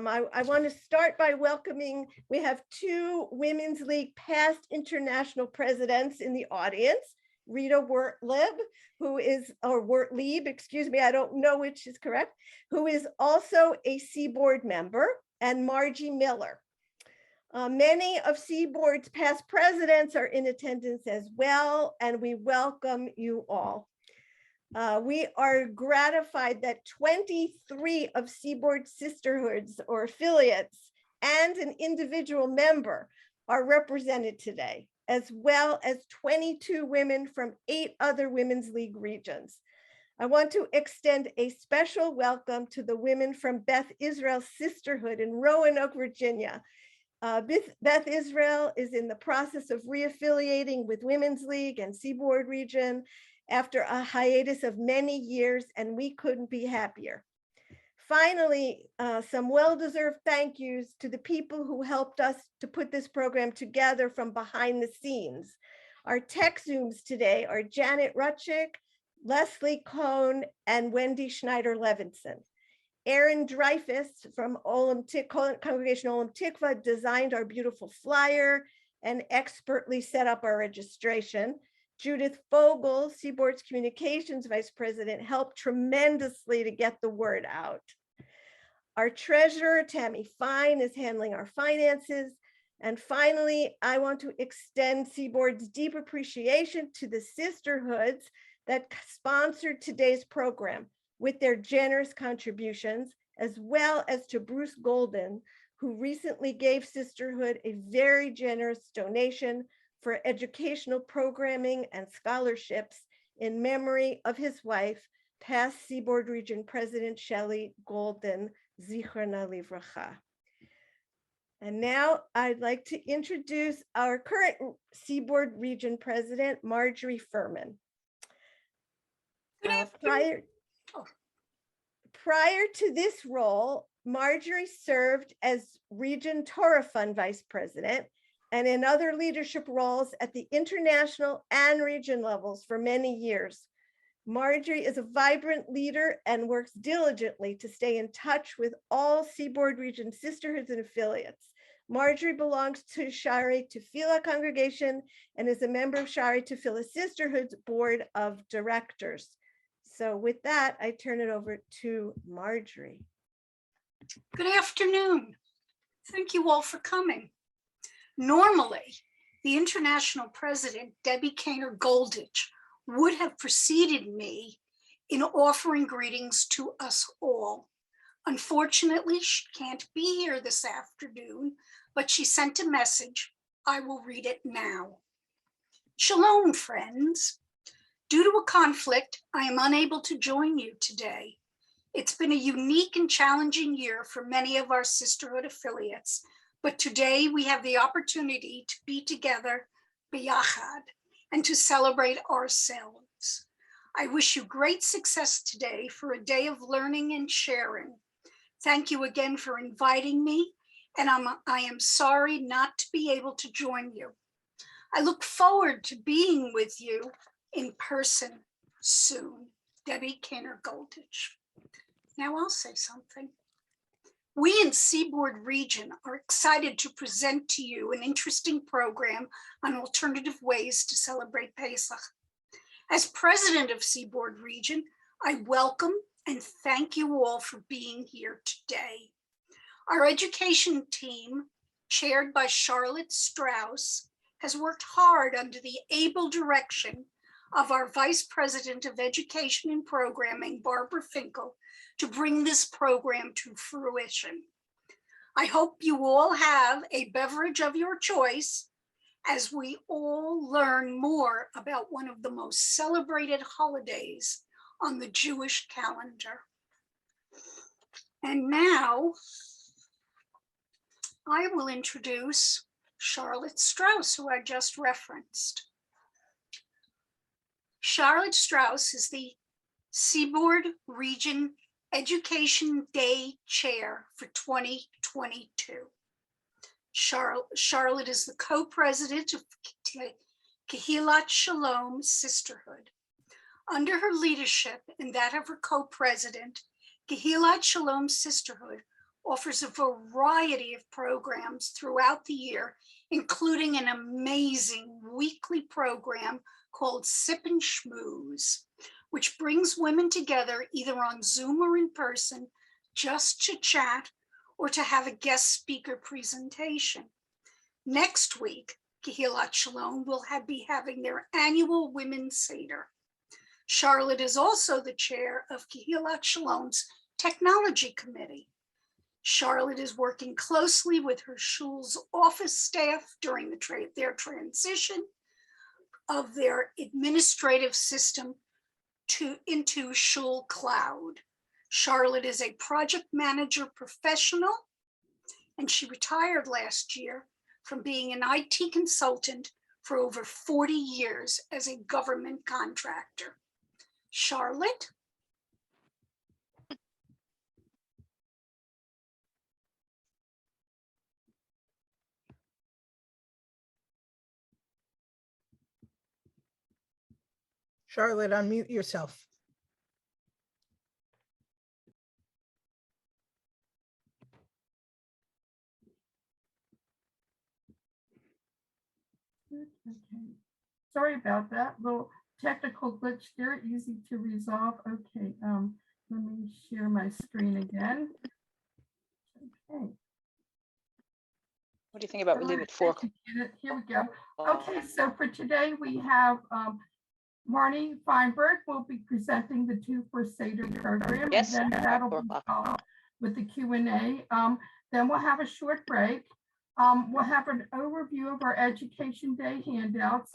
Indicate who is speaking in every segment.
Speaker 1: I want to start by welcoming, we have two Women's League past international presidents in the audience, Rita Wertlieb, who is, or Wertlieb, excuse me, I don't know which is correct, who is also a Seaboard member, and Margie Miller. Many of Seaboard's past presidents are in attendance as well, and we welcome you all. We are gratified that 23 of Seaboard sisterhoods or affiliates and an individual member are represented today, as well as 22 women from 8 other Women's League regions. I want to extend a special welcome to the women from Beth Israel Sisterhood in Roanoke, Virginia. Beth Israel is in the process of reaffiliating with Women's League and Seaboard region after a hiatus of many years, and we couldn't be happier. Finally, some well-deserved thank yous to the people who helped us to put this program together from behind the scenes. Our tech Zooms today are Janet Rutchick, Leslie Cohn, and Wendy Schneider-Levinson. Erin Dreyfus from Congregation Olam Tikva designed our beautiful flyer and expertly set up our registration. Judith Fogel, Seaboard's Communications Vice President, helped tremendously to get the word out. Our treasurer, Tammy Fine, is handling our finances. And finally, I want to extend Seaboard's deep appreciation to the sisterhoods that sponsored today's program with their generous contributions, as well as to Bruce Golden, who recently gave Sisterhood a very generous donation for educational programming and scholarships in memory of his wife, past Seaboard Region President Shelley Golden, Zichrona Livracha. And now I'd like to introduce our current Seaboard Region President, Marjorie Furman. Prior to this role, Marjorie served as Region Torah Fund Vice President and in other leadership roles at the international and region levels for many years. Marjorie is a vibrant leader and works diligently to stay in touch with all Seaboard Region sisterhoods and affiliates. Marjorie belongs to Shari Tefillah congregation and is a member of Shari Tefillah Sisterhood's Board of Directors. So with that, I turn it over to Marjorie.
Speaker 2: Good afternoon. Thank you all for coming. Normally, the international president, Debbie Kaner Goldich, would have preceded me in offering greetings to us all. Unfortunately, she can't be here this afternoon, but she sent a message. I will read it now. Shalom, friends. Due to a conflict, I am unable to join you today. It's been a unique and challenging year for many of our sisterhood affiliates, but today we have the opportunity to be together, biyachad, and to celebrate ourselves. I wish you great success today for a day of learning and sharing. Thank you again for inviting me, and I am sorry not to be able to join you. I look forward to being with you in person soon. Debbie Kaner Goldich. Now I'll say something. We in Seaboard Region are excited to present to you an interesting program on alternative ways to celebrate Pesach. As president of Seaboard Region, I welcome and thank you all for being here today. Our education team, chaired by Charlotte Strauss, has worked hard under the able direction of our Vice President of Education and Programming, Barbara Finkel, to bring this program to fruition. I hope you all have a beverage of your choice as we all learn more about one of the most celebrated holidays on the Jewish calendar. And now I will introduce Charlotte Strauss, who I just referenced. Charlotte Strauss is the Seaboard Region Education Day Chair for 2022. Charlotte is the co-president of Kehilat Shalom Sisterhood. Under her leadership and that of her co-president, Kehilat Shalom Sisterhood offers a variety of programs throughout the year, including an amazing weekly program called Sip and Schmooze, which brings women together either on Zoom or in person just to chat or to have a guest speaker presentation. Next week, Kehillat Shalom will be having their annual Women's Seder. Charlotte is also the chair of Kehillat Shalom's Technology Committee. Charlotte is working closely with her shul's office staff during their transition of their administrative system into Shul Cloud. Charlotte is a project manager professional, and she retired last year from being an IT consultant for over 40 years as a government contractor. Charlotte?
Speaker 3: Charlotte, unmute yourself.
Speaker 4: Okay, sorry about that little technical glitch there, easy to resolve. Okay, let me share my screen again. Okay.
Speaker 5: What do you think about we leave it 4 o'clock?
Speaker 4: Here we go. Okay, so for today we have Marty Feinberg will be presenting the 2 for Seder program.
Speaker 5: Yes,
Speaker 4: And then that'll
Speaker 5: 4
Speaker 4: be
Speaker 5: o'clock.
Speaker 4: followed with the Q&A. Then we'll have a short break. We'll have an overview of our Education Day handouts.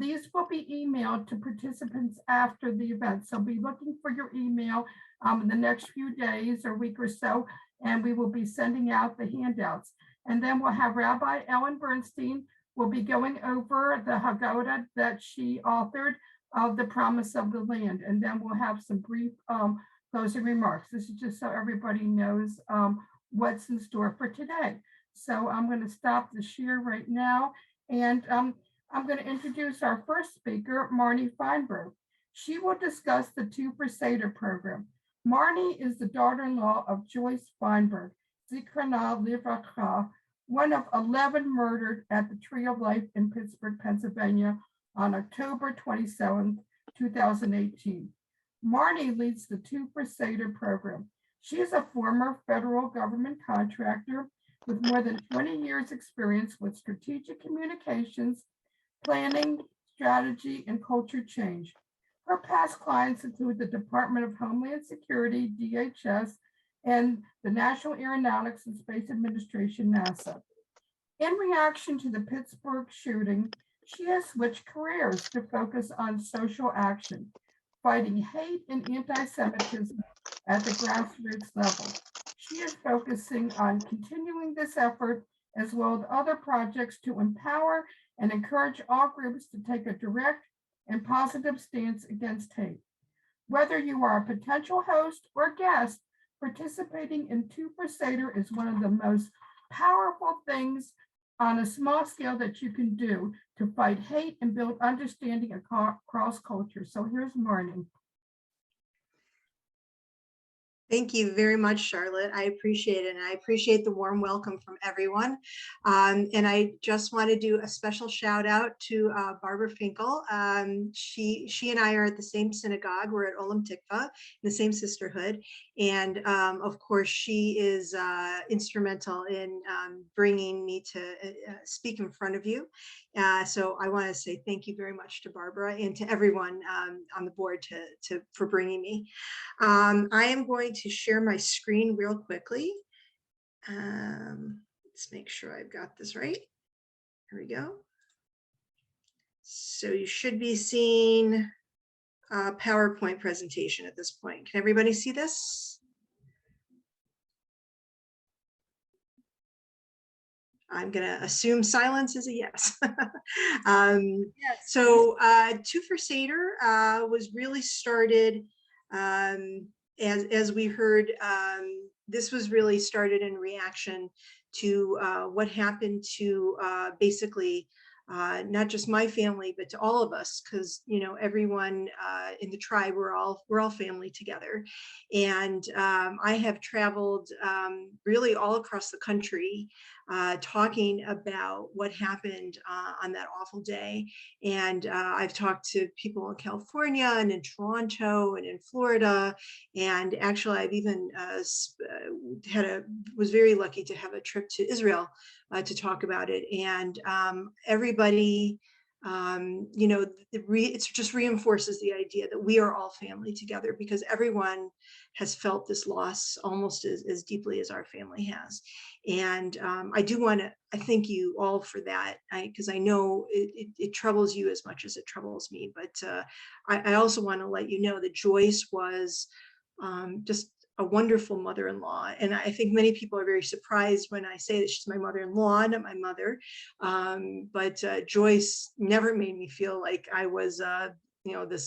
Speaker 4: These will be emailed to participants after the event. So be looking for your email in the next few days or week or so, and we will be sending out the handouts. And then we'll have Rabbi Bernstein will be going over the Haggadah that she authored of the promise of the land. And then we'll have some brief closing remarks. This is just so everybody knows what's in store for today. So I'm going to stop the share right now. And I'm going to introduce our first speaker, Marty Feinberg. She will discuss the 2 for Seder program. Marty is the daughter-in-law of Joyce Feinberg, Zikrana Livracha, one of 11 murdered at the Tree of Life in Pittsburgh, Pennsylvania on October 27, 2018. Marty leads the 2 for Seder program. She is a former federal government contractor with more than 20 years experience with strategic communications, planning, strategy, and culture change. Her past clients include the Department of Homeland Security, DHS, and the National Aeronautics and Space Administration, NASA. In reaction to the Pittsburgh shooting, she has switched careers to focus on social action, fighting hate and anti-Semitism at the grassroots level. She is focusing on continuing this effort as well as other projects to empower and encourage all groups to take a direct and positive stance against hate. Whether you are a potential host or guest, participating in 2 for Seder is one of the most powerful things on a small scale that you can do to fight hate and build understanding across culture. So here's Marty.
Speaker 6: Thank you very much, Charlotte. I appreciate it. And I appreciate the warm welcome from everyone. And I just want to do a special shout out to Barbara Finkel. She and I are at the same synagogue. We're at Olam Tikva, in the same sisterhood. And of course, she is instrumental in bringing me to speak in front of you. So I want to say thank you very much to Barbara and to everyone on the board for bringing me. I am going to share my screen real quickly. Let's make sure I've got this right. Here we go. So you should be seeing a PowerPoint presentation at this point. Can everybody see this? I'm going to assume silence is a yes.
Speaker 1: Yes.
Speaker 6: So 2 for Seder was really started, as we heard, this was really started in reaction to what happened to basically not just my family, but to all of us, because everyone in the tribe, we're all family together. And I have traveled really all across the country talking about what happened on that awful day. And I've talked to people in California and in Toronto and in Florida. And actually, I've even was very lucky to have a trip to Israel to talk about it. And everybody, it just reinforces the idea that we are all family together, because everyone has felt this loss almost as deeply as our family has. And I do want to thank you all for that, because I know it troubles you as much as it troubles me. But I also want to let you know that Joyce was just a wonderful mother-in-law. And I think many people are very surprised when I say that she's my mother-in-law, not my mother. But Joyce never made me feel like I was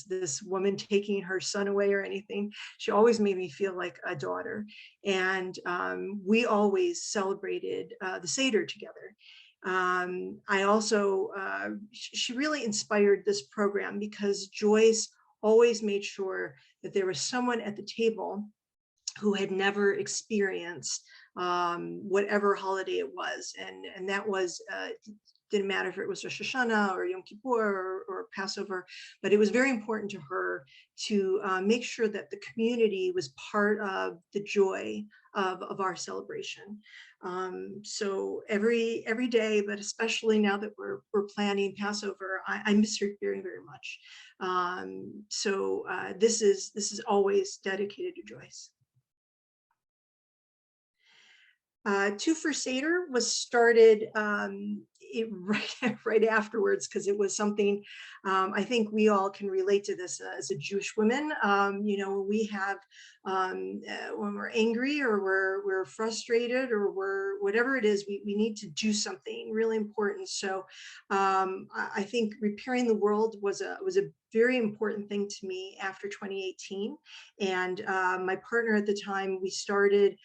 Speaker 6: this woman taking her son away or anything. She always made me feel like a daughter. And we always celebrated the Seder together. I also, she really inspired this program, because Joyce always made sure that there was someone at the table who had never experienced whatever holiday it was. And that was, didn't matter if it was Rosh Hashanah or Yom Kippur or Passover, but it was very important to her to make sure that the community was part of the joy of our celebration. So every day, but especially now that we're planning Passover, I miss her very, very much. So this is always dedicated to Joyce. Two for Seder was started right afterwards, because it was something I think we all can relate to this as a Jewish woman. We have when we're angry or we're frustrated or we're whatever it is, we need to do something really important. So I think repairing the world was a very important thing to me after 2018. And my partner at the time, we started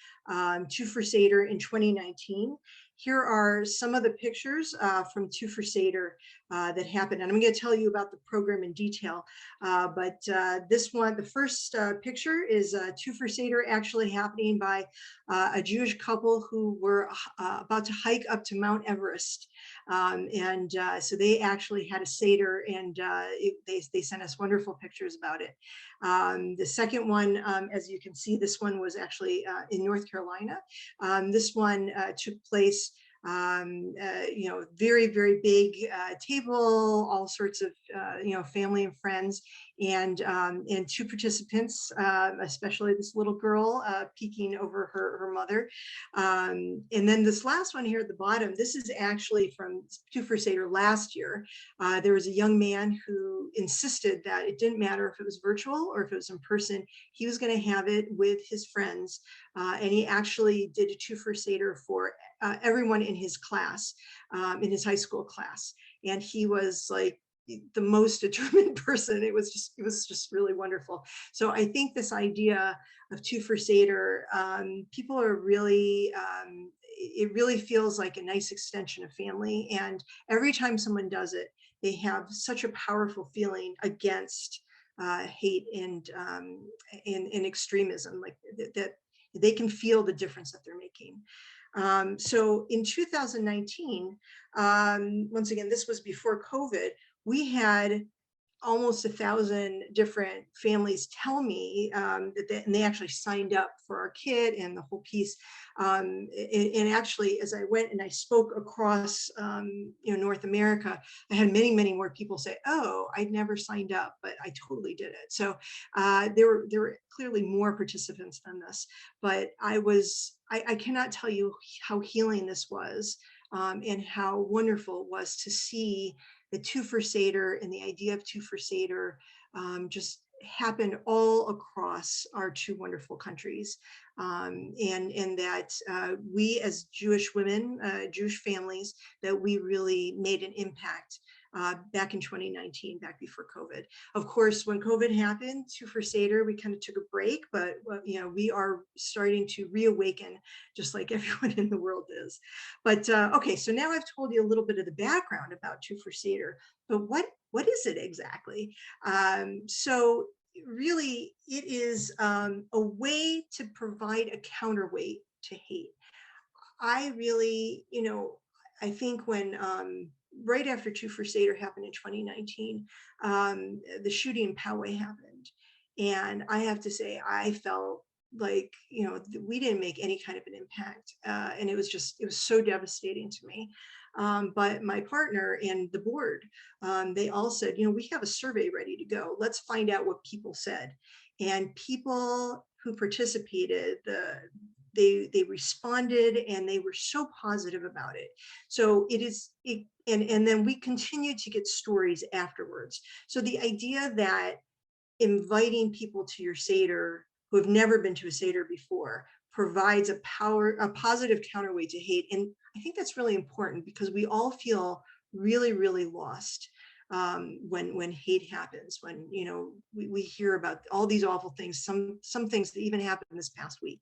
Speaker 6: Two for Seder in 2019. Here are some of the pictures from Two for Seder that happened. And I'm going to tell you about the program in detail. But this one, the first picture is Two for Seder actually happening by a Jewish couple who were about to hike up to Mount Everest. So they actually had a Seder, and they sent us wonderful pictures about it. The second one, as you can see, this one was actually in North Carolina. This one took place, very, very big table, all sorts of, family and friends, and two participants, especially this little girl peeking over her mother. And then this last one here at the bottom, this is actually from Two for Seder last year. There was a young man who insisted that it didn't matter if it was virtual or if it was in person, he was going to have it with his friends. And he actually did a Two for Seder for everyone in his class, in his high school class. And he was like the most determined person. It was just really wonderful. So I think this idea of Two for Seder, people are really, it really feels like a nice extension of family. And every time someone does it, they have such a powerful feeling against hate and extremism, like that they can feel the difference that they're making. So in 2019, once again, this was before COVID, we had almost 1,000 different families tell me that and they actually signed up for our kit and the whole piece. And actually, as I went and I spoke across North America, I had many, many more people say, "Oh, I'd never signed up, but I totally did it." So there were clearly more participants than this, but I cannot tell you how healing this was, and how wonderful it was to see the Two for Seder and the idea of Two for Seder just happened all across our two wonderful countries. And that we as Jewish women, Jewish families, that we really made an impact back in 2019, back before COVID. Of course, when COVID happened, Two for Seder, we kind of took a break, but we are starting to reawaken, just like everyone in the world is. But okay, so now I've told you a little bit of the background about Two for Seder, but what is it exactly? So really, it is a way to provide a counterweight to hate. I really, I think when right after Two for Seder happened in 2019, the shooting in Poway happened. And I have to say, I felt like, we didn't make any kind of an impact. And it was so devastating to me. But my partner and the board, they all said, we have a survey ready to go. Let's find out what people said. And people who participated, they responded, and they were so positive about it. So and then we continued to get stories afterwards. So the idea that inviting people to your Seder who have never been to a Seder before provides a positive counterweight to hate. And I think that's really important, because we all feel really, really lost when hate happens, when we hear about all these awful things, some things that even happened this past week.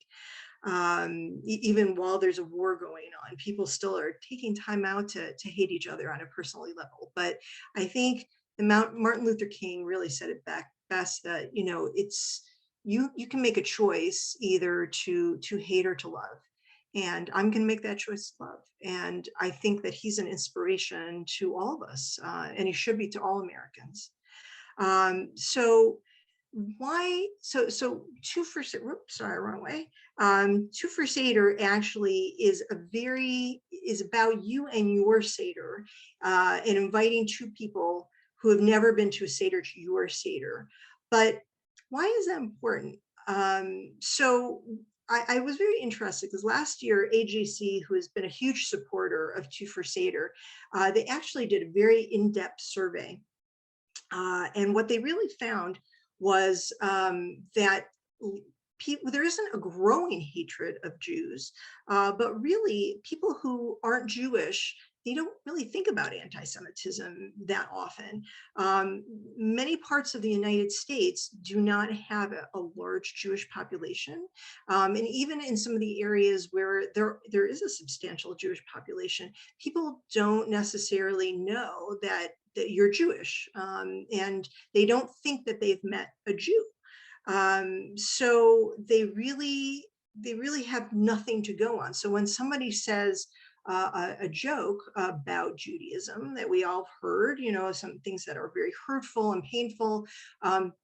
Speaker 6: Even while there's a war going on, people still are taking time out to hate each other on a personal level. But I think Martin Luther King really said it best, that it's you can make a choice either to hate or to love. And I'm going to make that choice to love. And I think that he's an inspiration to all of us, and he should be to all Americans. So Two for Seder, sorry, wrong way. Two for Seder actually is about you and your Seder, and inviting two people who have never been to a Seder to your Seder. But why is that important? So I was very interested, because last year, AJC, who has been a huge supporter of Two for Seder, they actually did a very in-depth survey. And what they really found was that there isn't a growing hatred of Jews, but really people who aren't Jewish, they don't really think about anti-Semitism that often. Many parts of the United States do not have a large Jewish population. And even in some of the areas where there is a substantial Jewish population, people don't necessarily know that you're Jewish, and they don't think that they've met a Jew. So they really have nothing to go on. So when somebody says a joke about Judaism that we all heard, some things that are very hurtful and painful,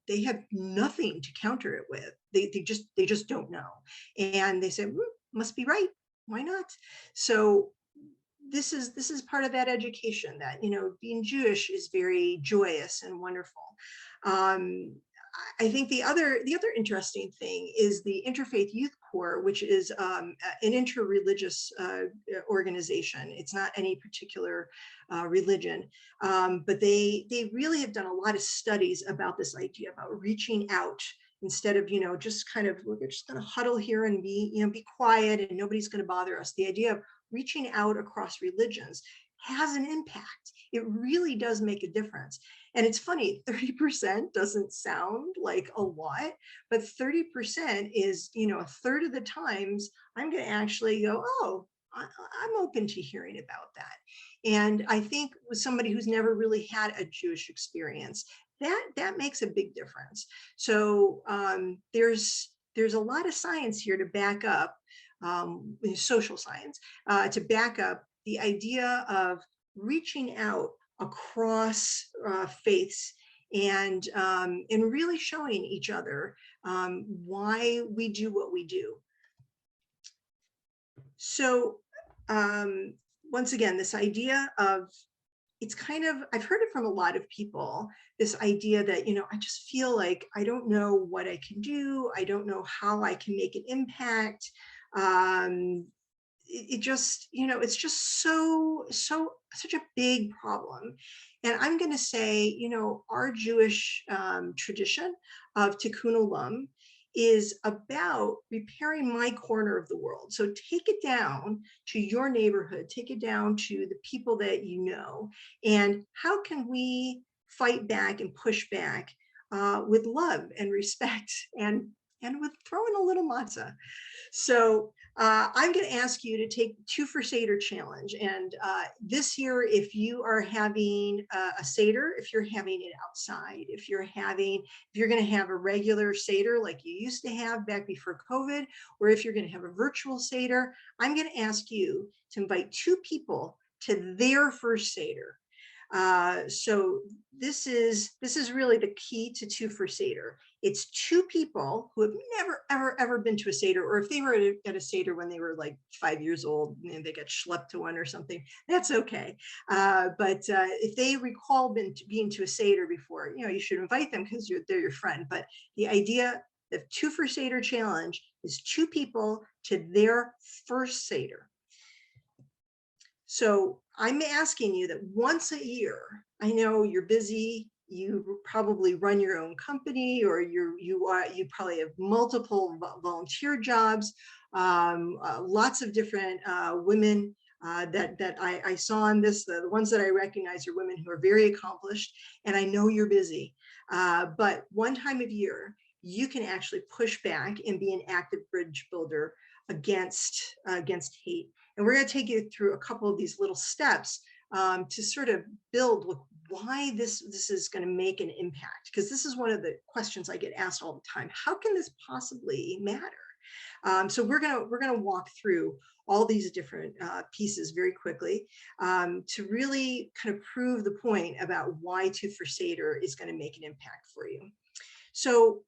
Speaker 6: they have nothing to counter it with. They just don't know. And they say, must be right. Why not? So this is part of that education, that being Jewish is very joyous and wonderful. I think the other interesting thing is the Interfaith Youth Corps, which is an interreligious organization. It's not any particular religion, but they really have done a lot of studies about this idea about reaching out, instead of we're just going to huddle here and be quiet and nobody's going to bother us. The idea of reaching out across religions has an impact. It really does make a difference. And it's funny, 30% doesn't sound like a lot, but 30% is, a third of the times I'm going to actually go, oh, I'm open to hearing about that. And I think with somebody who's never really had a Jewish experience, that makes a big difference. So there's a lot of science here to back up, social science, to back up the idea of reaching out across faiths and really showing each other why we do what we do. So once again, this idea of, it's kind of, I've heard it from a lot of people, this idea that, I just feel like I don't know what I can do. I don't know how I can make an impact. It just, it's just such a big problem. And I'm going to say, our Jewish tradition of Tikkun Olam is about repairing my corner of the world. So take it down to your neighborhood, take it down to the people that you know, and how can we fight back and push back with love and respect and with throwing a little matzah. So I'm going to ask you to take 2 for Seder challenge. And this year, if you are having a Seder, if you're having it outside, if you're going to have a regular Seder like you used to have back before COVID, or if you're going to have a virtual Seder, I'm going to ask you to invite 2 people to their first Seder. So this is really the key to 2 for Seder. It's 2 people who have never, ever been to a Seder, or if they were at a Seder when they were like 5 years old and they got schlepped to one or something, that's okay. But if they recall being to a Seder before, you should invite them because they're your friend. But the idea of 2 for Seder challenge is 2 people to their first Seder. So I'm asking you that once a year, I know you're busy, you probably run your own company, or you probably have multiple volunteer jobs, lots of different women that I saw on this. The ones that I recognize are women who are very accomplished, and I know you're busy. But one time of year, you can actually push back and be an active bridge builder against hate. And we're going to take you through a couple of these little steps to sort of build with why this is going to make an impact. Because this is one of the questions I get asked all the time. How can this possibly matter? So we're going to walk through all these different pieces very quickly to really kind of prove the point about why 2 for Seder is going to make an impact for you. So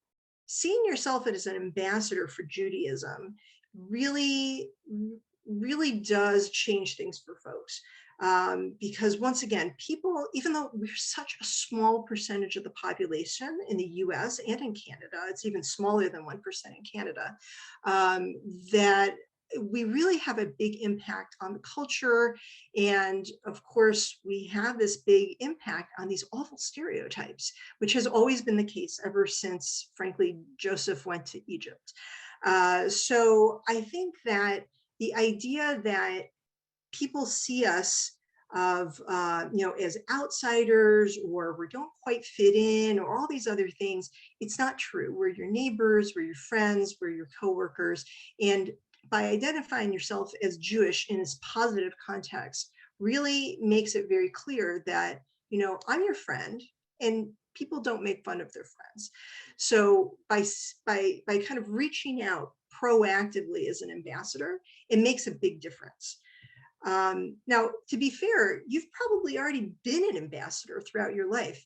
Speaker 6: seeing yourself as an ambassador for Judaism really does change things for folks. Because once again, people, even though we're such a small percentage of the population in the US and in Canada, it's even smaller than 1% in Canada, that we really have a big impact on the culture. And of course, we have this big impact on these awful stereotypes, which has always been the case ever since, frankly, Joseph went to Egypt. So I think that the idea that people see us as outsiders, or we don't quite fit in, or all these other things, it's not true. We're your neighbors, we're your friends, we're your coworkers. And by identifying yourself as Jewish in this positive context really makes it very clear that, I'm your friend, and people don't make fun of their friends. So by kind of reaching out proactively as an ambassador, it makes a big difference. Now, to be fair, you've probably already been an ambassador throughout your life.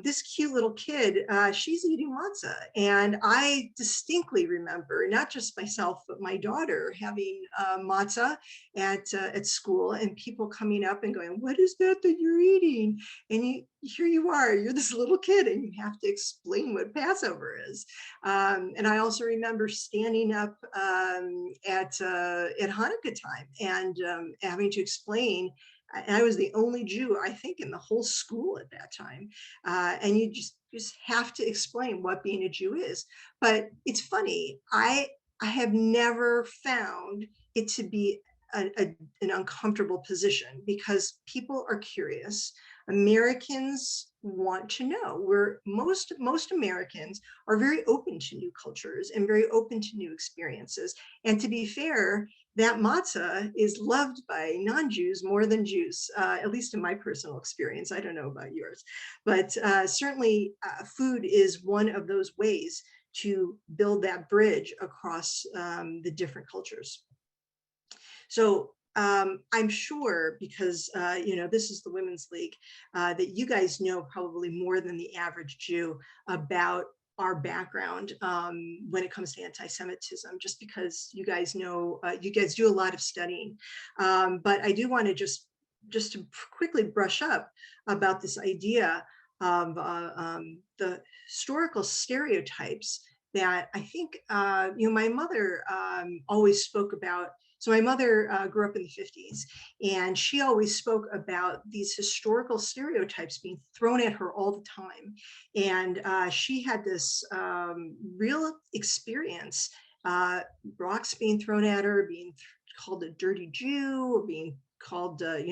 Speaker 6: This cute little kid, she's eating matzah. And I distinctly remember, not just myself, but my daughter having matzah at school, and people coming up and going, "What is that you're eating?" And here you are, you're this little kid, and you have to explain what Passover is. And I also remember standing up at Hanukkah time and having to explain, and I was the only Jew, I think, in the whole school at that time. And you just have to explain what being a Jew is. But it's funny, I have never found it to be an uncomfortable position, because people are curious. Americans want to know. Most Americans are very open to new cultures and very open to new experiences. And to be fair, that matzah is loved by non-Jews more than Jews, at least in my personal experience. I don't know about yours, but certainly food is one of those ways to build that bridge across the different cultures. So I'm sure, because this is the Women's League, that you guys know probably more than the average Jew about our background when it comes to anti-Semitism, just because you guys know, you guys do a lot of studying. But I do want to just to quickly brush up about this idea of the historical stereotypes that I think, my mother always spoke about So my mother grew up in the 50s, and she always spoke about these historical stereotypes being thrown at her all the time. And she had this real experience, rocks being thrown at her, being called a dirty Jew, or being called, a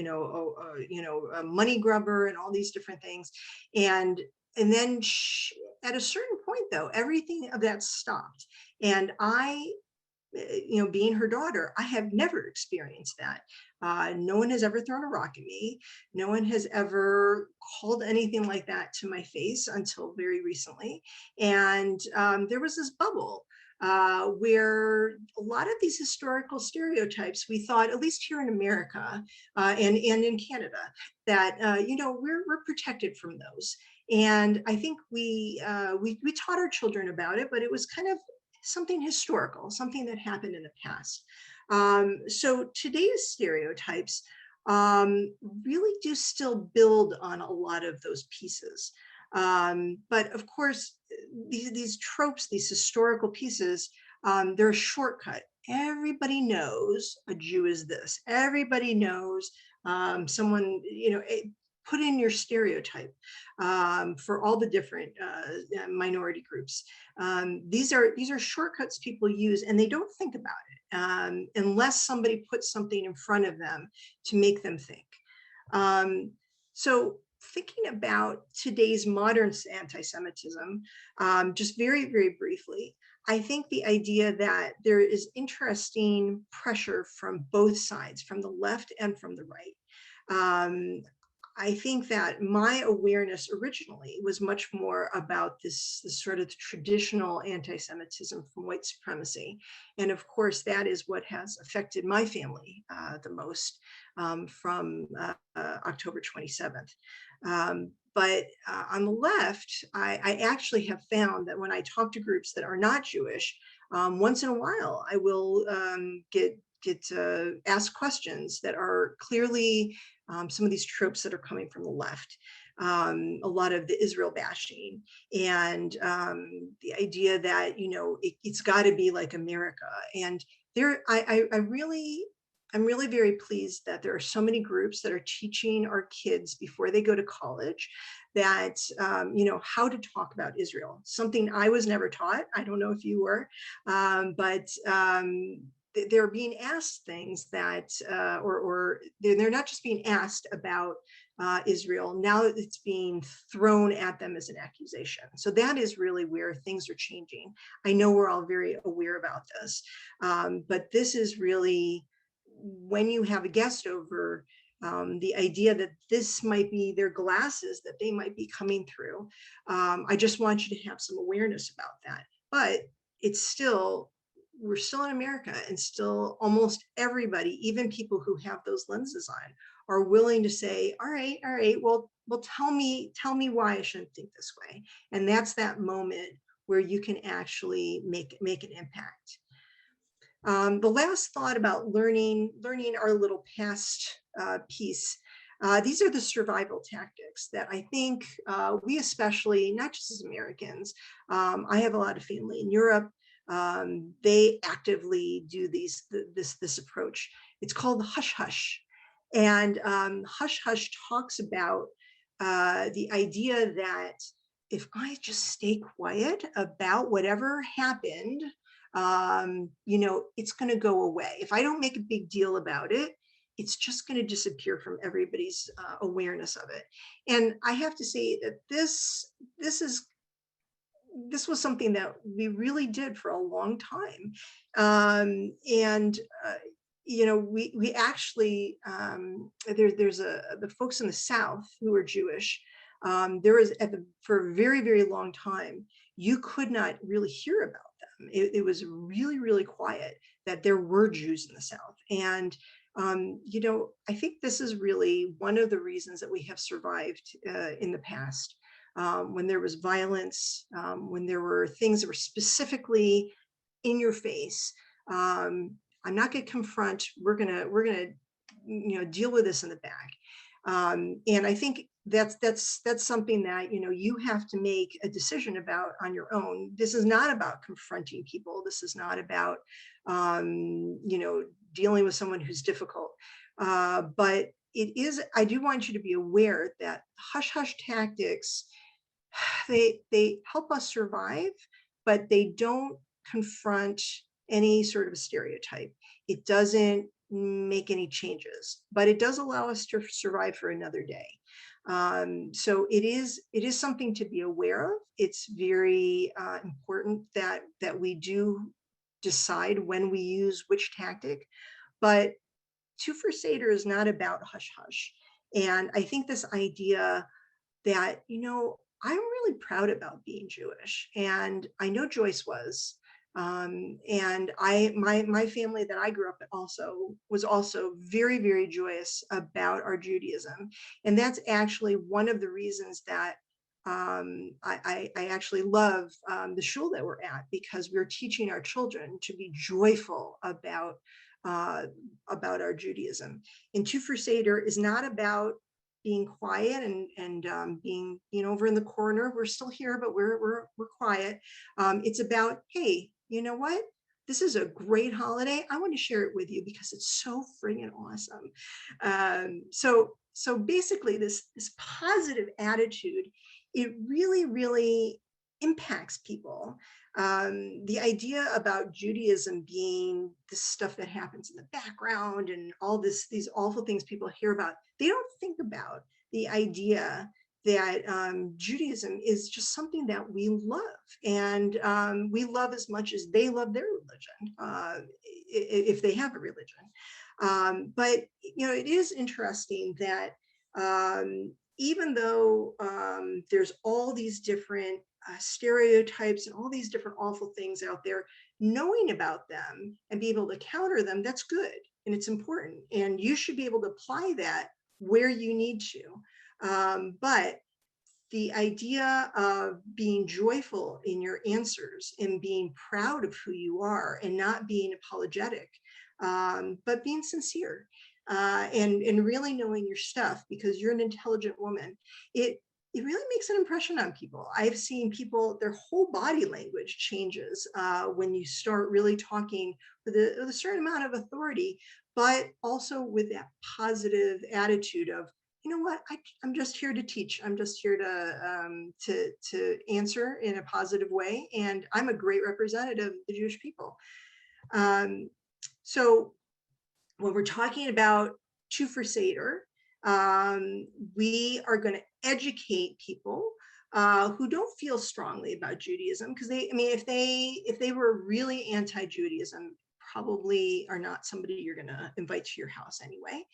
Speaker 6: money grubber, and all these different things. And then at a certain point, though, everything of that stopped. And I, being her daughter, I have never experienced that. No one has ever thrown a rock at me. No one has ever called anything like that to my face until very recently. And there was this bubble where a lot of these historical stereotypes, we thought, at least here in America and in Canada, that we're protected from those. And I think we taught our children about it, but it was kind of something historical, something that happened in the past. So today's stereotypes really do still build on a lot of those pieces. But of course, these tropes, these historical pieces, they're a shortcut. Everybody knows a Jew is this. Everybody knows someone, put in your stereotype for all the different minority groups. These are shortcuts people use, and they don't think about it unless somebody puts something in front of them to make them think. So thinking about today's modern anti-Semitism, just very, very briefly, I think the idea that there is interesting pressure from both sides, from the left and from the right. I think that my awareness originally was much more about this sort of traditional anti-Semitism from white supremacy. And of course, that is what has affected my family the most from October 27th. But on the left, I actually have found that when I talk to groups that are not Jewish, once in a while, I will get asked questions that are clearly some of these tropes that are coming from the left, a lot of the Israel bashing, and the idea that it's got to be like America. And I'm really very pleased that there are so many groups that are teaching our kids before they go to college that how to talk about Israel. Something I was never taught. I don't know if you were, but they're being asked things that, or they're not just being asked about Israel. Now it's being thrown at them as an accusation. So that is really where things are changing. I know we're all very aware about this, but this is really, when you have a guest over, the idea that this might be their glasses that they might be coming through. I just want you to have some awareness about that. But we're still in America, and still almost everybody, even people who have those lenses on, are willing to say, all right, well, tell me why I shouldn't think this way. And that's that moment where you can actually make an impact. The last thought about learning our little past piece. These are the survival tactics that I think we especially, not just as Americans, I have a lot of family in Europe. They actively do this approach. It's called hush hush, and hush hush talks about the idea that if I just stay quiet about whatever happened, it's going to go away. If I don't make a big deal about it, it's just going to disappear from everybody's awareness of it. And I have to say that this was something that we really did for a long time. We actually, there's the folks in the South who are Jewish. There was for a very, very long time, you could not really hear about them. It was really, really quiet that there were Jews in the South. And, I think this is really one of the reasons that we have survived in the past. When there was violence, when there were things that were specifically in your face, I'm not going to confront. We're gonna deal with this in the back. And I think that's something that you have to make a decision about on your own. This is not about confronting people. This is not about dealing with someone who's difficult. But I do want you to be aware that hush-hush tactics, they help us survive, but they don't confront any sort of a stereotype. It doesn't make any changes, but it does allow us to survive for another day. So it is something to be aware of. It's very important that we do decide when we use which tactic, but Two for Seder is not about hush hush. And I think this idea that, I'm really proud about being Jewish, and I know Joyce was, and my family that I grew up was also very, very joyous about our Judaism. And that's actually one of the reasons that I actually love the shul that we're at, because we're teaching our children to be joyful about our Judaism. And Two for Seder is not about being quiet and being, over in the corner. We're still here, but we're quiet. It's about, hey, you know what? This is a great holiday. I want to share it with you because it's so friggin' awesome. So basically, this positive attitude, it really, really impacts people. The idea about Judaism being this stuff that happens in the background and all these awful things people hear about, they don't think about the idea that Judaism is just something that we love, and we love as much as they love their religion, if they have a religion. But it is interesting that even though there's all these different stereotypes and all these different awful things out there, knowing about them and be able to counter them, that's good and it's important, and you should be able to apply that where you need to. But the idea of being joyful in your answers and being proud of who you are and not being apologetic, but being sincere, and really knowing your stuff because you're an intelligent woman, it really makes an impression on people. I've seen people, their whole body language changes when you start really talking with a certain amount of authority, but also with that positive attitude of, you know what, I'm just here to teach. I'm just here to answer in a positive way. And I'm a great representative of the Jewish people. So when we're talking about Two for Seder, we are going to educate people who don't feel strongly about Judaism, because if they were really anti-Judaism, probably are not somebody you're going to invite to your house anyway.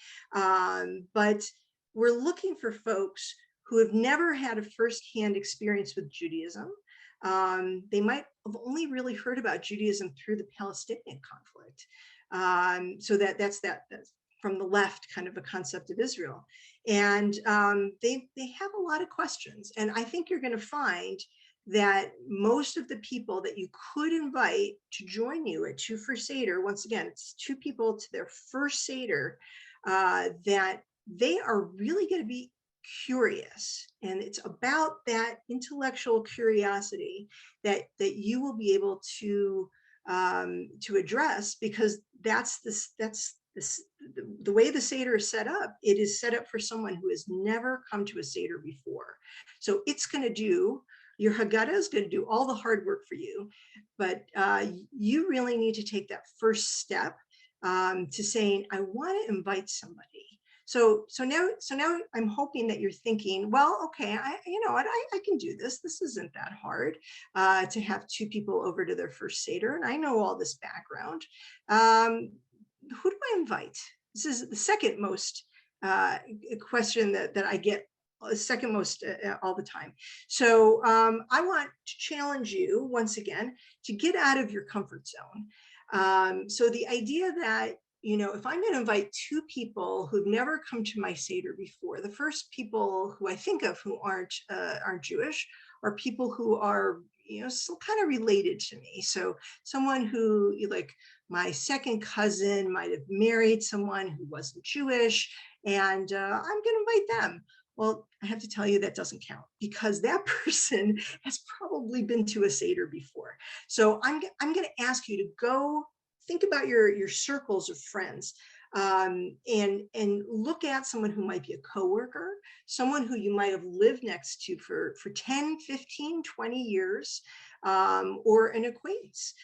Speaker 6: But we're looking for folks who have never had a firsthand experience with Judaism. They might have only really heard about Judaism through the Palestinian conflict. So that's from the left kind of a concept of Israel. And they have a lot of questions. And I think you're going to find that most of the people that you could invite to join you at Two for Seder, once again, it's two people to their first Seder, that they are really going to be curious. And it's about that intellectual curiosity that you will be able to address, because that's the way the Seder is set up. It is set up for someone who has never come to a Seder before. So it's going to do, your Haggadah is going to do all the hard work for you, but you really need to take that first step to saying, I want to invite somebody. So now I'm hoping that you're thinking, well, okay, I can do this. This isn't that hard to have two people over to their first Seder, and I know all this background. Who do I invite? This is the second most question that I get, second most all the time. So I want to challenge you once again to get out of your comfort zone. So the idea that, if I'm going to invite two people who've never come to my Seder before, the first people who I think of who aren't Jewish are people who are, still kind of related to me. So someone who, like my second cousin, might have married someone who wasn't Jewish, and I'm going to invite them. Well, I have to tell you that doesn't count, because that person has probably been to a Seder before. So I'm going to ask you to go think about your circles of friends, and look at someone who might be a coworker, someone who you might have lived next to for 10, 15, 20 years, or an acquaintance,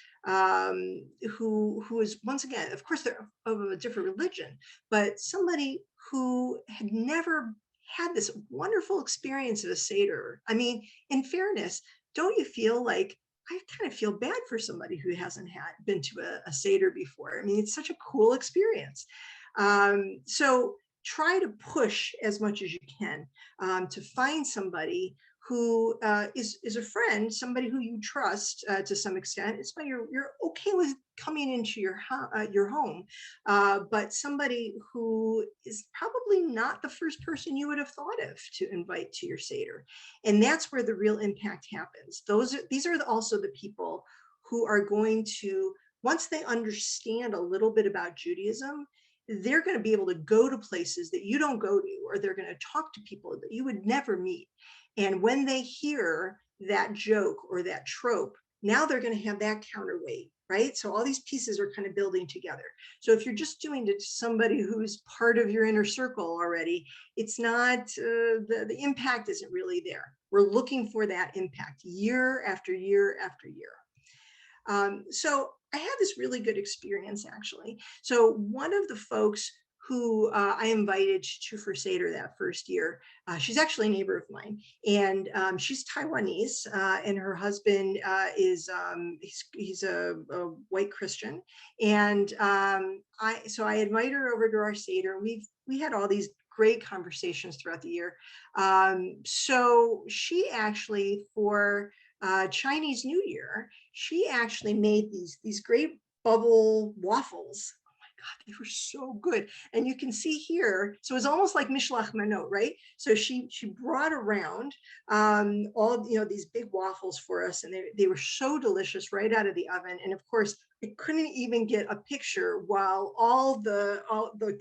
Speaker 6: who is, once again, of course, they're of a different religion, but somebody who had never had this wonderful experience of a Seder. I mean, in fairness, don't you feel like, I kind of feel bad for somebody who hasn't been to a Seder before. I mean, it's such a cool experience. So try to push as much as you can, to find somebody who is a friend, somebody who you trust to some extent. It's why you're okay with coming into your home, but somebody who is probably not the first person you would have thought of to invite to your Seder. And that's where the real impact happens. These are also the people who are going to, once they understand a little bit about Judaism, they're going to be able to go to places that you don't go to, or they're going to talk to people that you would never meet. And when they hear that joke or that trope, now they're going to have that counterweight, right? So all these pieces are kind of building together. So if you're just doing it to somebody who's part of your inner circle already, it's not, the impact isn't really there. We're looking for that impact year after year after year. So I had this really good experience, actually. So one of the folks who I invited to for Seder that first year, she's actually a neighbor of mine, and she's Taiwanese, and her husband is he's a white Christian, and so I invited her over to our Seder. We had all these great conversations throughout the year. So she actually, for Chinese New Year, she actually made these great bubble waffles. God, they were so good. And you can see here, so it's almost like Mishlach Manot, right? So she brought around all, these big waffles for us, and they were so delicious right out of the oven. And of course, I couldn't even get a picture while all the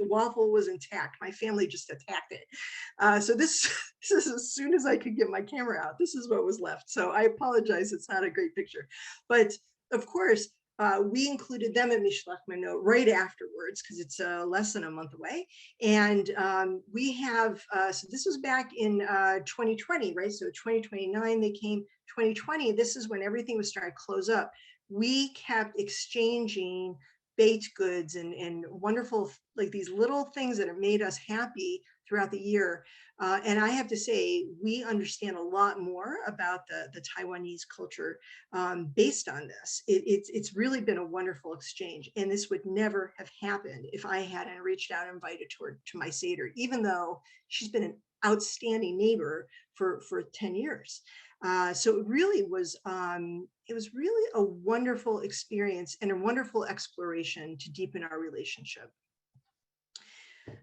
Speaker 6: waffle was intact. My family just attacked it. So this is as soon as I could get my camera out, this is what was left. So I apologize, it's not a great picture. But of course, we included them in Mishlach Manot right afterwards, because it's less than a month away. And we have, so this was back in 2020, right? So 2029, they came. 2020, this is when everything was starting to close up. We kept exchanging baked goods and wonderful, like these little things that have made us happy throughout the year. And I have to say, we understand a lot more about the Taiwanese culture based on this. It's really been a wonderful exchange. And this would never have happened if I hadn't reached out and invited her to my Seder, even though she's been an outstanding neighbor for 10 years. So it really was, it was really a wonderful experience and a wonderful exploration to deepen our relationship.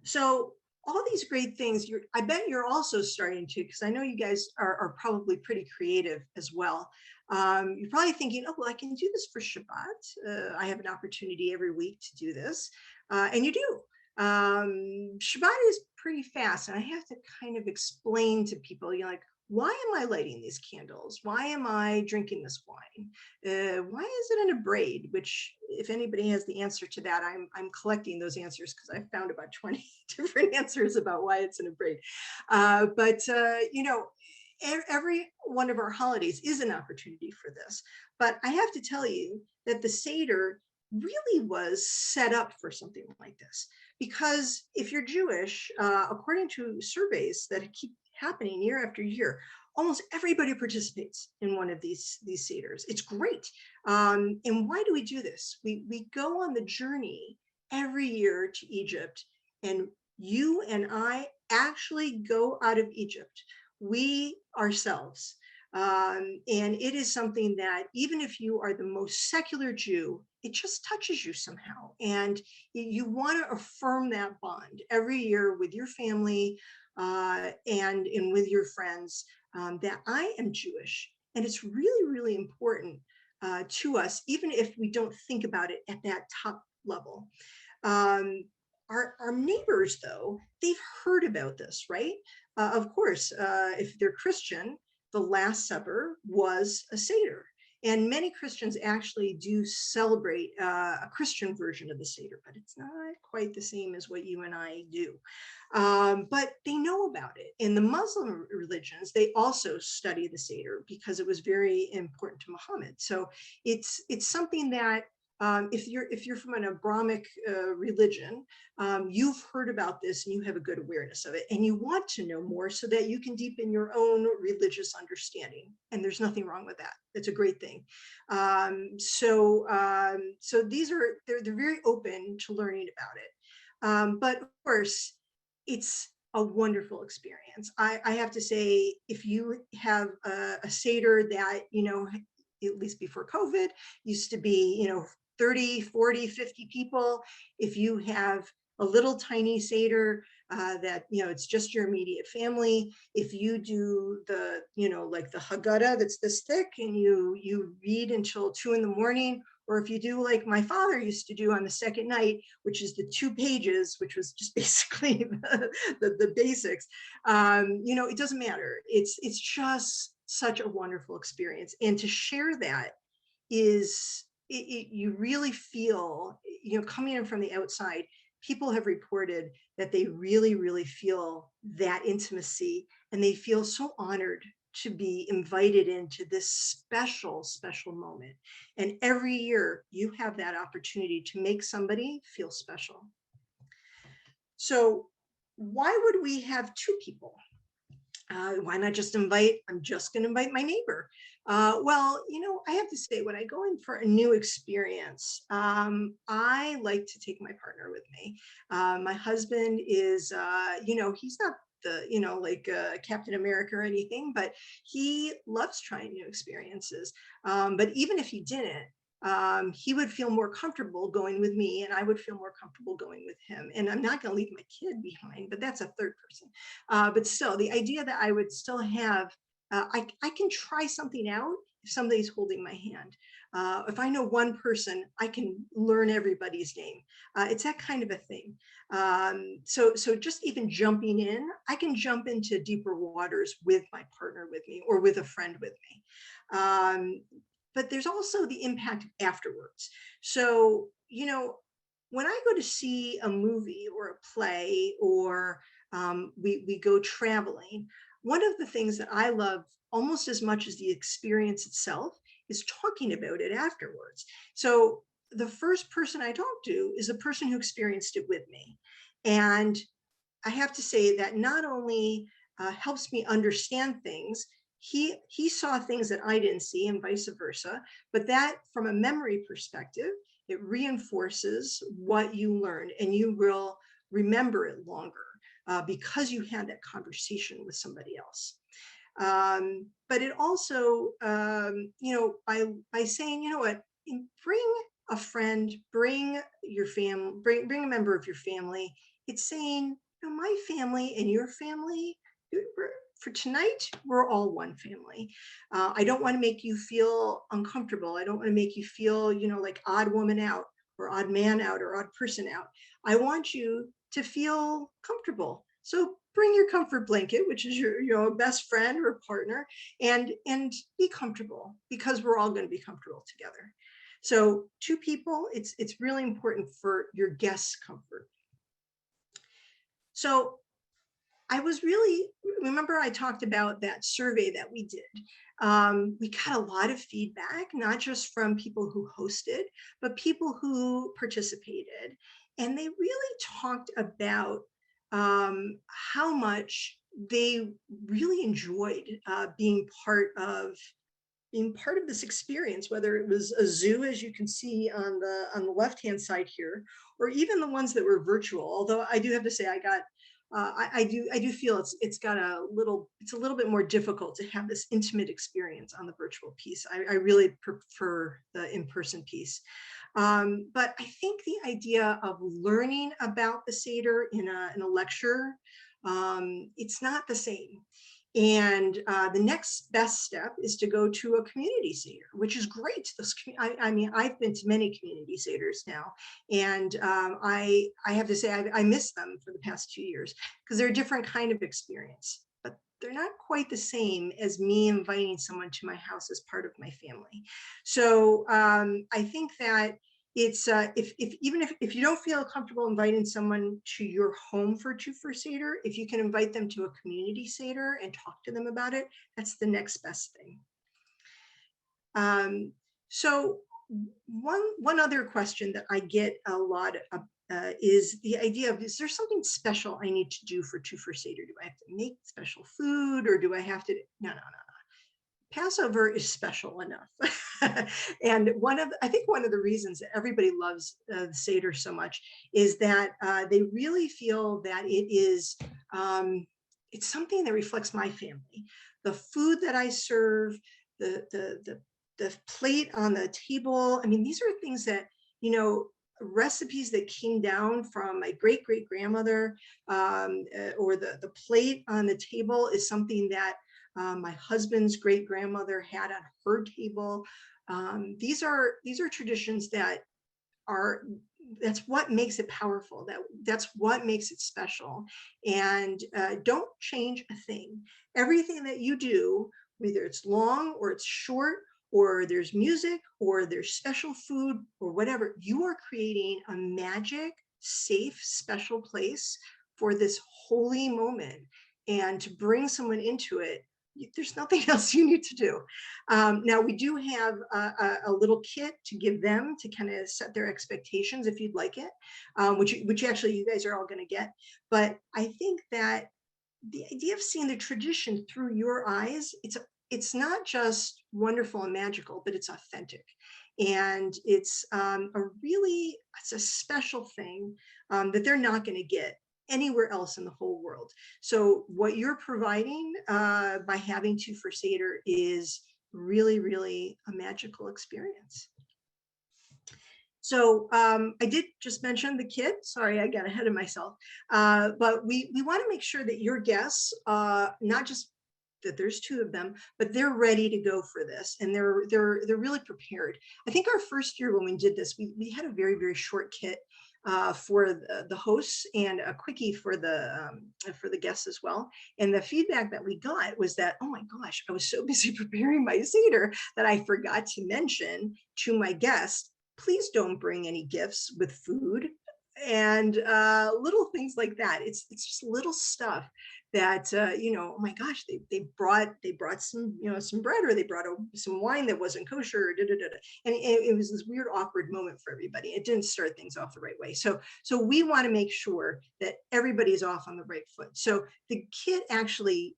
Speaker 6: So all these great things, I bet you're also starting to, because I know you guys are probably pretty creative as well. You're probably thinking, oh, well, I can do this for Shabbat. I have an opportunity every week to do this. And you do. Shabbat is pretty fast. And I have to kind of explain to people, like, why am I lighting these candles? Why am I drinking this wine? Why is it in a braid? Which, if anybody has the answer to that, I'm collecting those answers, because I found about 20 different answers about why it's in a braid. But every one of our holidays is an opportunity for this. But I have to tell you that the Seder really was set up for something like this. Because if you're Jewish, according to surveys that keep happening year after year, almost everybody participates in one of these Seders. It's great. And why do we do this? We go on the journey every year to Egypt, and you and I actually go out of Egypt, we ourselves. And it is something that, even if you are the most secular Jew, it just touches you somehow. And you want to affirm that bond every year with your family, and with your friends, that I am Jewish. And it's really, really important to us, even if we don't think about it at that top level. Our neighbors, though, they've heard about this, right? Of course, if they're Christian, the Last Supper was a Seder. And many Christians actually do celebrate a Christian version of the Seder, but it's not quite the same as what you and I do. But they know about it. In the Muslim religions, they also study the Seder because it was very important to Muhammad. So it's something that if you're from an Abrahamic religion, you've heard about this and you have a good awareness of it, and you want to know more so that you can deepen your own religious understanding. And there's nothing wrong with that. It's a great thing. So they're very open to learning about it. But of course, it's a wonderful experience. I have to say, if you have a Seder that, at least before COVID, used to be, 30, 40, 50 people. If you have a little tiny Seder that, it's just your immediate family. If you do the, like the Haggadah that's this thick and you read until 2 in.the.morning, or if you do like my father used to do on the second night, which is the 2 pages, which was just basically the basics, it doesn't matter. It's just such a wonderful experience. And to share that is, you really feel, coming in from the outside, people have reported that they really, really feel that intimacy, and they feel so honored to be invited into this special, special moment. And every year you have that opportunity to make somebody feel special. So why would we have 2 people? Why not just invite, I'm just going to invite my neighbor. Well, I have to say, when I go in for a new experience, I like to take my partner with me. My husband is, he's not the, like Captain America or anything, but he loves trying new experiences. But even if he didn't, he would feel more comfortable going with me, and I would feel more comfortable going with him. And I'm not going to leave my kid behind, but that's a third person. But still, the idea that I would still have, I can try something out if somebody's holding my hand. If I know one person, I can learn everybody's name. It's that kind of a thing. So just even jumping in, I can jump into deeper waters with my partner with me, or with a friend with me. But there's also the impact afterwards. So, when I go to see a movie or a play, or we go traveling, one of the things that I love almost as much as the experience itself is talking about it afterwards. So the first person I talk to is the person who experienced it with me. And I have to say that not only helps me understand things, he saw things that I didn't see, and vice versa, but that from a memory perspective, it reinforces what you learned, and you will remember it longer because you had that conversation with somebody else. But it also, by saying, bring a friend, bring your family, bring a member of your family. It's saying, my family and your family, for tonight, we're all one family. I don't want to make you feel uncomfortable. I don't want to make you feel, like odd woman out, or odd man out, or odd person out. I want you to feel comfortable. So bring your comfort blanket, which is your best friend or partner, and be comfortable, because we're all going to be comfortable together. So 2 people, it's really important for your guests' comfort. So remember I talked about that survey that we did. We got a lot of feedback, not just from people who hosted, but people who participated. And they really talked about how much they really enjoyed being part of this experience, whether it was a zoo, as you can see on the left-hand side here, or even the ones that were virtual. Although I do have to say, I do feel it's a little bit more difficult to have this intimate experience on the virtual piece. I really prefer the in-person piece. But I think the idea of learning about the Seder in a lecture, it's not the same. And the next best step is to go to a community Seder, which is great. I've been to many community Seders now, and I have to say I miss them for the past 2 years, because they're a different kind of experience. But they're not quite the same as me inviting someone to my house as part of my family. So I think that it's even if you don't feel comfortable inviting someone to your home for two for Seder, if you can invite them to a community Seder and talk to them about it, that's the next best thing. So one other question that I get a lot of is the idea of, is there something special I need to do for two for Seder? Do I have to make special food, or do I have to? No. Passover is special enough. And I think one of the reasons that everybody loves the Seder so much is that they really feel that it's something that reflects my family. The food that I serve, the plate on the table. I mean, these are things that, recipes that came down from my great-great-grandmother, or the plate on the table is something that my husband's great-grandmother had on her table. These are traditions that's what makes it powerful. That's what makes it special. And don't change a thing. Everything that you do, whether it's long or it's short, or there's music, or there's special food, or whatever, you are creating a magic, safe, special place for this holy moment. And to bring someone into it, there's nothing else you need to do. Now, we do have a little kit to give them to kind of set their expectations if you'd like it, which actually you guys are all going to get. But I think that the idea of seeing the tradition through your eyes, it's not just wonderful and magical, but it's authentic. And it's a special thing that they're not going to get anywhere else in the whole world. So what you're providing by having two for Seder is really, really a magical experience. So I did just mention the kit. Sorry, I got ahead of myself. But we want to make sure that your guests, not just that there's two of them, but they're ready to go for this, and they're really prepared. I think our first year when we did this, we had a very, very short kit for the hosts and a quickie for the guests as well. And the feedback that we got was that, oh my gosh, I was so busy preparing my Seder that I forgot to mention to my guests, please don't bring any gifts with food, and little things like that. It's just little stuff that oh my gosh, they brought some some bread, or they brought some wine that wasn't kosher, and it was this weird awkward moment for everybody. It didn't start things off the right way. So we want to make sure that everybody's off on the right foot. So the kit actually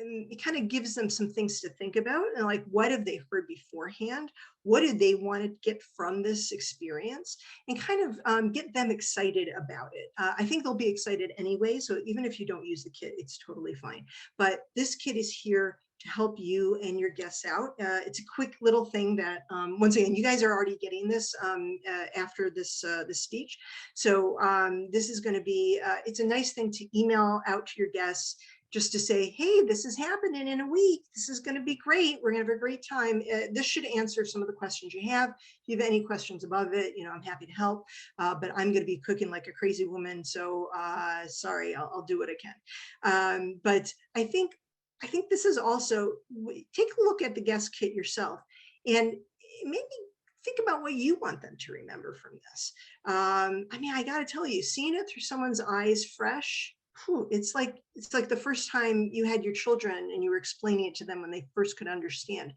Speaker 6: it kind of gives them some things to think about, and like, what have they heard beforehand? What do they want to get from this experience? And kind of get them excited about it. I think they'll be excited anyway. So even if you don't use the kit, it's totally fine. But this kit is here to help you and your guests out. It's a quick little thing that, once again, you guys are already getting this after this speech. So this is going to be, it's a nice thing to email out to your guests, just to say, hey, this is happening in a week. This is going to be great. We're going to have a great time. This should answer some of the questions you have. If you have any questions above it, I'm happy to help. But I'm going to be cooking like a crazy woman. So sorry, I'll do what I can. But I think this is also, take a look at the guest kit yourself, and maybe think about what you want them to remember from this. I mean, I got to tell you, seeing it through someone's eyes fresh, it's like the first time you had your children and you were explaining it to them when they first could understand.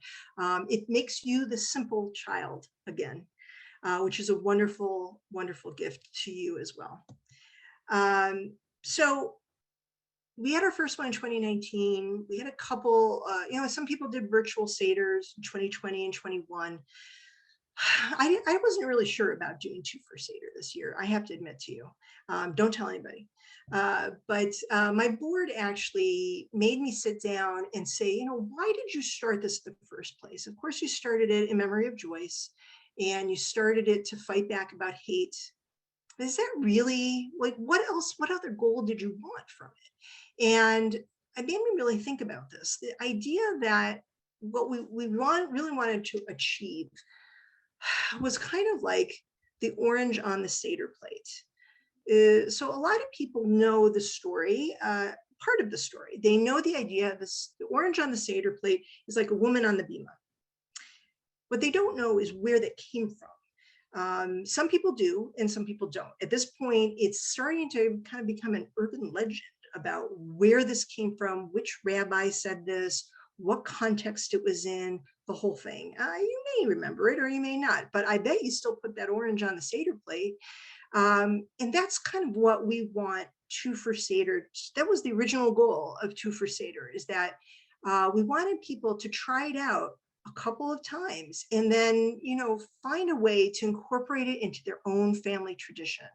Speaker 6: It makes you the simple child again, which is a wonderful, wonderful gift to you as well. So we had our first one in 2019. We had a couple, some people did virtual Seders in 2020 and 21. I wasn't really sure about doing two for Seder this year, I have to admit to you. Don't tell anybody. But my board actually made me sit down and say, why did you start this in the first place? Of course, you started it in memory of Joyce, and you started it to fight back about hate. But is that really, like, what other goal did you want from it? And it made me really think about this. The idea that what we really wanted to achieve was kind of like the orange on the Seder plate. So a lot of people know the story, part of the story. They know the idea of this, the orange on the Seder plate is like a woman on the bima. What they don't know is where that came from. Some people do, and some people don't. At this point, it's starting to kind of become an urban legend about where this came from, which rabbi said this, what context it was in, the whole thing. You may remember it or you may not, but I bet you still put that orange on the Seder plate. And that's kind of what we want Two for Seder. That was the original goal of Two for Seder, is that we wanted people to try it out a couple of times and then, you know, find a way to incorporate it into their own family tradition.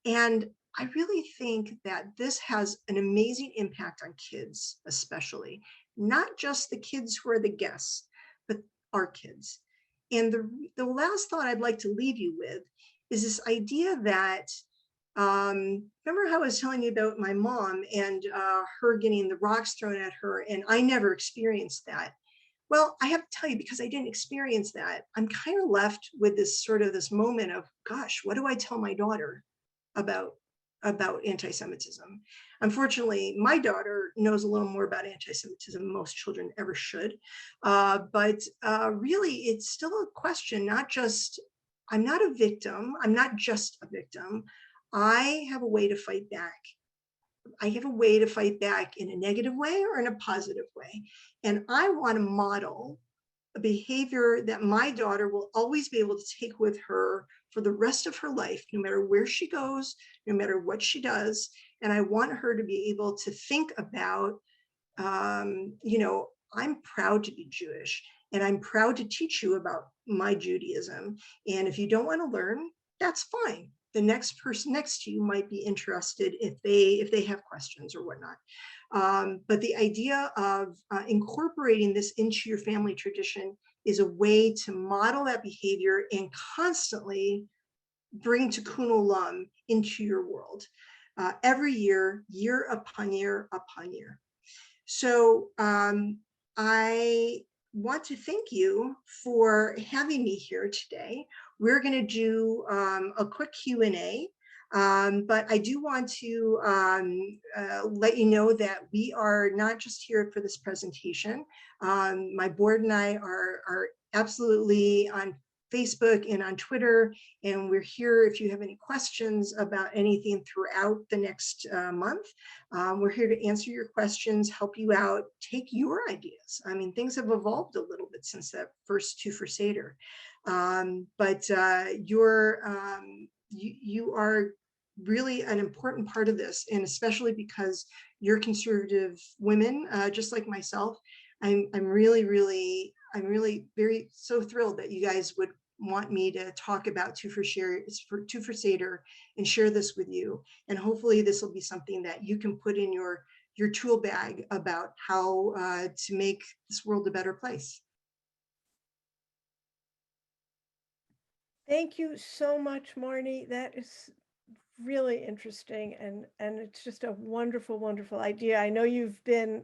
Speaker 6: And I really think that this has an amazing impact on kids, especially, not just the kids who are the guests, but our kids. And the last thought I'd like to leave you with is this idea that, remember how I was telling you about my mom and her getting the rocks thrown at her, and I never experienced that. Well, I have to tell you, because I didn't experience that, I'm kind of left with this sort of this moment of, gosh, what do I tell my daughter about anti-Semitism? Unfortunately, my daughter knows a little more about anti-Semitism than most children ever should. But really, it's still a question, not just, I'm not a victim, I'm not just a victim. I have a way to fight back. I have a way to fight back in a negative way or in a positive way. And I want to model a behavior that my daughter will always be able to take with her for the rest of her life, no matter where she goes, no matter what she does. And I want her to be able to think about, you know, I'm proud to be Jewish and I'm proud to teach you about my Judaism. And if you don't want to learn, that's fine. The next person next to you might be interested if they have questions or whatnot. But the idea of incorporating this into your family tradition is a way to model that behavior and constantly bring tikkun olam into your world every year, year upon year upon year. So I want to thank you for having me here today. We're going to do a quick Q&A, but I do want to let you know that we are not just here for this presentation. My board and I are absolutely on Facebook and on Twitter, and we're here if you have any questions about anything throughout the next month. We're here to answer your questions, help you out, take your ideas. I mean, things have evolved a little bit since that first Two for Seder. But you are really an important part of this, and especially because you're conservative women, just like myself. I'm really very so thrilled that you guys would want me to talk about Two for Seder and share this with you. And hopefully this will be something that you can put in your tool bag about how to make this world a better place.
Speaker 1: Thank you so much, Marty. That is really interesting, and it's just a wonderful, wonderful idea. I know you've been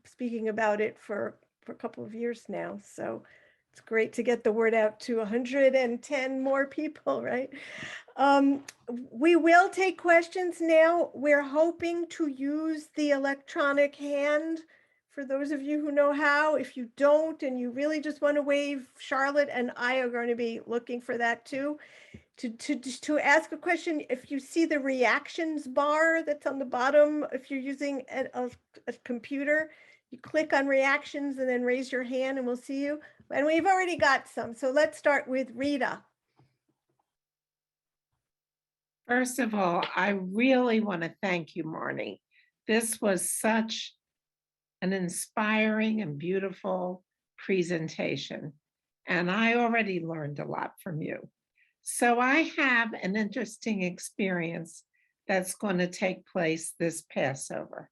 Speaker 1: speaking about it for a couple of years now, so it's great to get the word out to 110 more people, right? We will take questions now. We're hoping to use the electronic hand for those of you who know how. If you don't and you really just want to wave, Charlotte and I are going to be looking for that too. To ask a question, if you see the reactions bar that's on the bottom, if you're using a computer, you click on reactions and then raise your hand and we'll see you. And we've already got some. So let's start with Rita.
Speaker 5: First of all, I really want to thank you, Marty. This was such an inspiring and beautiful presentation, and I already learned a lot from you. So I have an interesting experience that's going to take place this Passover.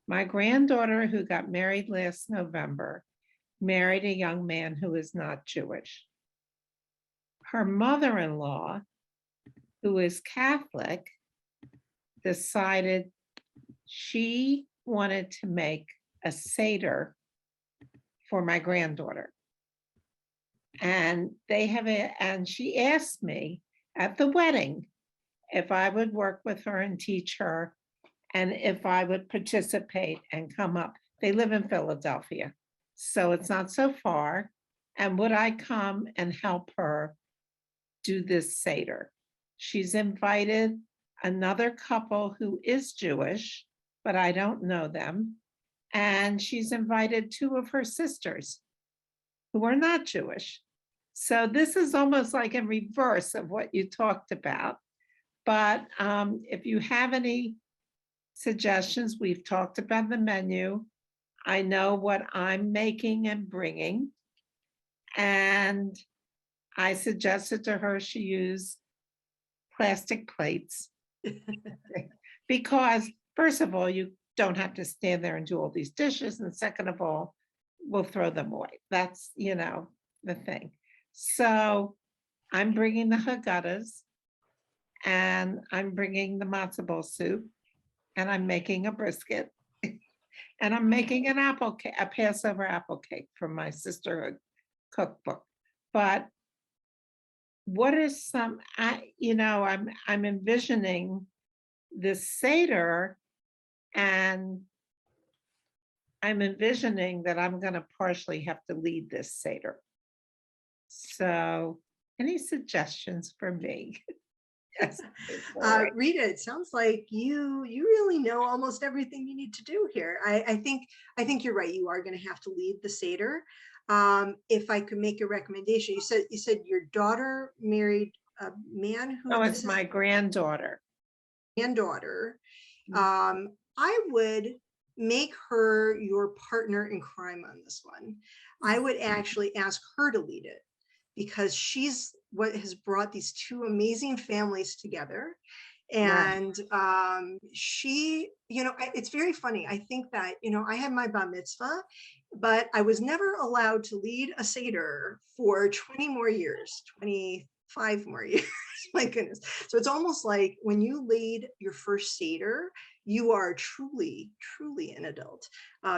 Speaker 5: My granddaughter, who got married last November, married a young man who is not Jewish. Her mother-in-law, who is Catholic, decided she wanted to make a Seder for my granddaughter. And and she asked me at the wedding if I would work with her and teach her and if I would participate and come up. They live in Philadelphia, so it's not so far. And would I come and help her do this Seder? She's invited another couple who is Jewish, but I don't know them. And she's invited two of her sisters who are not Jewish. So this is almost like in reverse of what you talked about. But if you have any suggestions, we've talked about the menu. I know what I'm making and bringing. And I suggested to her she use plastic plates because, first of all, you don't have to stand there and do all these dishes. And second of all, we'll throw them away. That's, the thing. So I'm bringing the Haggada's, and I'm bringing the matzo ball soup, and I'm making a brisket, and I'm making an apple cake, a Passover apple cake from my sisterhood cookbook. But what are some, I'm envisioning this Seder, and I'm envisioning that I'm going to partially have to lead this Seder. So any suggestions for me? Yes.
Speaker 6: Rita, it sounds like you really know almost everything you need to do here. I think you're right. You are going to have to lead the Seder. If I could make a recommendation, you said your daughter married a man who.
Speaker 5: No, it's my granddaughter.
Speaker 6: I would make her your partner in crime on this one. I would actually ask her to lead it, because she's what has brought these two amazing families together. And she, it's very funny. I think that, I had my bar mitzvah, but I was never allowed to lead a Seder for 20 more years, 25 more years. My goodness. So it's almost like when you lead your first Seder, you are truly, truly an adult,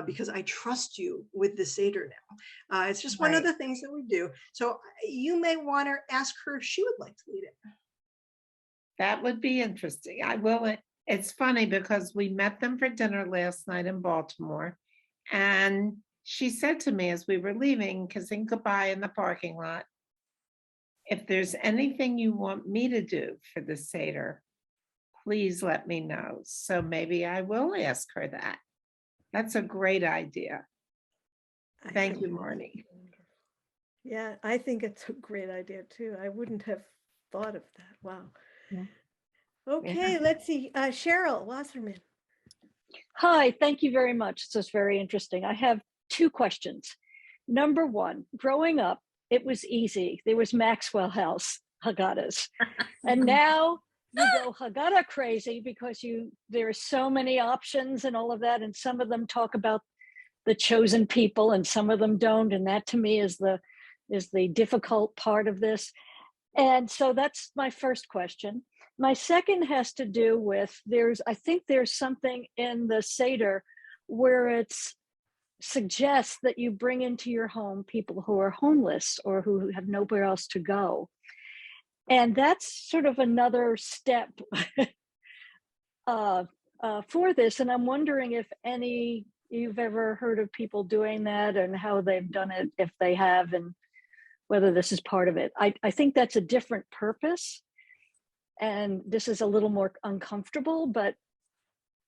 Speaker 6: because I trust you with the Seder now. It's just one of the things that we do. So you may want to ask her if she would like to lead it.
Speaker 5: That would be interesting. I will. It's funny because we met them for dinner last night in Baltimore. And she said to me as we were leaving, kissing goodbye in the parking lot, if there's anything you want me to do for the Seder, please let me know. So maybe I will ask her that. That's a great idea. Thank you, Marty.
Speaker 1: Yeah, I think it's a great idea too. I wouldn't have thought of that. Wow.
Speaker 7: Yeah.
Speaker 1: Okay, let's see. Cheryl Wasserman.
Speaker 7: Hi, thank you very much. This is very interesting. I have two questions. Number one, growing up, it was easy. There was Maxwell House Haggadahs. And now you go Haggadah crazy because there are so many options and all of that. And some of them talk about the chosen people and some of them don't. And that to me is the difficult part of this. And so that's my first question. My second has to do with I think there's something in the Seder where it suggests that you bring into your home people who are homeless or who have nowhere else to go. And that's sort of another step for this. And I'm wondering if you've ever heard of people doing that and how they've done it, if they have, and whether this is part of it. I think that's a different purpose. And this is a little more uncomfortable, but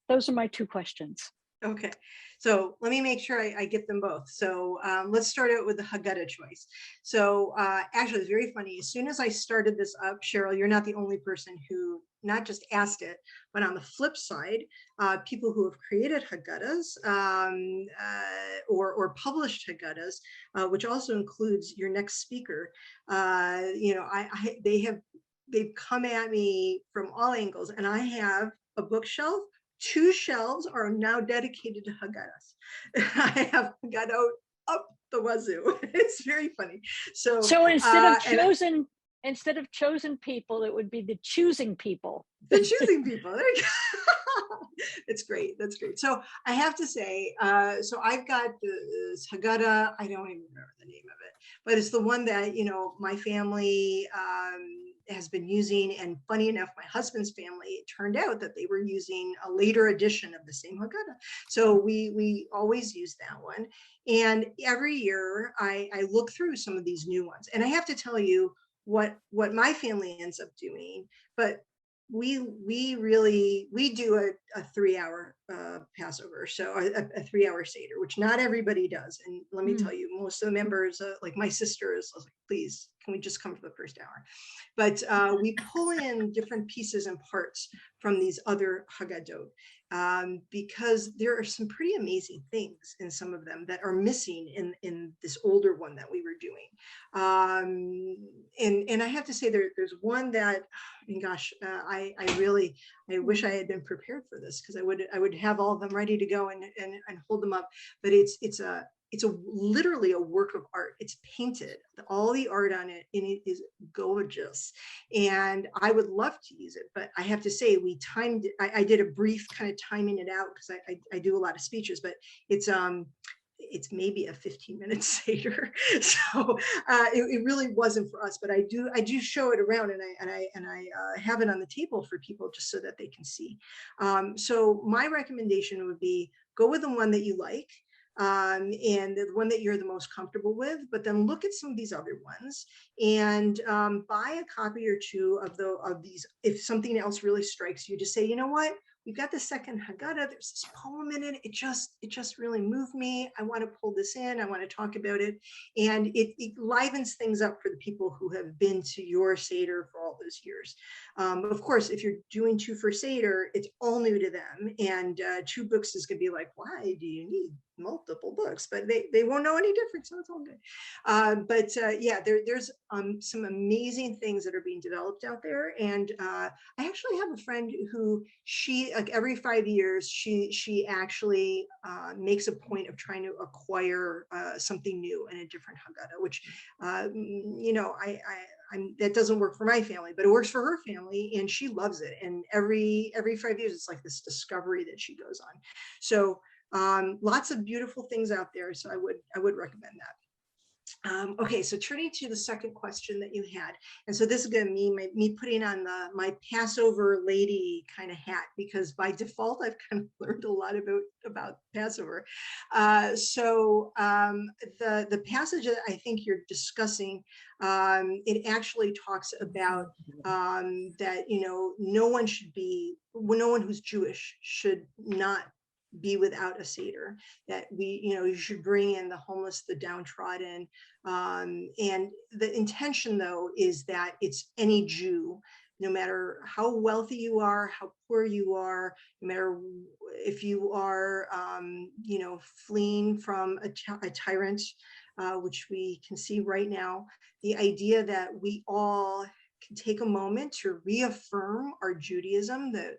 Speaker 7: those are my two questions.
Speaker 6: Okay, so let me make sure I get them both. So let's start out with the Haggadah choice. So actually, it's very funny. As soon as I started this up, Cheryl, you're not the only person who not just asked it, but on the flip side, people who have created Haggadahs or published Haggadahs, which also includes your next speaker. They've come at me from all angles, and I have a bookshelf. 2 shelves are now dedicated to Haggadahs. I have Haggadah up the wazoo. It's very funny. So
Speaker 7: instead of chosen people, it would be the choosing people.
Speaker 6: The choosing people. There you go. It's great. That's great. So I have to say, so I've got this Haggadah. I don't even remember the name of it, but it's the one that my family has been using, and funny enough, my husband's family, it turned out that they were using a later edition of the same Haggadah. So we always use that one. And every year I look through some of these new ones. And I have to tell you what my family ends up doing, but we do a 3-hour Passover, so a 3-hour Seder, which not everybody does. And let me tell you, most of the members, like my sister is like, please, can we just come for the first hour? But we pull in different pieces and parts from these other Haggadot, because there are some pretty amazing things in some of them that are missing in this older one that we were doing. And I have to say, there's one that, and gosh, I wish I had been prepared for this, because I would have all of them ready to go and hold them up. But it's literally a work of art. It's painted, all the art on it, and it is gorgeous. And I would love to use it, but I have to say, we timed it. I did a brief kind of timing it out, because I do a lot of speeches, but it's maybe a 15-minute Seder. So it really wasn't for us, but I do show it around, and I have it on the table for people just so that they can see. So my recommendation would be, go with the one that you like, and the one that you're the most comfortable with, but then look at some of these other ones and buy a copy or two of these. If something else really strikes you, just say, you know what? We've got the second Haggadah. There's this poem in it. It just really moved me. I want to pull this in. I want to talk about it. And it livens things up for the people who have been to your Seder for all those years. Of course, if you're doing 2 for Seder, it's all new to them. And 2 books is going to be like, why do you need multiple books? But they won't know any different, so it's all good. Yeah, there's some amazing things that are being developed out there. And I actually have a friend who, she, like every 5 years, she actually makes a point of trying to acquire something new in a different Haggadah, which you know, that doesn't work for my family, but it works for her family, and she loves it. And every 5 years, it's like this discovery that she goes on. So lots of beautiful things out there. So I would recommend that. Okay, so turning to the second question that you had, and so this is going to mean me putting on my Passover lady kind of hat, because by default I've kind of learned a lot about Passover. So the passage that I think you're discussing, it actually talks about that, you know, no one who's Jewish should not be without a Seder, that you should bring in the homeless, the downtrodden. And the intention, though, is that it's any Jew, no matter how wealthy you are, how poor you are, no matter if you are, fleeing from a tyrant, which we can see right now, the idea that we all can take a moment to reaffirm our Judaism, that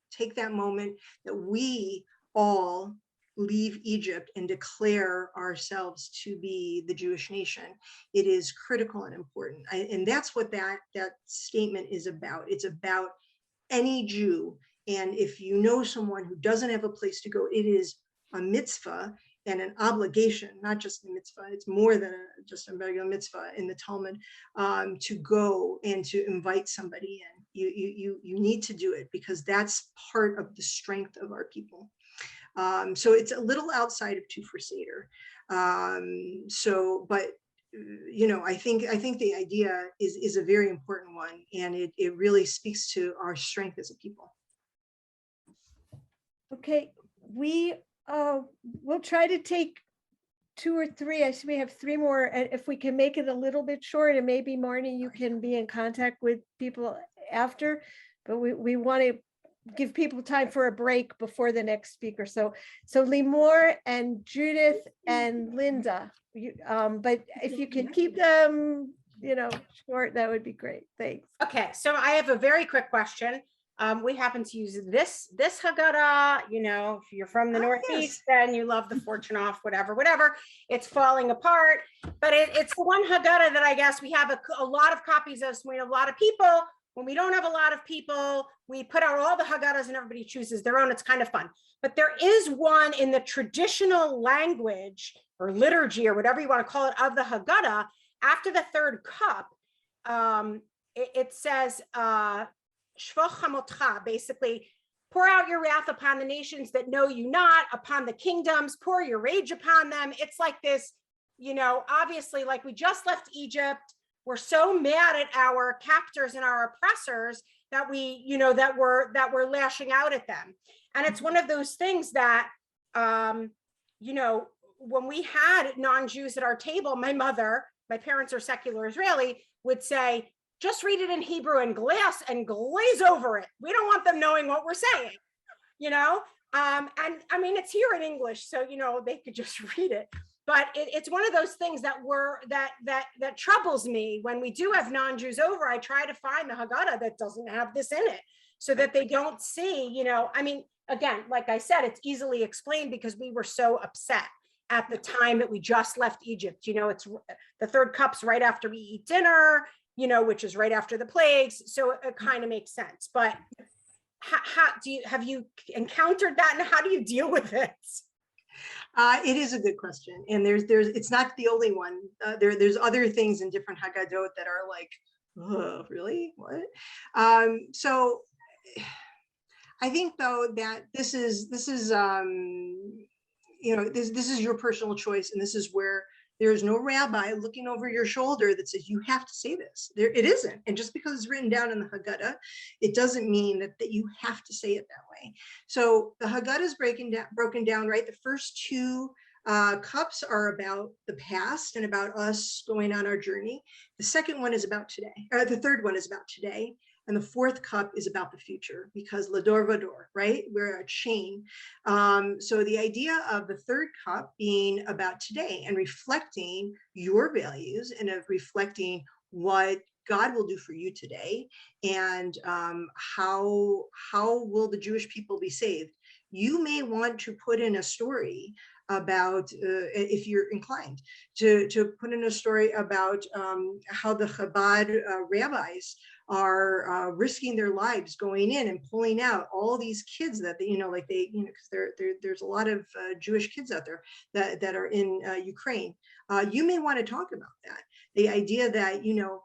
Speaker 6: take that moment that we all leave Egypt and declare ourselves to be the Jewish nation. It is critical and important. And that's what that statement is about. It's about any Jew. And if you know someone who doesn't have a place to go, it is a mitzvah and an obligation, not just a mitzvah. It's more than just a regular mitzvah in the Talmud, to go and to invite somebody in. You need to do it, because that's part of the strength of our people. So it's a little outside of 2 for Seder. But I think the idea is a very important one, and it really speaks to our strength as a people.
Speaker 1: Okay, we'll try to take 2 or 3. I see we have 3 more, and if we can make it a little bit short, and maybe Marty, you can be in contact with people after, but we want to give people time for a break before the next speaker. So Limor and Judith and Linda, but if you can keep them, short, that would be great. Thanks.
Speaker 8: Okay, so I have a very quick question. We happen to use this Haggadah, if you're from the Northeast, then you love the fortune off, whatever. It's falling apart, but it's the one Haggadah that I guess we have a lot of copies of. So we have a lot of people. When we don't have a lot of people, we put out all the Haggadahs and everybody chooses their own. It's kind of fun. But there is one in the traditional language or liturgy or whatever you want to call it of the Haggadah. After the third cup, it says, Shvoch hamotcha, basically, pour out your wrath upon the nations that know you not, upon the kingdoms, pour your rage upon them. It's like this, you know, obviously, like we just left Egypt. We're so mad at our captors and our oppressors that we, you know, that we're lashing out at them. And it's one of those things that, you know, when we had non-Jews at our table, my parents are secular Israeli, would say, just read it in Hebrew and glaze over it. We don't want them knowing what we're saying, you know? And I mean, it's here in English, so, you know, they could just read it. But it's one of those things that troubles me. When we do have non-Jews over, I try to find the Haggadah that doesn't have this in it, so that they don't see, you know, I mean, again, like I said, it's easily explained because we were so upset at the time that we just left Egypt. You know, it's the third cup's right after we eat dinner, you know, which is right after the plagues. So it kind of makes sense. But have you encountered that, and how do you deal with it?
Speaker 6: It is a good question, and it's not the only one. There's other things in different Haggadot that are like, oh, really, what? So I think though that this is you know, this is your personal choice, and this is where there's no rabbi looking over your shoulder that says you have to say this. It isn't, and just because it's written down in the Haggadah, it doesn't mean that you have to say it that way. So the Haggadah is broken down, right? The first two cups are about the past and about us going on our journey. The second one is about today, or the third one is about today. And the fourth cup is about the future, because Lador Vador, right? We're a chain. So the idea of the third cup being about today and reflecting your values and of reflecting what God will do for you today, and how will the Jewish people be saved? You may want to put in a story about, if you're inclined, to put in a story about how the Chabad rabbis are risking their lives going in and pulling out all these kids that they, you know, like they, you know, because there's a lot of Jewish kids out there that are in Ukraine. You may want to talk about that. The idea that, you know,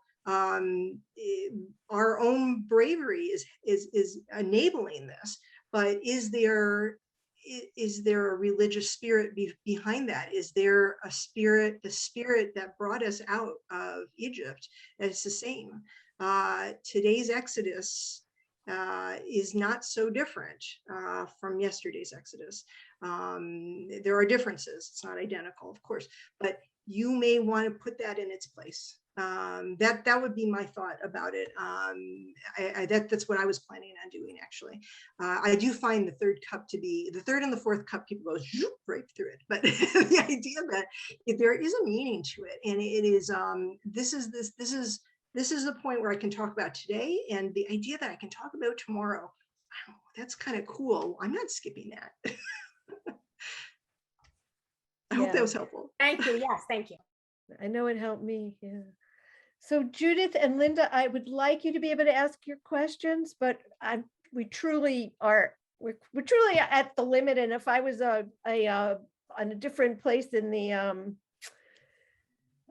Speaker 6: our own bravery is enabling this, but is there a religious spirit behind that? Is there a spirit, the spirit that brought us out of Egypt? It's the same. Today's Exodus is not so different from yesterday's Exodus. There are differences. It's not identical, of course, but you may want to put that in its place. That would be my thought about it. That's what I was planning on doing, actually. I do find the third cup to be, the third and the fourth cup, people go right through it, but the idea that there is a meaning to it, and it is this is the point where I can talk about today, and the idea that I can talk about tomorrow. Wow, that's kind of cool. I'm not skipping that. I hope that was helpful.
Speaker 8: Thank you. Yes, thank you.
Speaker 1: I know it helped me. Yeah. So Judith and Linda, I would like you to be able to ask your questions, but we're truly at the limit. And if I was on a different place in the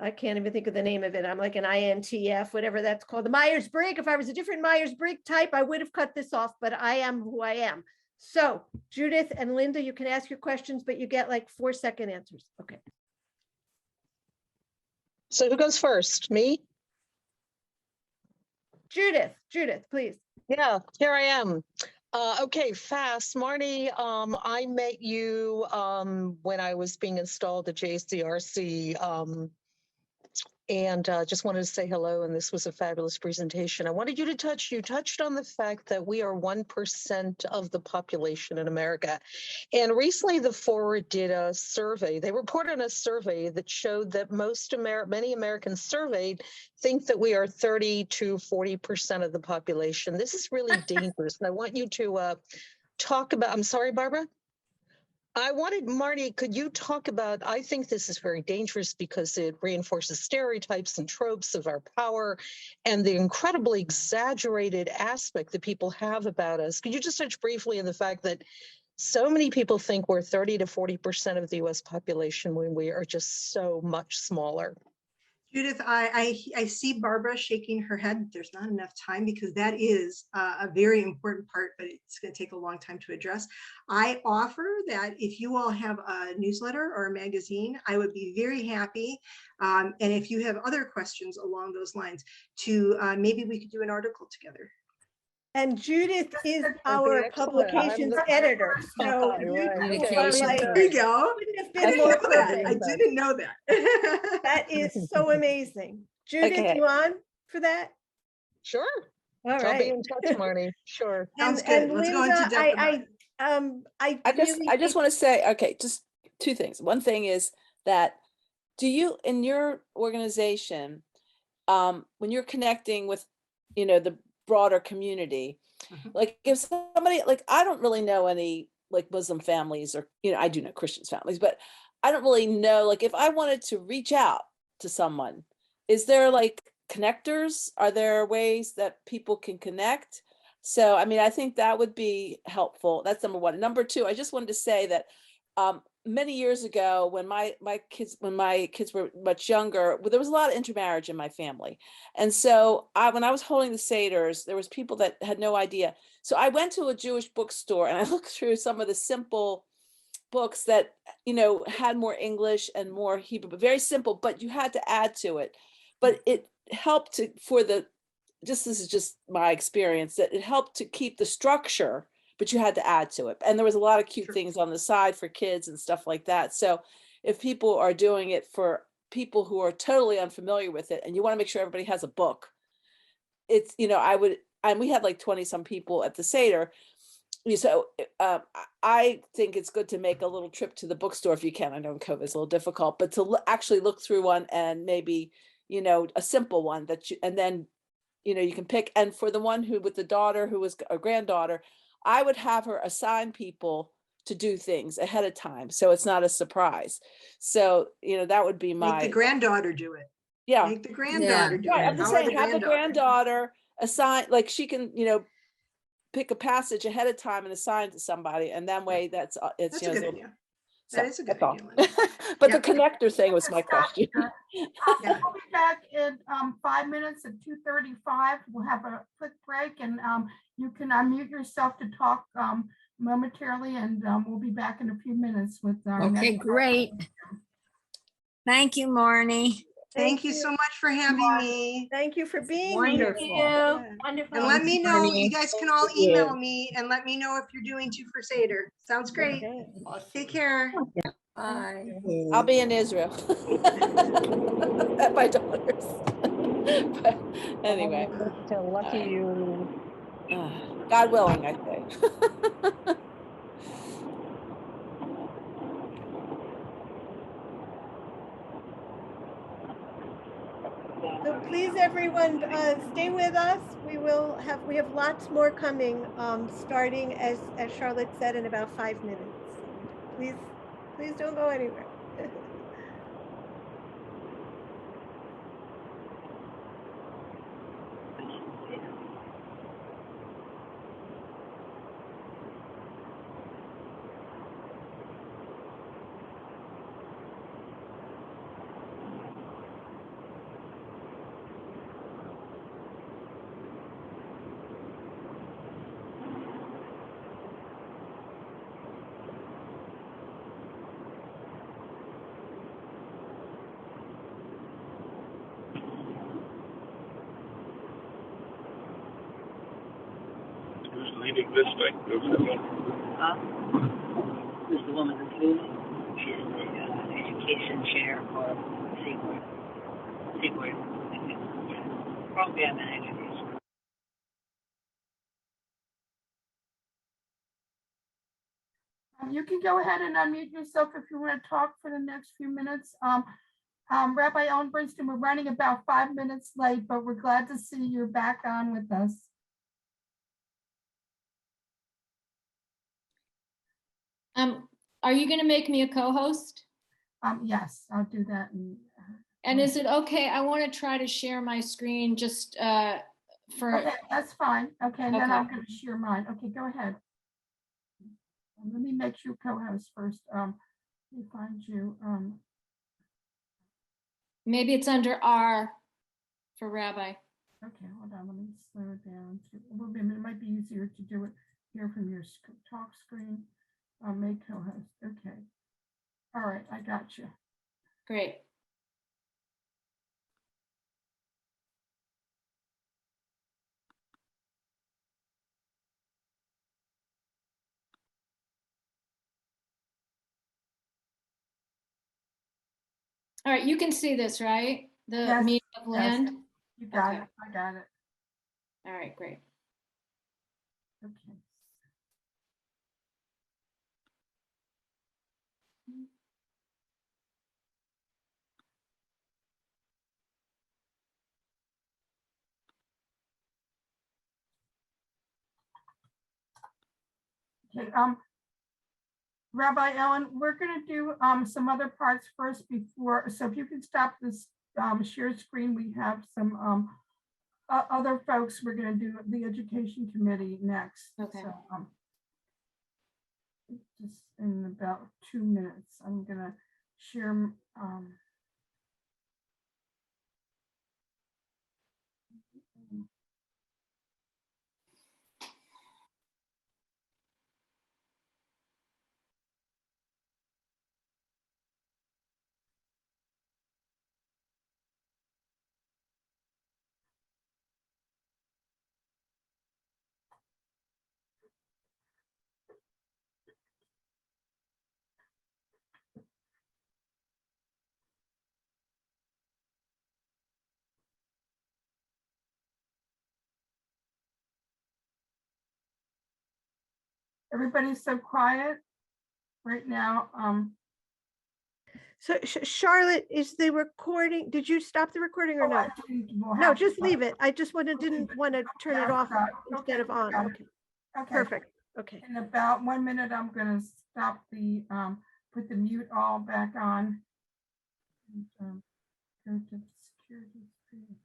Speaker 1: I can't even think of the name of it. I'm like an INTF, whatever that's called, the Myers-Briggs. If I was a different Myers-Briggs type, I would have cut this off, but I am who I am. So Judith and Linda, you can ask your questions, but you get like 4-second answers. Okay.
Speaker 9: So who goes first? Me?
Speaker 1: Judith, please.
Speaker 9: Yeah, here I am. Okay, fast. Marty, I met you when I was being installed at JCRC, and just wanted to say hello, and this was a fabulous presentation. I wanted you touched on the fact that we are 1% of the population in America. And recently the Forward did a survey. They reported on a survey that showed that many Americans surveyed think that we are 30 to 40% of the population. This is really dangerous. And I want you to talk about, I'm sorry, Barbara? I wanted, Marty, could you talk about, I think this is very dangerous because it reinforces stereotypes and tropes of our power and the incredibly exaggerated aspect that people have about us. Could you just touch briefly on the fact that so many people think we're 30 to 40% of the US population when we are just so much smaller?
Speaker 6: Judith, I see Barbara shaking her head. There's not enough time because that is a very important part, but it's going to take a long time to address. I offer that if you all have a newsletter or a magazine, I would be very happy. And if you have other questions along those lines, to maybe we could do an article together.
Speaker 1: And Judith is
Speaker 9: That'd be
Speaker 1: our
Speaker 9: excellent.
Speaker 1: publications editor. So
Speaker 9: Right,
Speaker 1: you
Speaker 9: right.
Speaker 1: are
Speaker 10: Communication
Speaker 1: like,
Speaker 6: There you go.
Speaker 1: couldn't have
Speaker 6: I
Speaker 1: been
Speaker 6: didn't
Speaker 1: more
Speaker 6: know that.
Speaker 1: perfect.
Speaker 6: I didn't know that.
Speaker 1: That is so amazing. Judith,
Speaker 10: Okay.
Speaker 1: you on for that?
Speaker 9: Sure.
Speaker 1: All
Speaker 9: I'll be
Speaker 1: right.
Speaker 9: in touch, Marty. Sure.
Speaker 6: Sounds good. Let's go into depth about it.
Speaker 10: I just want to say, okay, just two things. One thing is that do you in your organization, when you're connecting with, the broader community, like if somebody, like I don't really know any like Muslim families or, I do know Christian families, but I don't really know, like if I wanted to reach out to someone, is there like connectors? Are there ways that people can connect? So, I mean, I think that would be helpful. That's number one. Number two, I just wanted to say that many years ago, when my kids were much younger, there was a lot of intermarriage in my family. And so when I was holding the Seders, there was people that had no idea. So I went to a Jewish bookstore and I looked through some of the simple books that, had more English and more Hebrew, but very simple, but you had to add to it. But it helped this is just my experience, that it helped to keep the structure, but you had to add to it. And there was a lot of cute things on the side for kids and stuff like that. So if people are doing it for people who are totally unfamiliar with it, and you want to make sure everybody has a book, it's, and we had like 20 some people at the Seder. So I think it's good to make a little trip to the bookstore if you can. I know COVID is a little difficult, but to actually look through one and maybe, a simple one and then, you can pick. And for the one with the daughter who was a granddaughter, I would have her assign people to do things ahead of time, so it's not a surprise. So, that would be
Speaker 6: Make the granddaughter do it.
Speaker 10: Yeah.
Speaker 6: Make the granddaughter do it.
Speaker 10: Right, I'm just saying, have the granddaughter assign, like she can, pick a passage ahead of time and assign to somebody, and that way that's a good
Speaker 6: idea. That is a good idea.
Speaker 10: But the connector thing was my question.
Speaker 4: We'll be back in 5 minutes at 2:35. We'll have a quick break, and you can unmute yourself to talk momentarily, and we'll be back in a few minutes with our
Speaker 11: Okay, great. Thank you, Marnie.
Speaker 6: Thank you so much for having me.
Speaker 1: Thank you for being
Speaker 11: Wonderful.
Speaker 1: here.
Speaker 6: Wonderful. And let me know, you guys can all email me and let me know if you're doing two for Seder. Sounds great. Take care.
Speaker 11: Bye.
Speaker 10: I'll be in Israel at my daughter's. But anyway.
Speaker 9: Lucky you.
Speaker 10: God willing, I say.
Speaker 1: So please, everyone, stay with us. We have lots more coming, starting as Charlotte said, in about 5 minutes. Please don't go anywhere.
Speaker 12: Leading this thing.
Speaker 13: Who's the woman that's leading? She's the education chair for Seaboard. Program and education.
Speaker 4: You can go ahead and unmute yourself if you want to talk for the next few minutes. Rabbi Ellen Bernstein, we're running about 5 minutes late, but we're glad to see you're back on with us.
Speaker 14: Are you going to make me a co-host?
Speaker 4: Yes, I'll do that.
Speaker 14: And is it okay? I want to try to share my screen just for.
Speaker 4: Okay, that's fine. Okay, and then
Speaker 14: Okay.
Speaker 4: I'm going to share mine. Okay, go ahead. Let me make you co-host first. Let me find you.
Speaker 14: Maybe it's under R for Rabbi.
Speaker 4: Okay, hold on, let me slow it down. Well, it might be easier to do it here from your talk screen. Make co-host, okay. All right, I got you.
Speaker 14: Great. All right, you can see this, right? The
Speaker 4: Yes,
Speaker 14: meaning of land?
Speaker 4: You got
Speaker 14: Okay.
Speaker 4: it, I got it.
Speaker 14: All right, great.
Speaker 4: Okay. Okay, Rabbi Ellen, we're going to do some other parts first before, so if you can stop this share screen, we have some other folks. We're going to do the education committee next.
Speaker 14: Okay.
Speaker 4: So, just in about 2 minutes, I'm going to share. Everybody's so quiet right now.
Speaker 1: So Charlotte, is the recording, did you stop the recording or not? No, just leave it. I just didn't want to turn it off instead of on. Okay,
Speaker 4: Okay.
Speaker 1: perfect. Okay.
Speaker 4: In about 1 minute, I'm going to stop the, put the mute all back on. And, go to the security screen.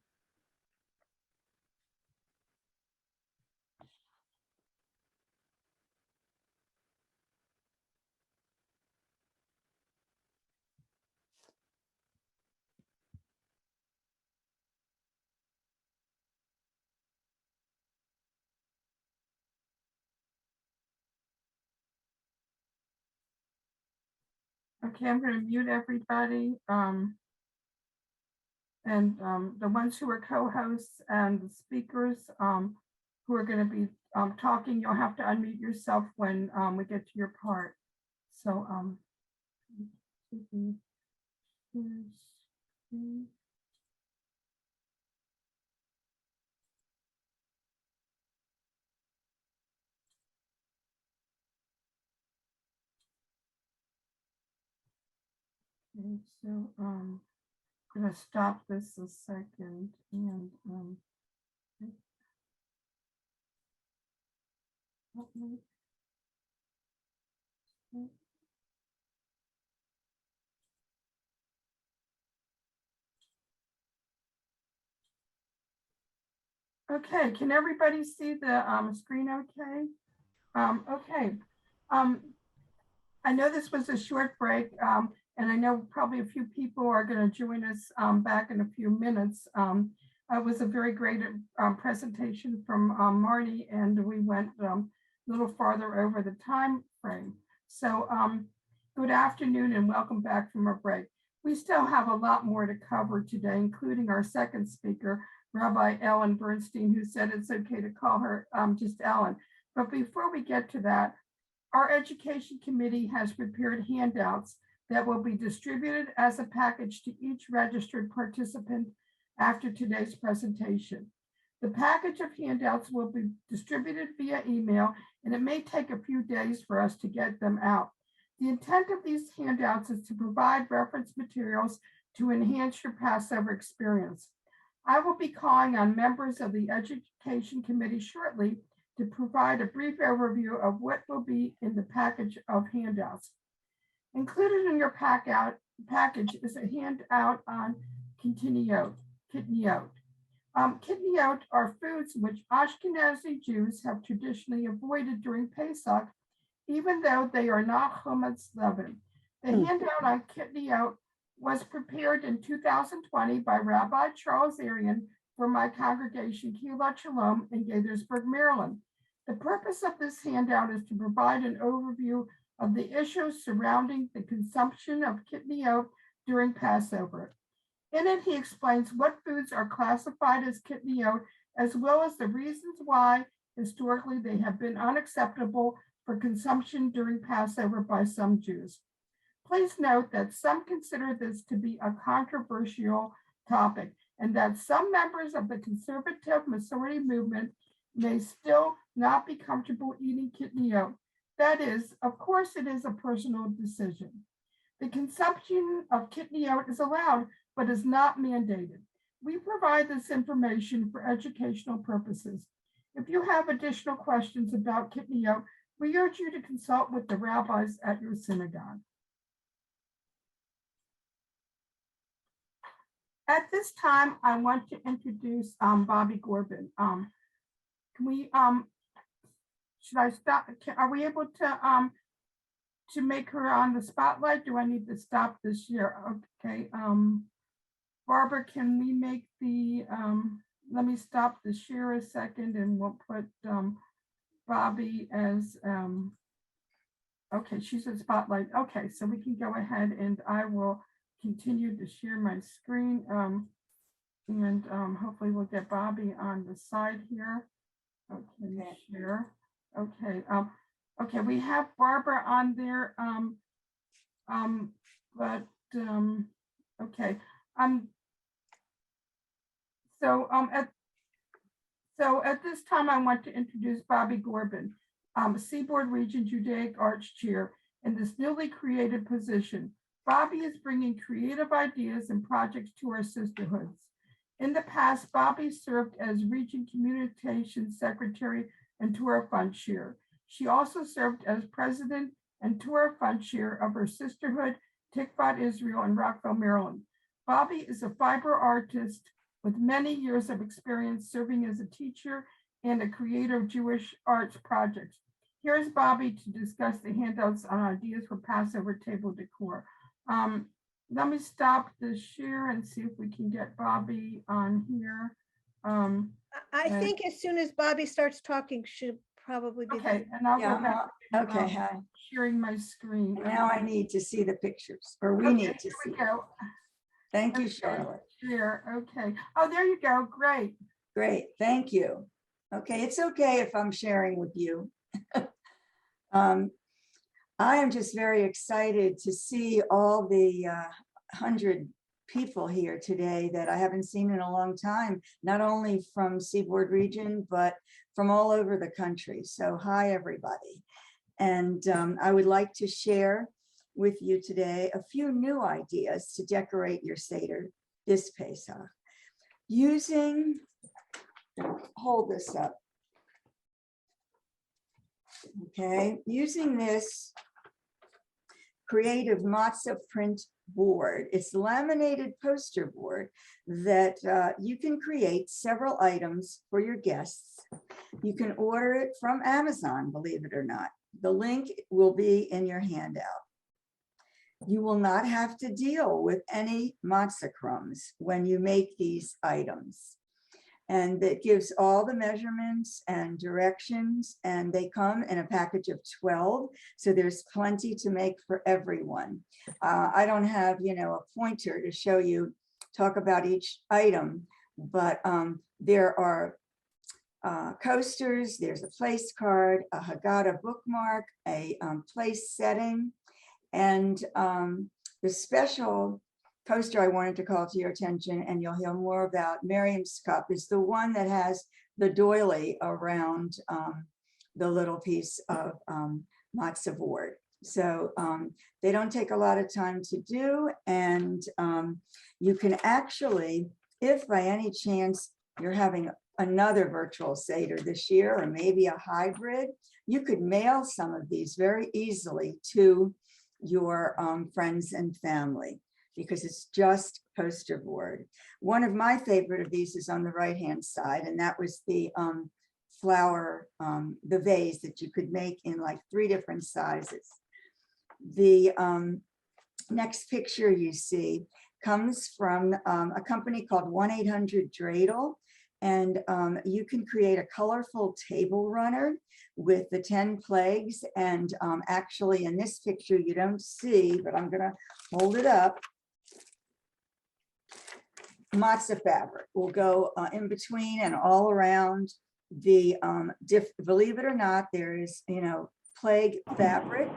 Speaker 4: Okay, I'm going to mute everybody. And the ones who are co-hosts and the speakers who are going to be talking, you'll have to unmute yourself when we get to your part. So, okay, so I'm going to stop this a second and okay, can everybody see the screen okay? Okay. I know this was a short break, and I know probably a few people are going to join us back in a few minutes. It was a very great presentation from Marty, and we went a little farther over the time frame. So good afternoon and welcome back from our break. We still have a lot more to cover today, including our second speaker, Rabbi Ellen Bernstein, who said it's okay to call her just Ellen. But before we get to that, our education committee has prepared handouts that will be distributed as a package to each registered participant after today's presentation. The package of handouts will be distributed via email, and it may take a few days for us to get them out. The intent of these handouts is to provide reference materials to enhance your Passover experience. I will be calling on members of the education committee shortly to provide a brief overview of what will be in the package of handouts. Included in your package is a handout on kitniyot. Kitniyot are foods which Ashkenazi Jews have traditionally avoided during Pesach, even though they are not chametz leaven. The handout on kitniyot was prepared in 2020 by Rabbi Charles Arian for my congregation, Keilat Shalom in Gaithersburg, Maryland. The purpose of this handout is to provide an overview of the issues surrounding the consumption of kitniot during Passover. In it, he explains what foods are classified as kitniot, as well as the reasons why historically they have been unacceptable for consumption during Passover by some Jews. Please note that some consider this to be a controversial topic, and that some members of the conservative Masorti movement may still not be comfortable eating kitniot. That is, of course, it is a personal decision. The consumption of kitniot is allowed, but is not mandated. We provide this information for educational purposes. If you have additional questions about kitniot, we urge you to consult with the rabbis at your synagogue. At this time, I want to introduce Bobby Gorban. Can we, should I stop? Are we able to make her on the spotlight? Do I need to stop this year? Okay. Barbara, can we make the, let me stop the share a second and we'll put Bobby as, okay, she's a spotlight. Okay, so we can go ahead and I will continue to share my screen and hopefully we'll get Bobby on the side here. Okay, share. Okay, okay, we have Barbara on there, but okay. So at this time, I want to introduce Bobby Gorban, Seaboard Region Judaic Arts Chair in this newly created position. Bobby is bringing creative ideas and projects to our sisterhoods. In the past, Bobby served as Region Communications Secretary and Torah Fund Chair. She also served as President and Torah Fund Chair of her sisterhood, Tikvat Israel in Rockville, Maryland. Bobby is a fiber artist with many years of experience serving as a teacher and a creator of Jewish arts projects. Here's Bobby to discuss the handouts on ideas for Passover table decor. Let me stop the share and see if we can get Bobby on here.
Speaker 1: I think as soon as Bobby starts talking, she'll probably be
Speaker 4: okay,
Speaker 1: there.
Speaker 4: and I'll go
Speaker 15: Yeah,
Speaker 4: back to,
Speaker 15: okay, hi.
Speaker 4: sharing my screen.
Speaker 15: And now I need to see the pictures, or we
Speaker 4: Okay,
Speaker 15: need to
Speaker 4: here
Speaker 15: see.
Speaker 4: we go.
Speaker 15: Thank you,
Speaker 4: Okay,
Speaker 15: Charlotte.
Speaker 4: share, okay. Oh, there you go, great.
Speaker 15: Great, thank you. Okay, it's okay if I'm sharing with you. I am just very excited to see all the 100 people here today that I haven't seen in a long time, not only from Seaboard region, but from all over the country. So hi, everybody. And I would like to share with you today a few new ideas to decorate your Seder this Pesach. Using, hold this up. Okay, using this creative matzah print board. It's laminated poster board that you can create several items for your guests. You can order it from Amazon, believe it or not. The link will be in your handout. You will not have to deal with any matzah crumbs when you make these items. And it gives all the measurements and directions, and they come in a package of 12. So there's plenty to make for everyone. I don't have, a pointer to show you, talk about each item, but there are coasters, there's a place card, a Haggadah bookmark, a place setting, and the special poster I wanted to call to your attention, and you'll hear more about Merriam's cup, is the one that has the doily around the little piece of matzah board. So they don't take a lot of time to do, and you can actually, if by any chance you're having another virtual Seder this year, or maybe a hybrid, you could mail some of these very easily to your friends and family, because it's just poster board. One of my favorite of these is on the right-hand side, and that was the flower, the vase that you could make in like 3 different sizes. The next picture you see comes from a company called 1-800-DREIDL. And you can create a colorful table runner with the 10 plagues. And actually in this picture, you don't see, but I'm gonna hold it up. Matzah fabric will go in between and all around the, believe it or not, there is, plague fabric,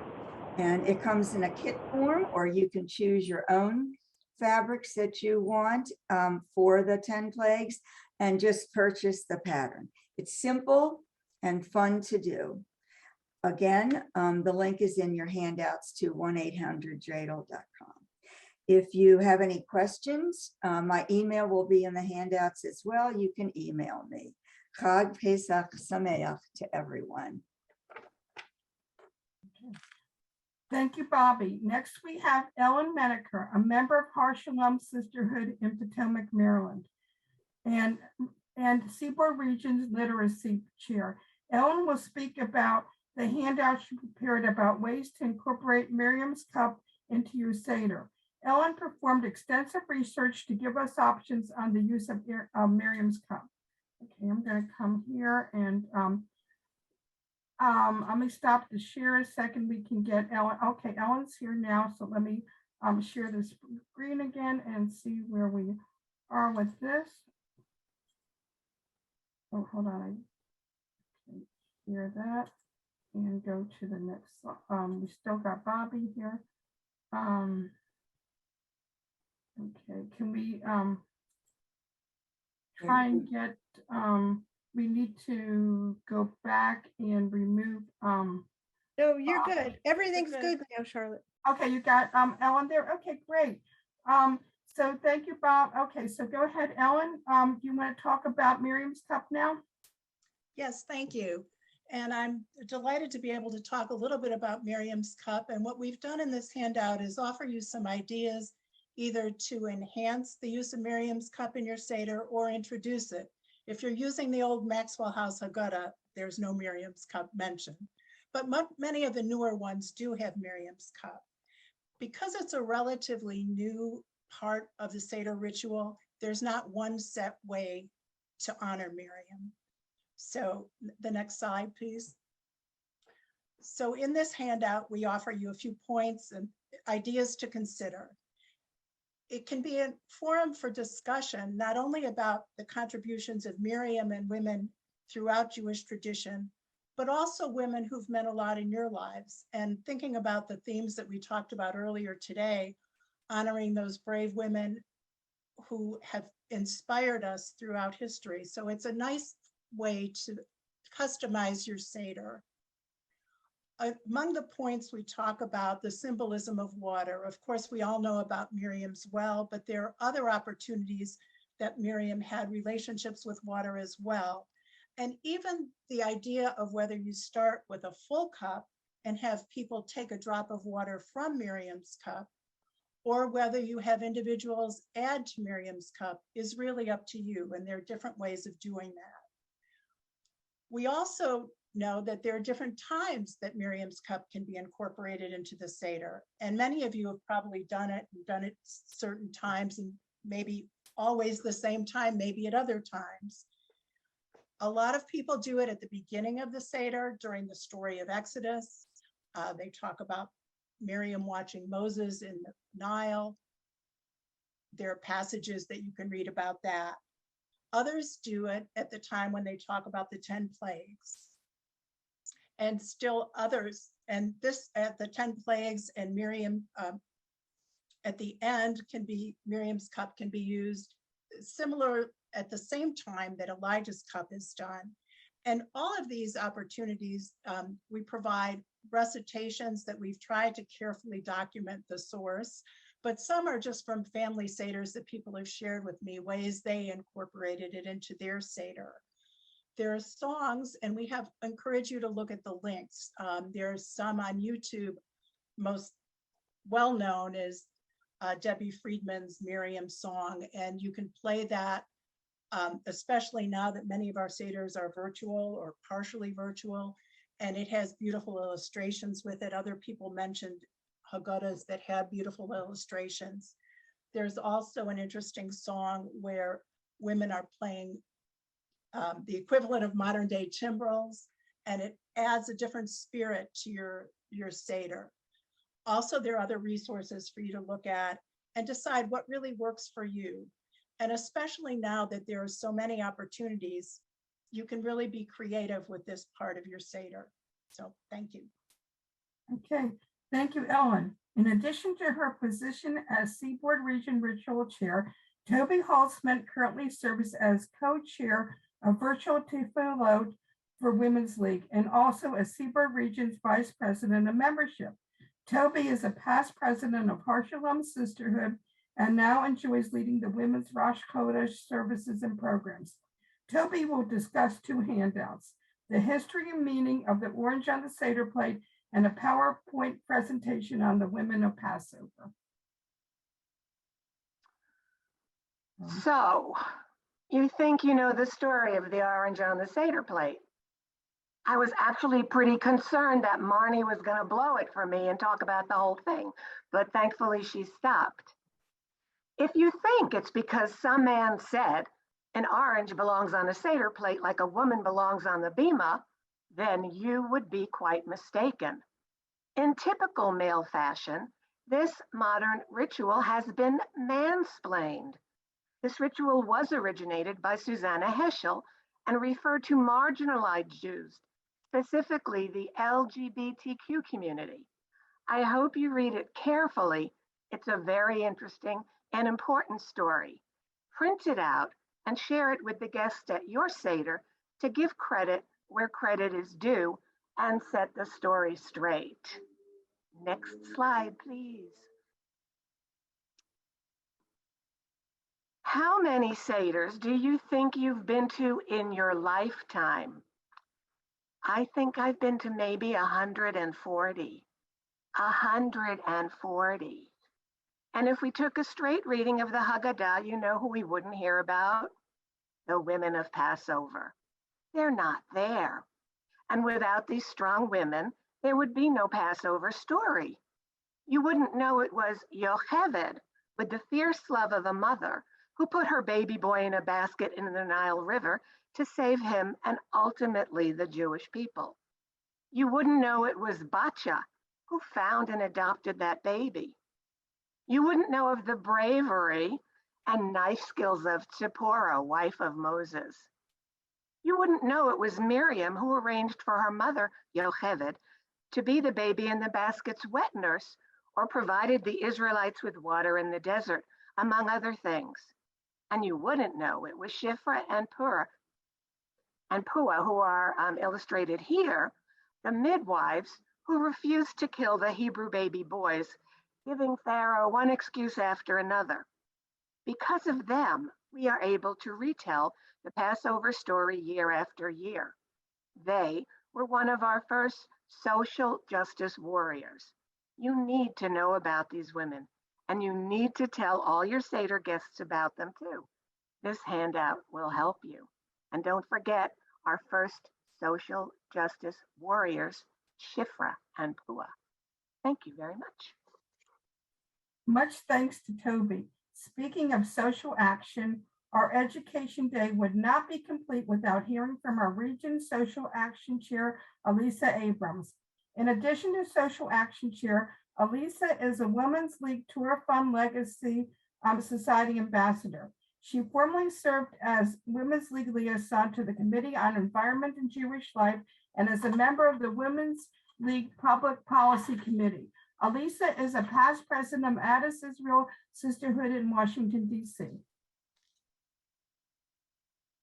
Speaker 15: and it comes in a kit form, or you can choose your own fabrics that you want for the 10 plagues and just purchase the pattern. It's simple and fun to do. Again, the link is in your handouts to 1-800-dreidel.com. If you have any questions, my email will be in the handouts as well. You can email me. Chag Pesach Sameach to everyone.
Speaker 4: Thank you, Bobby. Next, we have Ellen Menaker, a member of Har Shalom Sisterhood in Potomac, Maryland, and Seaboard Region's Literacy Chair. Ellen will speak about the handout she prepared about ways to incorporate Merriam's cup into your Seder. Ellen performed extensive research to give us options on the use of Merriam's cup. Okay, I'm going to come here and let me stop the share a second. We can get Ellen. Okay, Ellen's here now. So let me share the screen again and see where we are with this. Oh, hold on. I can share that and go to the next. We still got Bobby here. Okay, can we try and get we need to go back and remove
Speaker 1: No, you're good. Everything's good now, Charlotte.
Speaker 4: Okay, you got Ellen there. Okay, great. So thank you, Bob. Okay, so go ahead, Ellen. You want to talk about Merriam's cup now?
Speaker 16: Yes, thank you. And I'm delighted to be able to talk a little bit about Merriam's cup. And what we've done in this handout is offer you some ideas either to enhance the use of Merriam's cup in your Seder or introduce it. If you're using the old Maxwell House Haggadah, there's no Merriam's cup mentioned. But many of the newer ones do have Merriam's cup. Because it's a relatively new part of the Seder ritual, there's not one set way to honor Merriam. So the next slide, please. So in this handout, we offer you a few points and ideas to consider. It can be a forum for discussion, not only about the contributions of Merriam and women throughout Jewish tradition, but also women who've meant a lot in your lives, and thinking about the themes that we talked about earlier today, honoring those brave women who have inspired us throughout history. So it's a nice way to customize your Seder. Among the points we talk about the symbolism of water. Of course, we all know about Merriam's well, but there are other opportunities that Merriam had relationships with water as well. And even the idea of whether you start with a full cup and have people take a drop of water from Merriam's cup, or whether you have individuals add to Merriam's cup is really up to you. And there are different ways of doing that. We also know that there are different times that Merriam's cup can be incorporated into the Seder. And many of you have probably done it certain times, and maybe always the same time, maybe at other times. A lot of people do it at the beginning of the Seder during the story of Exodus. They talk about Merriam watching Moses in the Nile. There are passages that you can read about that. Others do it at the time when they talk about the 10 plagues. And still others, and this at the 10 plagues and Merriam at the end can be, Merriam's cup can be used similar at the same time that Elijah's cup is done. And all of these opportunities, we provide recitations that we've tried to carefully document the source, but some are just from family Seders that people have shared with me, ways they incorporated it into their Seder. There are songs, and we have encouraged you to look at the links. There's some on YouTube. Most well-known is Debbie Friedman's Merriam song, and you can play that, especially now that many of our Seders are virtual or partially virtual, and it has beautiful illustrations with it. Other people mentioned Haggadahs that have beautiful illustrations. There's also an interesting song where women are playing the equivalent of modern day timbrels, and it adds a different spirit to your Seder. Also, there are other resources for you to look at and decide what really works for you. And especially now that there are so many opportunities, you can really be creative with this part of your Seder. So thank you.
Speaker 4: Okay, thank you, Ellen. In addition to her position as Seaboard Region Ritual Chair, Toby Halsman currently serves as co-chair of Virtual Tefillot for Women's League and also as Seaboard Region's Vice President of Membership. Toby is a past president of Harshalom Sisterhood and now enjoys leading the Women's Rosh Chodesh services and programs. Toby will discuss two handouts, the history and meaning of the orange on the Seder plate and a PowerPoint presentation on the women of Passover.
Speaker 17: So, you think you know the story of the orange on the Seder plate? I was actually pretty concerned that Marnie was going to blow it for me and talk about the whole thing, but thankfully she stopped. If you think it's because some man said an orange belongs on a Seder plate like a woman belongs on the bima, then you would be quite mistaken. In typical male fashion, this modern ritual has been mansplained. This ritual was originated by Susanna Heschel and referred to marginalized Jews, specifically the LGBTQ community. I hope you read it carefully. It's a very interesting and important story. Print it out and share it with the guests at your Seder to give credit where credit is due and set the story straight. Next slide, please. How many Seders do you think you've been to in your lifetime? I think I've been to maybe 140. 140. And if we took a straight reading of the Haggadah, you know who we wouldn't hear about? The women of Passover. They're not there. And without these strong women, there would be no Passover story. You wouldn't know it was Yocheved, with the fierce love of a mother, who put her baby boy in a basket in the Nile River to save him and ultimately the Jewish people. You wouldn't know it was Batya, who found and adopted that baby. You wouldn't know of the bravery and knife skills of Tzipporah, wife of Moses. You wouldn't know it was Merriam who arranged for her mother, Yocheved, to be the baby in the basket's wet nurse or provided the Israelites with water in the desert, among other things. And you wouldn't know it was Shifra and Pua, who are illustrated here, the midwives who refused to kill the Hebrew baby boys, giving Pharaoh one excuse after another. Because of them, we are able to retell the Passover story year after year. They were one of our first social justice warriors. You need to know about these women, and you need to tell all your Seder guests about them too. This handout will help you. And don't forget our first social justice warriors, Shifra and Pua. Thank you very much.
Speaker 4: Much thanks to Toby. Speaking of social action, our Education Day would not be complete without hearing from our Region Social Action Chair, Elisa Abrams. In addition to Social Action Chair, Elisa is a Women's League Tour Fund Legacy Society Ambassador. She formerly served as Women's League Liaison to the Committee on Environment and Jewish Life and is a member of the Women's League Public Policy Committee. Elisa is a past president of Addis Israel Sisterhood in Washington, D.C.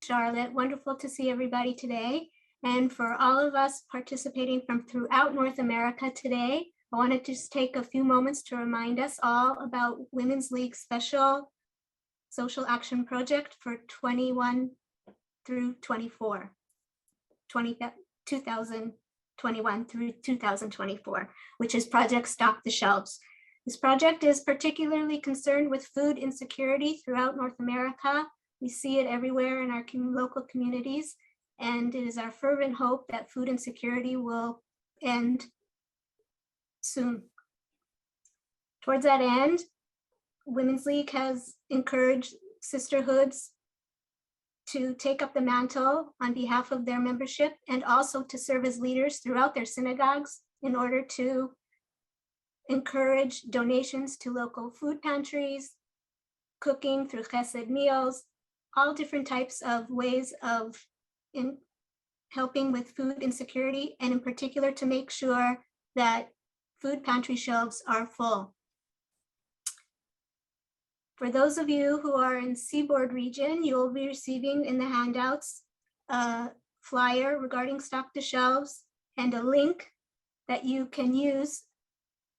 Speaker 18: Charlotte, wonderful to see everybody today. And for all of us participating from throughout North America today, I want to just take a few moments to remind us all about Women's League's special social action project for 21 through 24, 2021 through 2024, which is Project Stock the Shelves. This project is particularly concerned with food insecurity throughout North America. We see it everywhere in our local communities, and it is our fervent hope that food insecurity will end soon. Towards that end, Women's League has encouraged sisterhoods to take up the mantle on behalf of their membership and also to serve as leaders throughout their synagogues in order to encourage donations to local food pantries, cooking through chesed meals, all different types of ways of helping with food insecurity, and in particular to make sure that food pantry shelves are full. For those of you who are in Seaboard region, you will be receiving in the handouts a flyer regarding stock to shelves and a link that you can use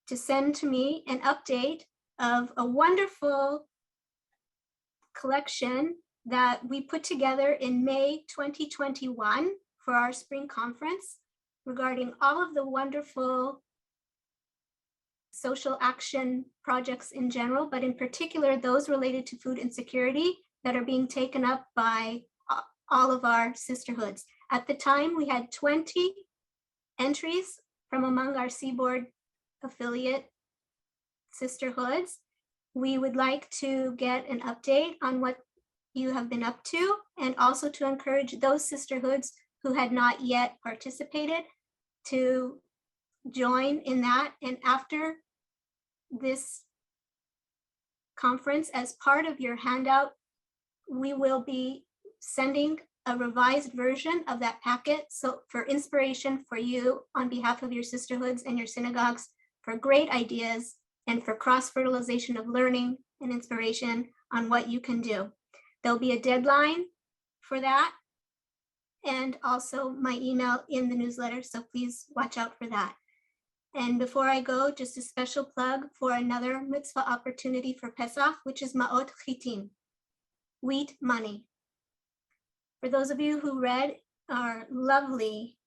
Speaker 18: to send to me an update of a wonderful collection that we put together in May 2021 for our spring conference regarding all of the wonderful social action projects in general, but in particular, those related to food insecurity that are being taken up by all of our sisterhoods. At the time, we had 20 entries from among our Seaboard affiliate sisterhoods. We would like to get an update on what you have been up to, and also to encourage those sisterhoods who had not yet participated to join in that. And after this conference, as part of your handout, we will be sending a revised version of that packet, so for inspiration for you on behalf of your sisterhoods and your synagogues, for great ideas and for cross-fertilization of learning and inspiration on what you can do. There'll be a deadline for that, and also my email in the newsletter, so please watch out for that. And before I go, just a special plug for another mitzvah opportunity for Pesach, which is Ma'ot Chitim, wheat money. For those of you who read our lovely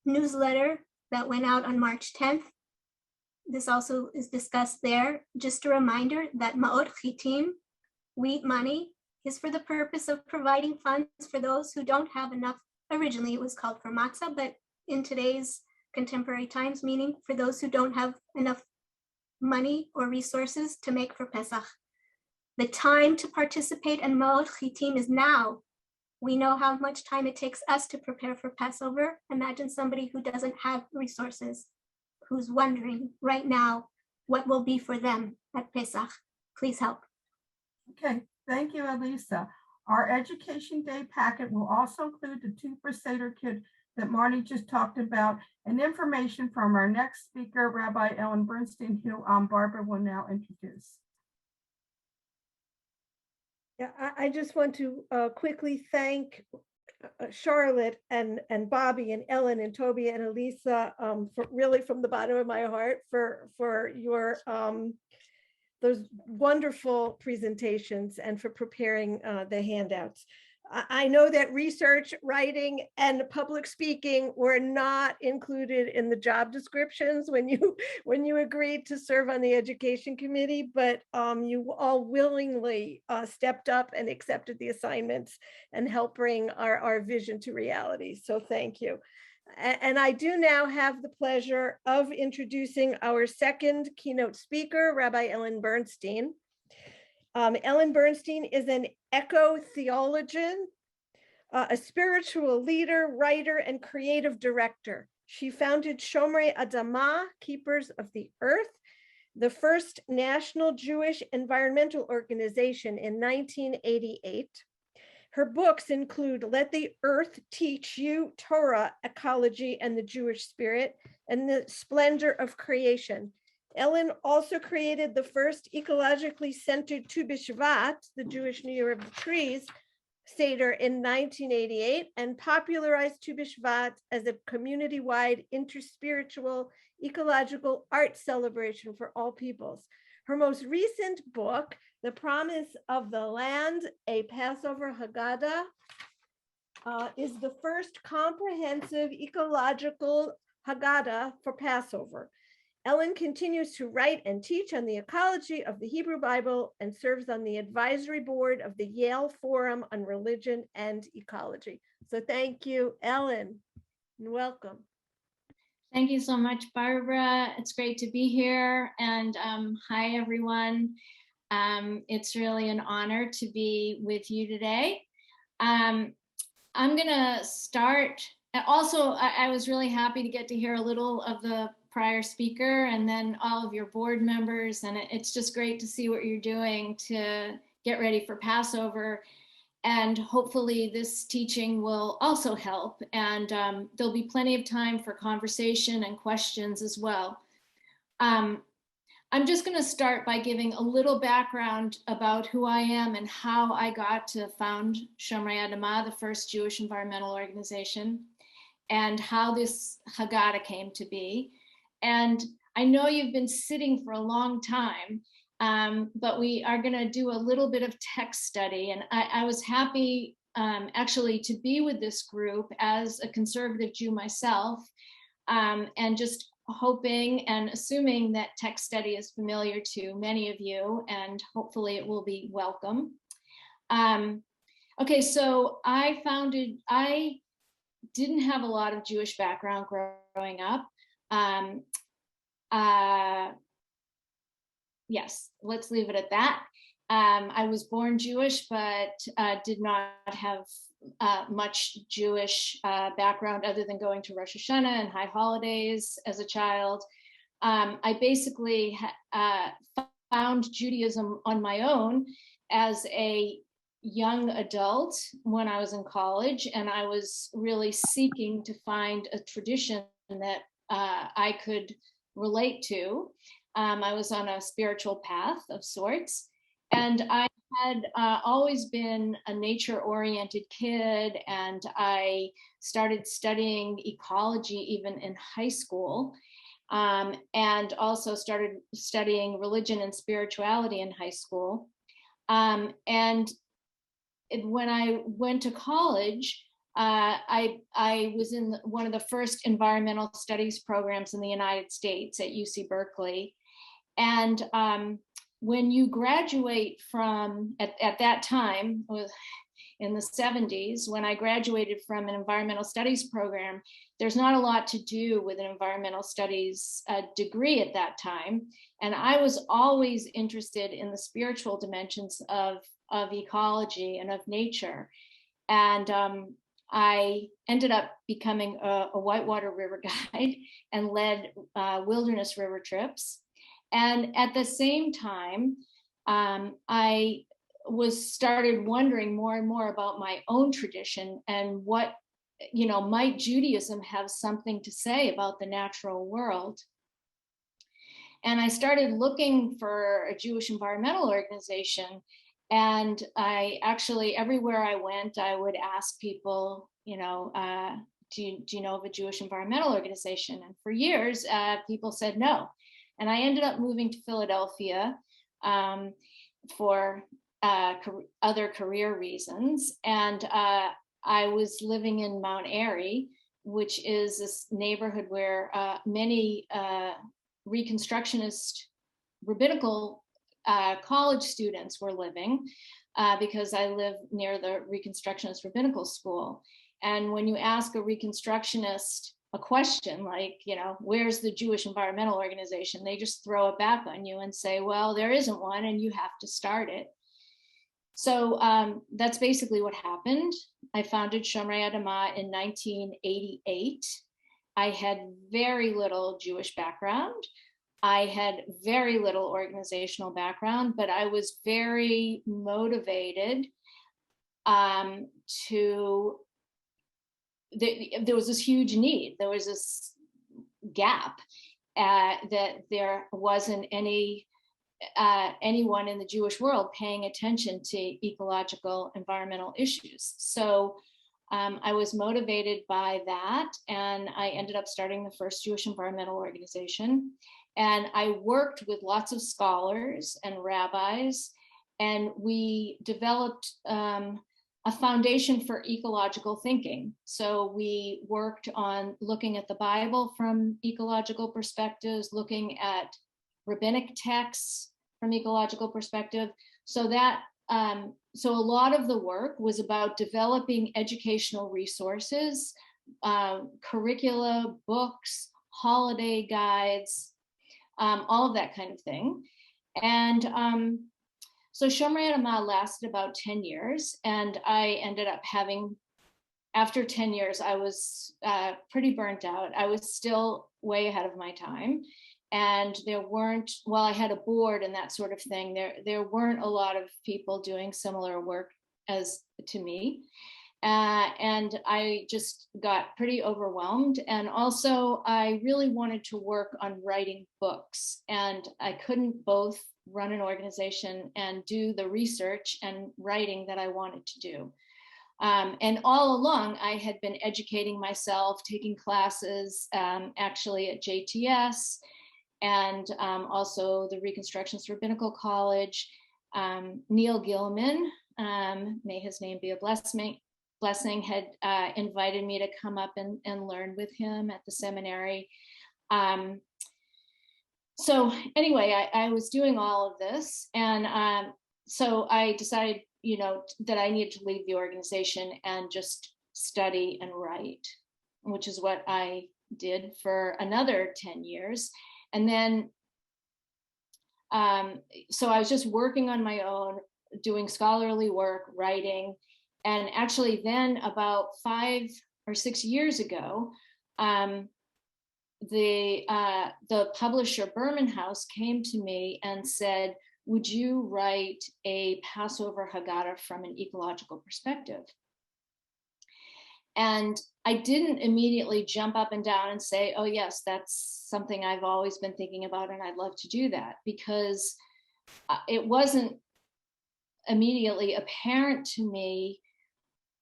Speaker 18: newsletter that went out on March 10th, this also is discussed there. Just a reminder that Ma'ot Chitim, wheat money, is for the purpose of providing funds for those who don't have enough. Originally, it was called for matzah, but in today's contemporary times, meaning for those who don't have enough money or resources to make for Pesach. The time to participate in Ma'ot Chitim is now. We know how much time it takes us to prepare for Passover. Imagine somebody who doesn't have resources, who's wondering right now what will be for them at Pesach. Please help.
Speaker 4: Okay, thank you, Elisa. Our Education Day packet will also include the 2 for Seder kit that Marty just talked about, and information from our next speaker, Rabbi Ellen Bernstein, who Barbara will now introduce.
Speaker 1: Yeah, I just want to quickly thank Charlotte and Bobby and Ellen and Toby and Elisa for really from the bottom of my heart for your those wonderful presentations and for preparing the handouts. I know that research, writing, and public speaking were not included in the job descriptions when you agreed to serve on the education committee, but you all willingly stepped up and accepted the assignments and helped bring our vision to reality. So thank you. And I do now have the pleasure of introducing our second keynote speaker, Rabbi Ellen Bernstein. Ellen Bernstein is an eco-theologian, a spiritual leader, writer, and creative director. She founded Shomrei Adamah, Keepers of the Earth, the first national Jewish environmental organization in 1988. Her books include Let the Earth Teach You, Torah, Ecology, and the Jewish Spirit, and The Splendor of Creation. Ellen also created the first ecologically centered Tu B'Shvat, the Jewish New Year of the Trees, Seder in 1988, and popularized Tu B'Shvat as a community-wide interspiritual ecological art celebration for all peoples. Her most recent book, The Promise of the Land, a Passover Haggadah, is the first comprehensive ecological Haggadah for Passover. Ellen continues to write and teach on the ecology of the Hebrew Bible and serves on the advisory board of the Yale Forum on Religion and Ecology. So thank you, Ellen, and welcome.
Speaker 14: Thank you so much, Barbara. It's great to be here. And hi, everyone. It's really an honor to be with you today. I'm going to start. Also, I was really happy to get to hear a little of the prior speaker and then all of your board members. And it's just great to see what you're doing to get ready for Passover. And hopefully this teaching will also help. And there'll be plenty of time for conversation and questions as well. I'm just going to start by giving a little background about who I am and how I got to found Shomrei Adamah, the first Jewish environmental organization, and how this Haggadah came to be. And I know you've been sitting for a long time, but we are going to do a little bit of text study. And I was happy actually to be with this group as a conservative Jew myself, and just hoping and assuming that text study is familiar to many of you, and hopefully it will be welcome. Okay, so I didn't have a lot of Jewish background growing up. Yes, let's leave it at that. I was born Jewish, but did not have much Jewish background other than going to Rosh Hashanah and high holidays as a child. I basically found Judaism on my own as a young adult when I was in college, and I was really seeking to find a tradition that I could relate to. I was on a spiritual path of sorts, and I had always been a nature-oriented kid, and I started studying ecology even in high school, and also started studying religion and spirituality in high school. And when I went to college, I was in one of the first environmental studies programs in the United States at UC Berkeley. And when you graduate from, at that time, in the 70s, when I graduated from an environmental studies program, there's not a lot to do with an environmental studies degree at that time. And I was always interested in the spiritual dimensions of ecology and of nature. And I ended up becoming a whitewater river guide and led wilderness river trips. And at the same time, I started wondering more and more about my own tradition and what, might Judaism have something to say about the natural world? And I started looking for a Jewish environmental organization. And I actually, everywhere I went, I would ask people, do you know of a Jewish environmental organization? And for years, people said no. And I ended up moving to Philadelphia for other career reasons. And I was living in Mount Airy, which is this neighborhood where many Reconstructionist rabbinical college students were living, because I live near the Reconstructionist Rabbinical School. And when you ask a Reconstructionist a question like, where's the Jewish environmental organization? They just throw it back on you and say, well, there isn't one and you have to start it. So that's basically what happened. I founded Shomrei Adamah in 1988. I had very little Jewish background. I had very little organizational background, but I was very motivated there was this huge need. There was this gap that there wasn't anyone in the Jewish world paying attention to ecological environmental issues. So I was motivated by that, and I ended up starting the first Jewish environmental organization. And I worked with lots of scholars and rabbis, and we developed a foundation for ecological thinking. So we worked on looking at the Bible from ecological perspectives, looking at rabbinic texts from ecological perspective. So that so a lot of the work was about developing educational resources, curricula, books, holiday guides, all of that kind of thing. And so Shomrei Adamah lasted about 10 years, and I ended up having, after 10 years, I was pretty burnt out. I was still way ahead of my time. And there weren't, while I had a board and that sort of thing, there weren't a lot of people doing similar work as to me. And I just got pretty overwhelmed. And also I really wanted to work on writing books, and I couldn't both run an organization and do the research and writing that I wanted to do. And all along I had been educating myself, taking classes, actually at JTS, and also the Reconstructionist Rabbinical College. Neil Gilman, may his name be a blessing, had invited me to come up and learn with him at the seminary. So anyway, I was doing all of this, and so I decided, that I needed to leave the organization and just study and write, which is what I did for another 10 years. And then, so I was just working on my own, doing scholarly work, writing. And actually then about 5 or 6 years ago, the publisher Berman House came to me and said, would you write a Passover Haggadah from an ecological perspective? And I didn't immediately jump up and down and say, oh yes, that's something I've always been thinking about and I'd love to do that, because it wasn't immediately apparent to me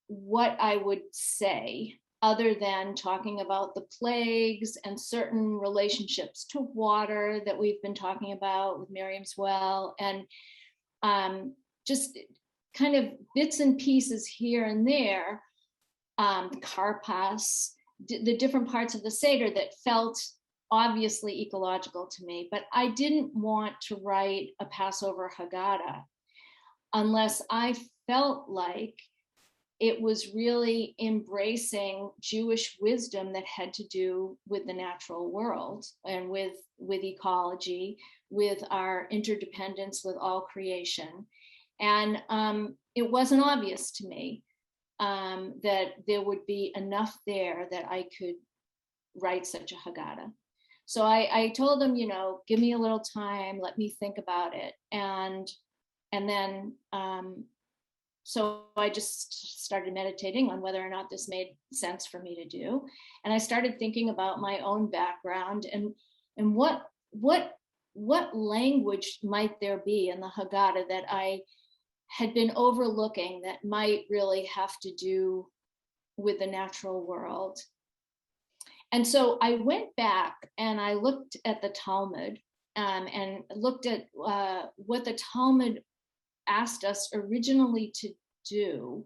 Speaker 14: what I would say, other than talking about the plagues and certain relationships to water that we've been talking about with Merriam's well, and just kind of bits and pieces here and there, karpas, the different parts of the Seder that felt obviously ecological to me. But I didn't want to write a Passover Haggadah unless I felt like it was really embracing Jewish wisdom that had to do with the natural world and with ecology, with our interdependence with all creation. And it wasn't obvious to me that there would be enough there that I could write such a Haggadah. So I told them, give me a little time, let me think about it. And then, so I just started meditating on whether or not this made sense for me to do. And I started thinking about my own background and what language might there be in the Haggadah that I had been overlooking that might really have to do with the natural world. And so I went back and I looked at the Talmud and looked at what the Talmud asked us originally to do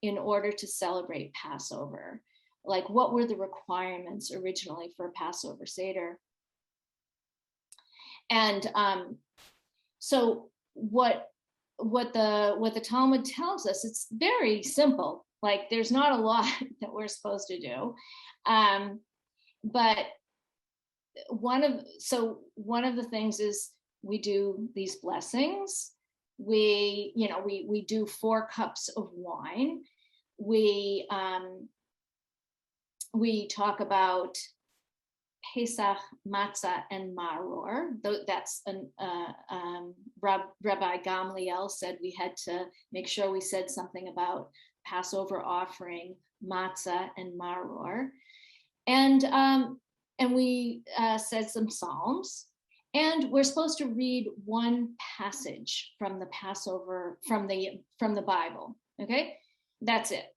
Speaker 14: in order to celebrate Passover. Like, what were the requirements originally for a Passover Seder? And so what the Talmud tells us, it's very simple. Like, there's not a lot that we're supposed to do, but one of the things is we do these blessings. We do 4 cups of wine. We talk about Pesach, Matzah, and Maror. That's Rabbi Gamliel said we had to make sure we said something about Passover offering, Matzah, and Maror. And we said some Psalms. And we're supposed to read one passage from the Passover, from the Bible, okay? That's it.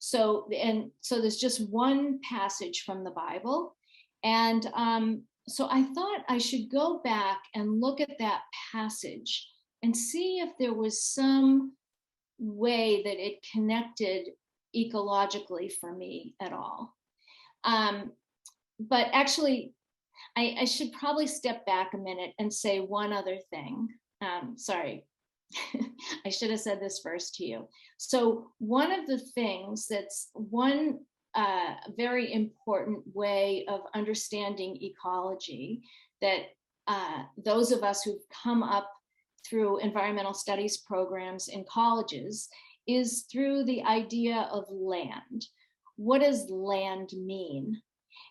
Speaker 14: So there's just one passage from the Bible. And so I thought I should go back and look at that passage and see if there was some way that it connected ecologically for me at all. But actually, I should probably step back a minute and say one other thing. Sorry, I should have said this first to you. So one of the things that's one a very important way of understanding ecology that those of us who've come up through environmental studies programs in colleges is through the idea of land. What does land mean?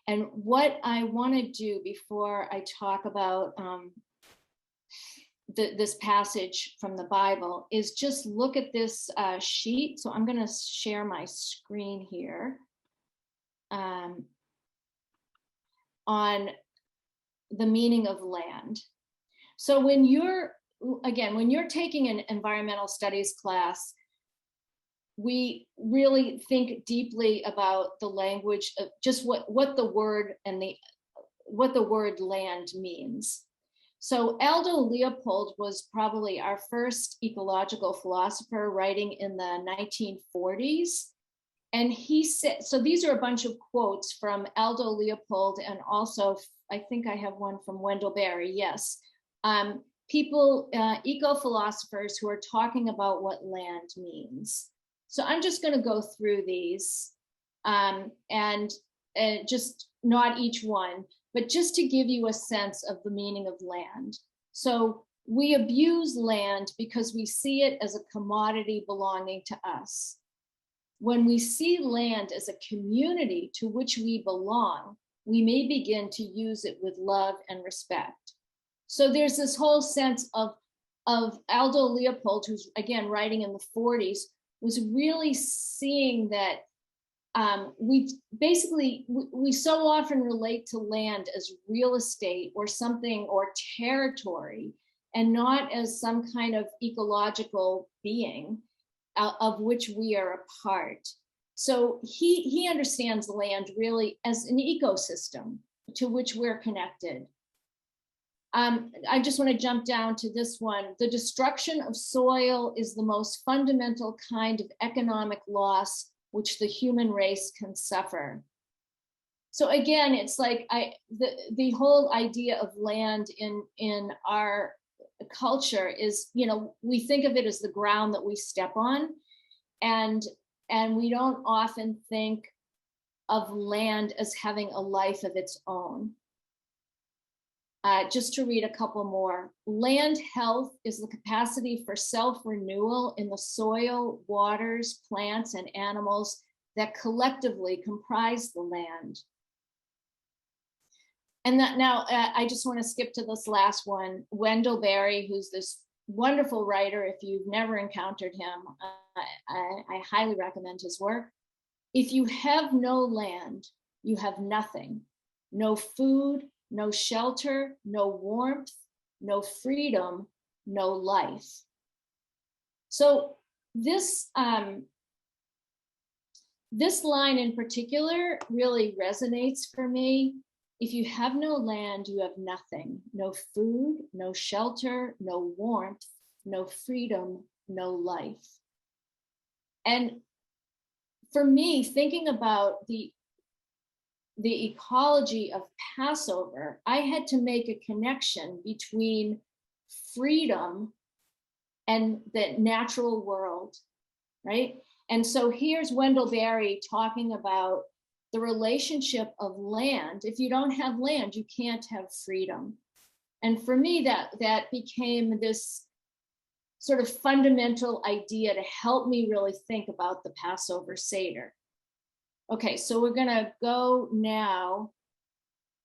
Speaker 14: And what I want to do before I talk about this passage from the Bible is just look at this sheet. So I'm going to share my screen here on the meaning of land. So when you're taking an environmental studies class, we really think deeply about the language of just what the word and what the word land means. So Aldo Leopold was probably our first ecological philosopher, writing in the 1940s. And he said, so these are a bunch of quotes from Aldo Leopold, and also I think I have one from Wendell Berry, yes. People, eco-philosophers who are talking about what land means. So I'm just going to go through these and just not each one, but just to give you a sense of the meaning of land. So we abuse land because we see it as a commodity belonging to us. When we see land as a community to which we belong, we may begin to use it with love and respect. So there's this whole sense of Aldo Leopold, who's again writing in the 40s, was really seeing that we so often relate to land as real estate or something, or territory, and not as some kind of ecological being of which we are a part. So he understands land really as an ecosystem to which we're connected. I just want to jump down to this one. The destruction of soil is the most fundamental kind of economic loss which the human race can suffer. So again, it's like the whole idea of land in our culture is, we think of it as the ground that we step on, and we don't often think of land as having a life of its own. Just to read a couple more. Land health is the capacity for self-renewal in the soil, waters, plants, and animals that collectively comprise the land. And that now, I just want to skip to this last one. Wendell Berry, who's this wonderful writer. If you've never encountered him, I highly recommend his work. If you have no land, you have nothing. No food, no shelter, no warmth, no freedom, no life. So this line in particular really resonates for me. If you have no land, you have nothing. No food, no shelter, no warmth, no freedom, no life. And for me, thinking about the ecology of Passover, I had to make a connection between freedom and the natural world, right? And so here's Wendell Berry talking about the relationship of land. If you don't have land, you can't have freedom. And for me, that became this sort of fundamental idea to help me really think about the Passover Seder. Okay, so we're gonna go now,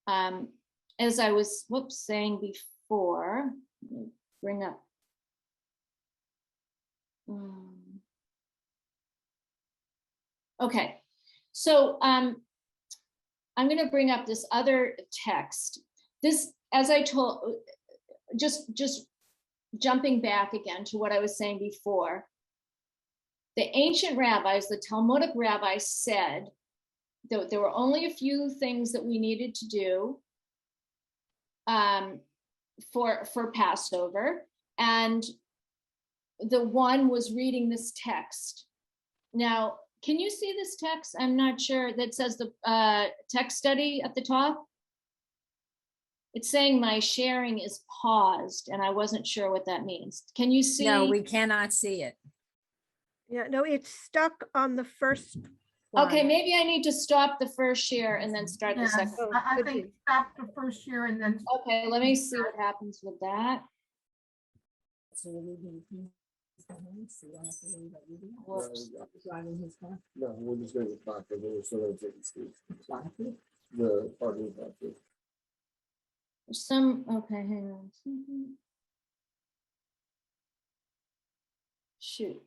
Speaker 14: as I was saying before, let me bring up. Okay, so I'm gonna bring up this other text. This, as I told, just jumping back again to what I was saying before, the ancient rabbis, the Talmudic rabbis said that there were only a few things that we needed to do for Passover. And the one was reading this text. Now, can you see this text? I'm not sure. That says the text study at the top. It's saying my sharing is paused, and I wasn't sure what that means. Can you see?
Speaker 11: No, we cannot see it.
Speaker 1: Yeah, no, it's stuck on the first
Speaker 14: Okay, maybe I need to stop the first share and then start the
Speaker 4: Yes,
Speaker 14: second.
Speaker 4: I think stop the first year and then.
Speaker 14: Okay, let me see what happens with that. Whoops.
Speaker 19: No, we're just going to talk for the so that's it. The parking lot.
Speaker 14: Okay, hang on. Shoot.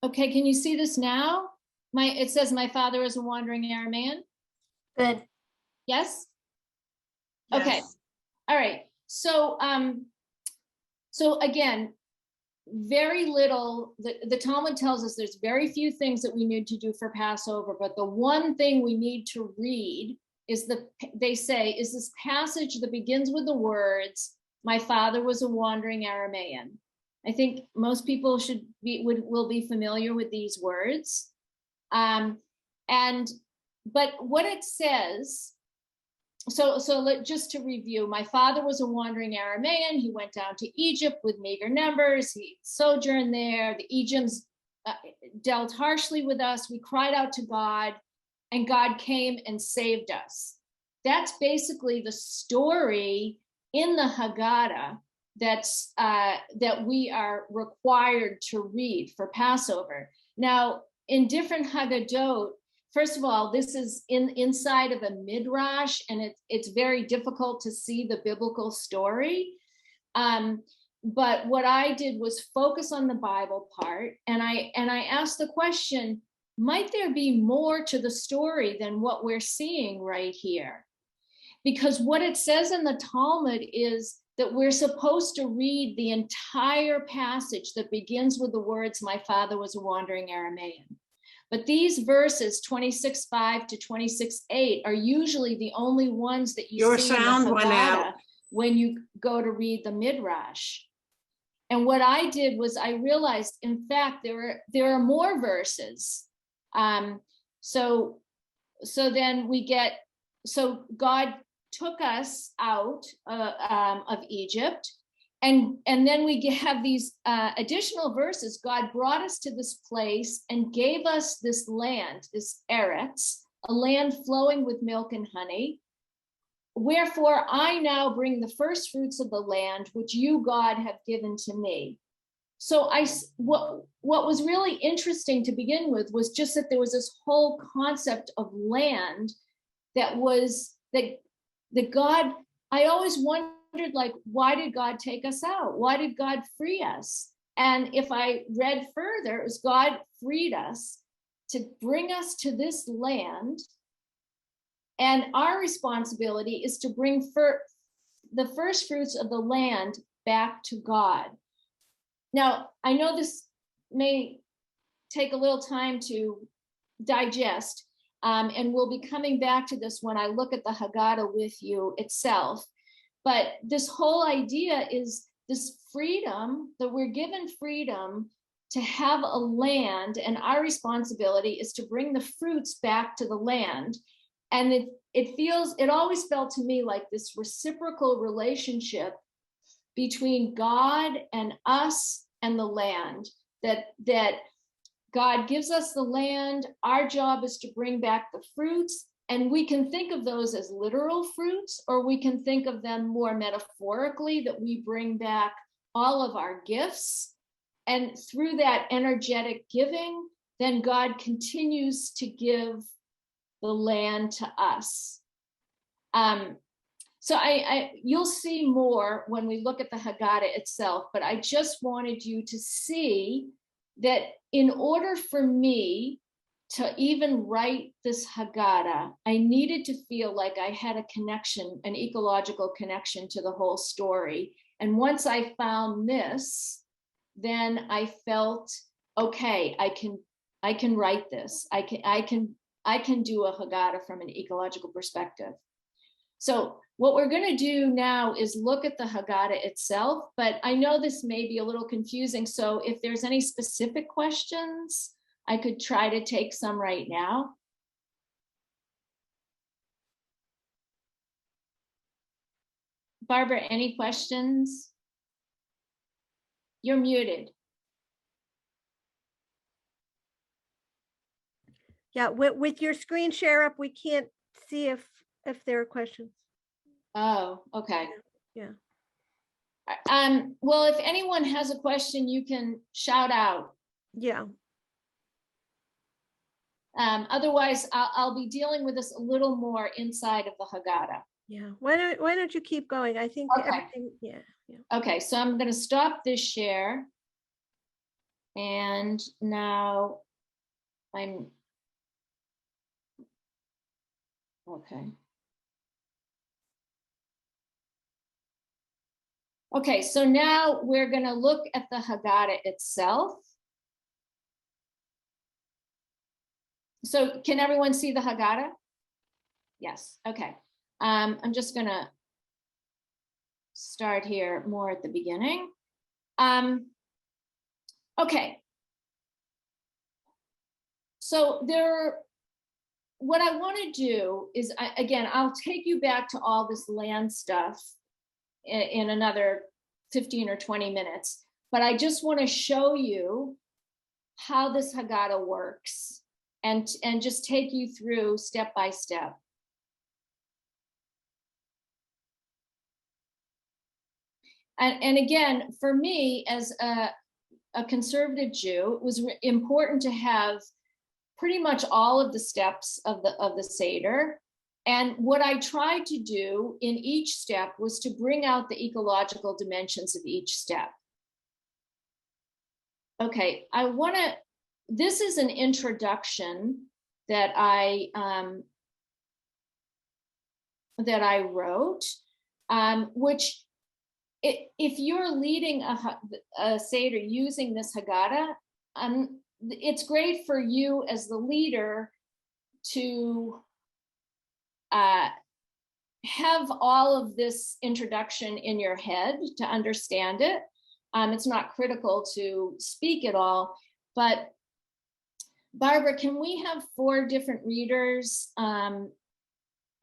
Speaker 14: Okay, can you see this now? It says my father is a wandering Aramean.
Speaker 18: Good.
Speaker 14: Yes? Okay.
Speaker 16: Yes.
Speaker 14: All right. So so again, very little, the Talmud tells us there's very few things that we need to do for Passover, but the one thing we need to read is they say, is this passage that begins with the words, my father was a wandering Aramean. I think most people will be familiar with these words. But what it says, just to review, my father was a wandering Aramean. He went down to Egypt with meager numbers. He sojourned there. The Egyptians dealt harshly with us. We cried out to God, and God came and saved us. That's basically the story in the Haggadah that we are required to read for Passover. Now, in different Haggadot, first of all, this is inside of a midrash, and it's very difficult to see the biblical story. But what I did was focus on the Bible part, and I asked the question, might there be more to the story than what we're seeing right here? Because what it says in the Talmud is that we're supposed to read the entire passage that begins with the words, my father was a wandering Aramean. But these verses, 26:5 to 26:8, are usually the only ones that you see in the Haggadah when you go to read the Midrash. And what I did was I realized, in fact, there are more verses. So God took us out of Egypt. And then we have these additional verses. God brought us to this place and gave us this land, this Eretz, a land flowing with milk and honey. Wherefore I now bring the first fruits of the land, which you, God, have given to me. So what was really interesting to begin with was just that there was this whole concept of land that God, I always wondered, like, why did God take us out? Why did God free us? And if I read further, it was God freed us to bring us to this land. And our responsibility is to bring the first fruits of the land back to God. Now, I know this may take a little time to digest, and we'll be coming back to this when I look at the Haggadah with you itself. But this whole idea is this freedom, that we're given freedom to have a land, and our responsibility is to bring the fruits back to the land. And it always felt to me like this reciprocal relationship between God and us and the land, that God gives us the land, our job is to bring back the fruits, and we can think of those as literal fruits, or we can think of them more metaphorically, that we bring back all of our gifts. And through that energetic giving, then God continues to give the land to us. So you'll see more when we look at the Haggadah itself, but I just wanted you to see that in order for me to even write this Haggadah, I needed to feel like I had a connection, an ecological connection to the whole story. And once I found this, then I felt, okay, I can write this. I can do a Haggadah from an ecological perspective. So what we're going to do now is look at the Haggadah itself, but I know this may be a little confusing. So if there's any specific questions, I could try to take some right now. Barbara, any questions? You're muted.
Speaker 1: Yeah, with your screen share up, we can't see if there are questions.
Speaker 14: Oh, okay.
Speaker 1: Yeah.
Speaker 14: Well, if anyone has a question, you can shout out.
Speaker 1: Yeah.
Speaker 14: Otherwise, I'll be dealing with this a little more inside of the Haggadah.
Speaker 1: Yeah. Why don't you keep going? I think everything. Yeah.
Speaker 14: Okay, so I'm going to stop this share. And now I'm okay. Okay, so now we're going to look at the Haggadah itself. So can everyone see the Haggadah? Yes, okay. I'm just going to start here more at the beginning. Okay. So what I want to do is, I'll take you back to all this land stuff in another 15 or 20 minutes, but I just want to show you how this Haggadah works and just take you through step by step. And again, for me as a conservative Jew, it was important to have pretty much all of the steps of the Seder. And what I tried to do in each step was to bring out the ecological dimensions of each step. Okay, this is an introduction that I wrote, which if you're leading a Seder using this Haggadah, it's great for you as the leader to have all of this introduction in your head to understand it. It's not critical to speak it all, but Barbara, can we have 4 different readers? Or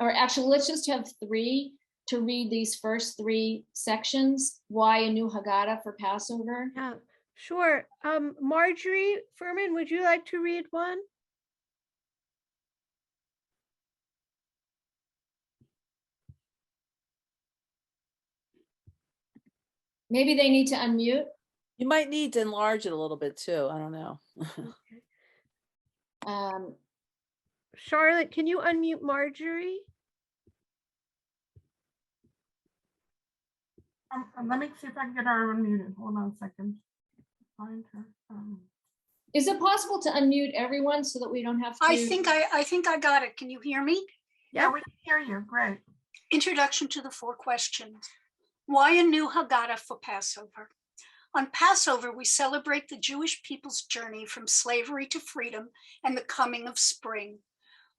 Speaker 14: actually, let's just have 3 to read these first 3 sections. Why a new Haggadah for Passover?
Speaker 1: Yeah, sure. Marjorie Furman, would you like to read one?
Speaker 14: Maybe they need to unmute.
Speaker 10: You might need to enlarge it a little bit too. I don't know.
Speaker 1: Charlotte, can you unmute Marjorie?
Speaker 4: Let me see if I can get her unmuted. Hold on a second. Find her.
Speaker 14: Is it possible to unmute everyone so that we don't have to?
Speaker 2: I think I got it. Can you hear me?
Speaker 4: Yeah, we can hear you. Great.
Speaker 2: Introduction to the 4 questions. Why a new Haggadah for Passover? On Passover, we celebrate the Jewish people's journey from slavery to freedom and the coming of spring.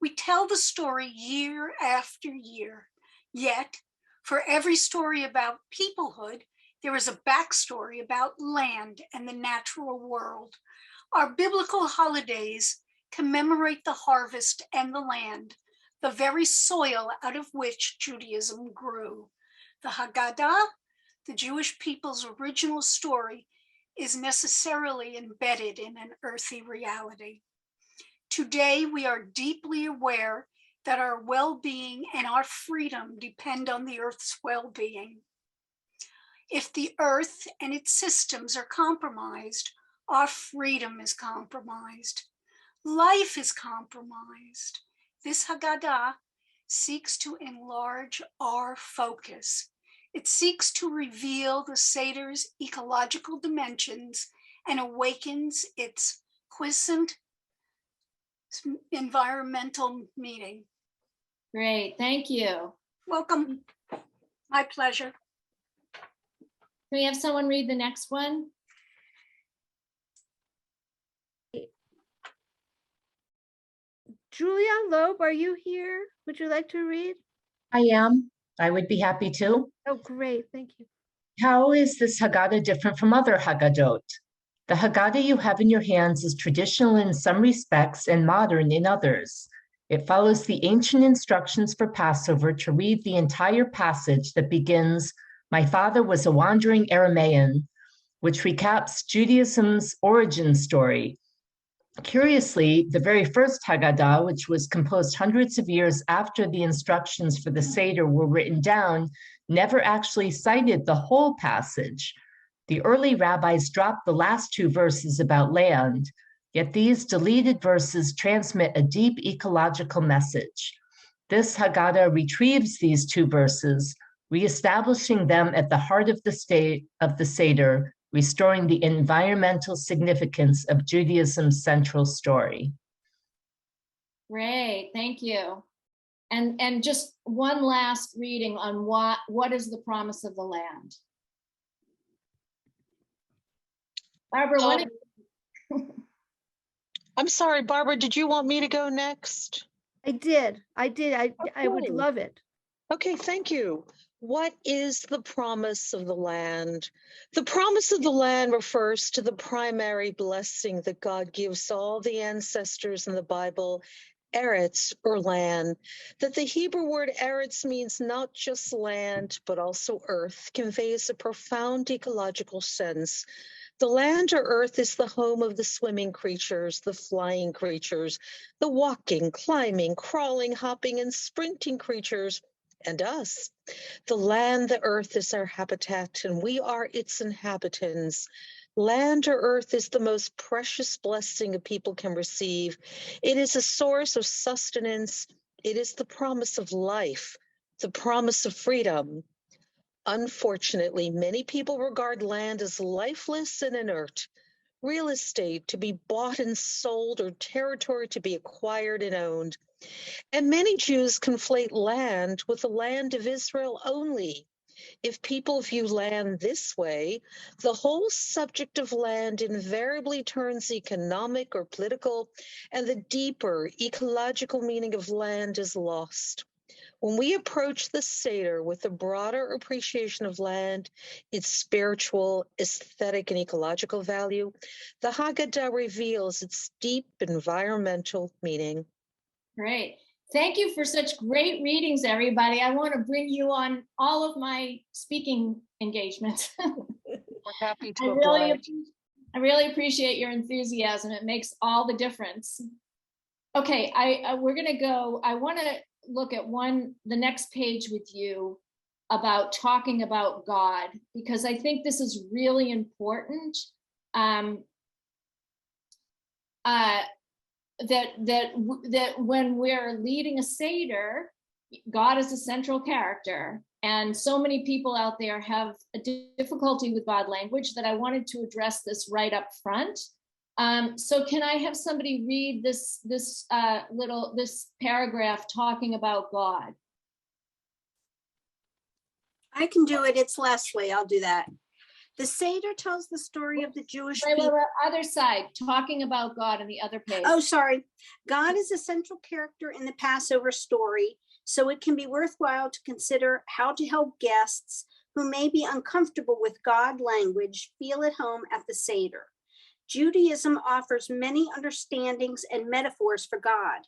Speaker 2: We tell the story year after year, yet for every story about peoplehood, there is a backstory about land and the natural world. Our biblical holidays commemorate the harvest and the land, the very soil out of which Judaism grew. The Haggadah, the Jewish people's original story, is necessarily embedded in an earthy reality. Today, we are deeply aware that our well-being and our freedom depend on the earth's well-being. If the earth and its systems are compromised, our freedom is compromised. Life is compromised. This Haggadah seeks to enlarge our focus. It seeks to reveal the Seder's ecological dimensions and awakens its quiescent environmental meaning.
Speaker 14: Great, thank you.
Speaker 2: Welcome. My pleasure.
Speaker 14: Can we have someone read the next one?
Speaker 1: Julia Loeb, are you here? Would you like to read?
Speaker 20: I am. I would be happy to.
Speaker 1: Oh, great. Thank you.
Speaker 20: How is this Haggadah different from other Haggadot? The Haggadah you have in your hands is traditional in some respects and modern in others. It follows the ancient instructions for Passover to read the entire passage that begins, "My father was a wandering Aramaean," which recaps Judaism's origin story. Curiously, the very first Haggadah, which was composed hundreds of years after the instructions for the Seder were written down, never actually cited the whole passage. The early rabbis dropped the last two verses about land, yet these deleted verses transmit a deep ecological message. This Haggadah retrieves these two verses, reestablishing them at the heart of the Seder, restoring the environmental significance of Judaism's central story.
Speaker 14: Great, thank you. And just one last reading on what is the promise of the land. Barbara, what?
Speaker 9: I'm sorry, Barbara, did you want me to go next?
Speaker 1: I did. I would love it.
Speaker 9: Okay, thank you. What is the promise of the land? The promise of the land refers to the primary blessing that God gives all the ancestors in the Bible, Eretz, or land. That the Hebrew word Eretz means not just land, but also earth, conveys a profound ecological sense. The land or earth is the home of the swimming creatures, the flying creatures, the walking, climbing, crawling, hopping, and sprinting creatures, and us. The land, the earth is our habitat, and we are its inhabitants. Land or earth is the most precious blessing a people can receive. It is a source of sustenance. It is the promise of life, the promise of freedom. Unfortunately, many people regard land as lifeless and inert, real estate to be bought and sold, or territory to be acquired and owned. And many Jews conflate land with the land of Israel only. If people view land this way, the whole subject of land invariably turns economic or political, and the deeper ecological meaning of land is lost. When we approach the Seder with a broader appreciation of land, its spiritual, aesthetic, and ecological value, the Haggadah reveals its deep environmental meaning.
Speaker 14: Great. Thank you for such great readings, everybody. I want to bring you on all of my speaking engagements.
Speaker 9: We're happy to
Speaker 14: I really appreciate your enthusiasm. It makes all the difference. Okay, we're going to go. I want to look at the next page with you about talking about God, because I think this is really important. That when we're leading a Seder, God is a central character, and so many people out there have a difficulty with God language that I wanted to address this right up front. So can I have somebody read this paragraph talking about God?
Speaker 21: I can do it. It's Leslie. I'll do that. The Seder tells the story of the Jewish people.
Speaker 14: Other side, talking about God on the other page.
Speaker 21: Oh, sorry. God is a central character in the Passover story, so it can be worthwhile to consider how to help guests who may be uncomfortable with God language feel at home at the Seder. Judaism offers many understandings and metaphors for God.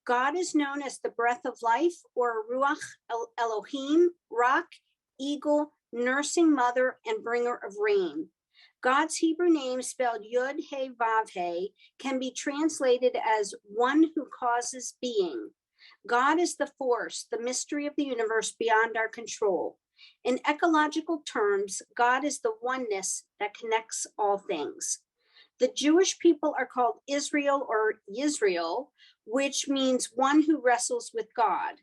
Speaker 21: God is known as the breath of life, or Ruach Elohim, rock, eagle, nursing mother, and bringer of rain. God's Hebrew name, spelled Yud He Vav He, can be translated as one who causes being. God is the force, the mystery of the universe beyond our control. In ecological terms, God is the oneness that connects all things. The Jewish people are called Israel or Yisrael, which means one who wrestles with God.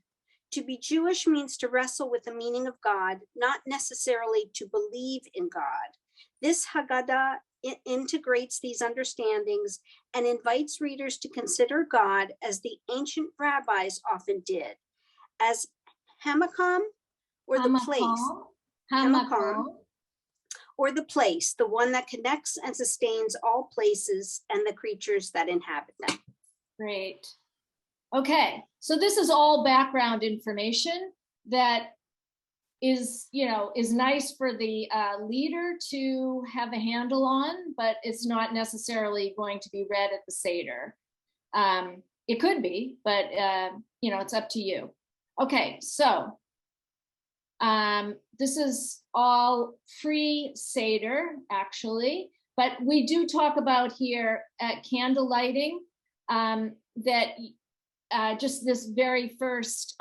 Speaker 21: To be Jewish means to wrestle with the meaning of God, not necessarily to believe in God. This Haggadah integrates these understandings and invites readers to consider God as the ancient rabbis often did, as Hamakom, or the place. Hamakom, or the place, the one that connects and sustains all places and the creatures that inhabit them.
Speaker 14: Great. Okay, so this is all background information that is nice for the leader to have a handle on, but it's not necessarily going to be read at the Seder. It could be, but it's up to you. Okay, so This is all free Seder, actually, but we do talk about here at candle lighting that just this very first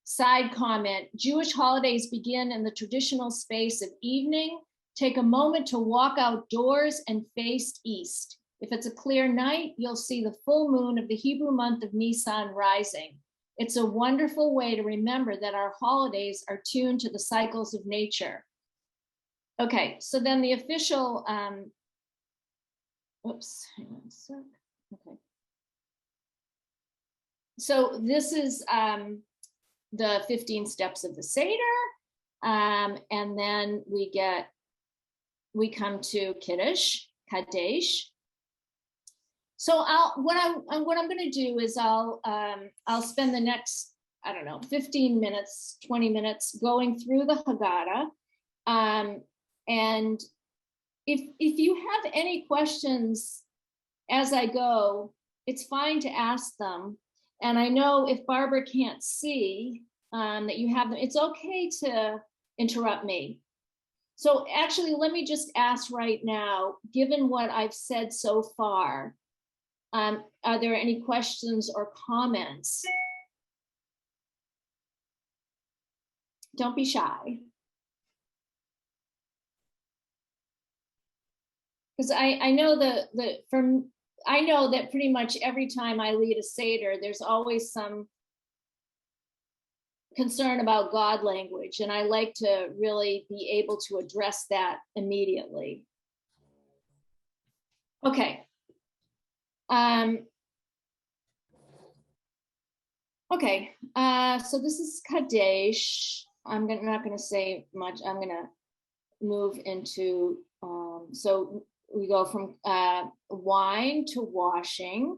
Speaker 14: side comment, Jewish holidays begin in the traditional space of evening. Take a moment to walk outdoors and face east. If it's a clear night, you'll see the full moon of the Hebrew month of Nisan rising. It's a wonderful way to remember that our holidays are tuned to the cycles of nature. Okay, so then the official, whoops, hang on a sec. Okay. So this is the 15 steps of the Seder. And then we come to Kiddush, Kadesh. So what I'm going to do is I'll spend the next, I don't know, 15 minutes, 20 minutes going through the Haggadah. And if you have any questions as I go, it's fine to ask them. And I know if Barbara can't see that you have them, it's okay to interrupt me. So actually, let me just ask right now, given what I've said so far, are there any questions or comments? Don't be shy. Because I know I know that pretty much every time I lead a Seder, there's always some concern about God language, and I like to really be able to address that immediately. Okay. Okay, so this is Kadesh. I'm not going to say much. I'm going to move into, so we go from wine to washing.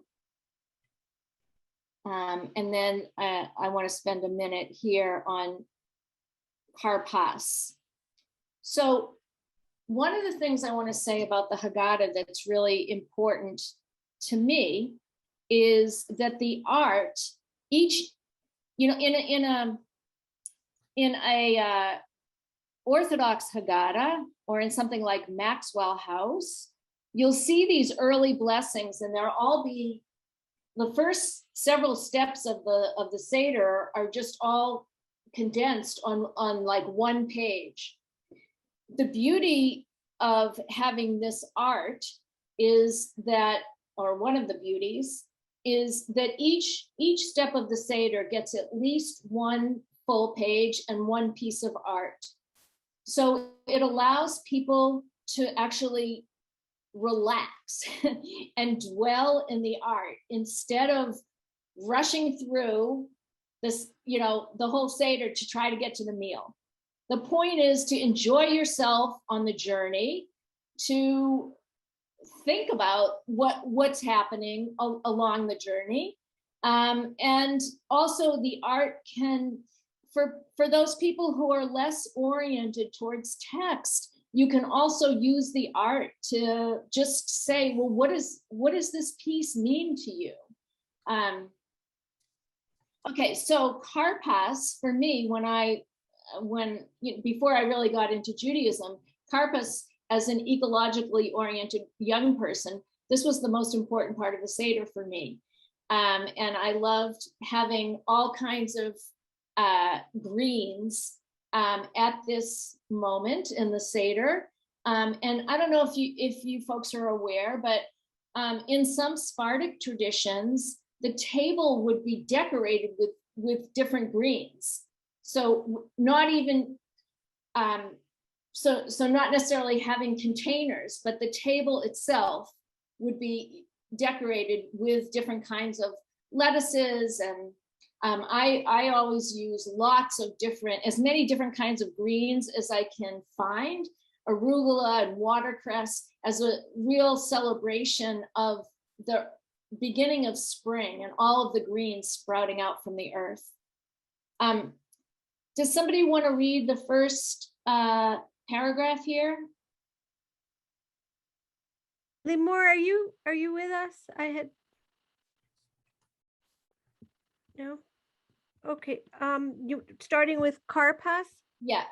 Speaker 14: And then I want to spend a minute here on karpas. So one of the things I want to say about the Haggadah that's really important to me is that the art, each, you know, in a Orthodox Haggadah or in something like Maxwell House, you'll see these early blessings, and they'll all be, the first several steps of the Seder are just all condensed on like one page. The beauty of having this art is that, or one of the beauties, is that each step of the Seder gets at least one full page and one piece of art. So it allows people to actually relax and dwell in the art instead of rushing through this, you know, the whole Seder to try to get to the meal. The point is to enjoy yourself on the journey, to think about what's happening along the journey. And also the art can, for those people who are less oriented towards text, you can also use the art to just say, well, what does this piece mean to you? Okay, so karpas for me, before I really got into Judaism, karpas as an ecologically oriented young person, this was the most important part of the Seder for me. And I loved having all kinds of greens at this moment in the Seder. And I don't know if you folks are aware, but in some Sephardic traditions, the table would be decorated with different greens. So not even, so not necessarily having containers, but the table itself would be decorated with different kinds of lettuces. And I always use lots of as many different kinds of greens as I can find, arugula and watercress, as a real celebration of the beginning of spring and all of the greens sprouting out from the earth. Does somebody want to read the first paragraph here?
Speaker 1: Limor, are you with us? No? Okay, you starting with karpas?
Speaker 14: Yeah.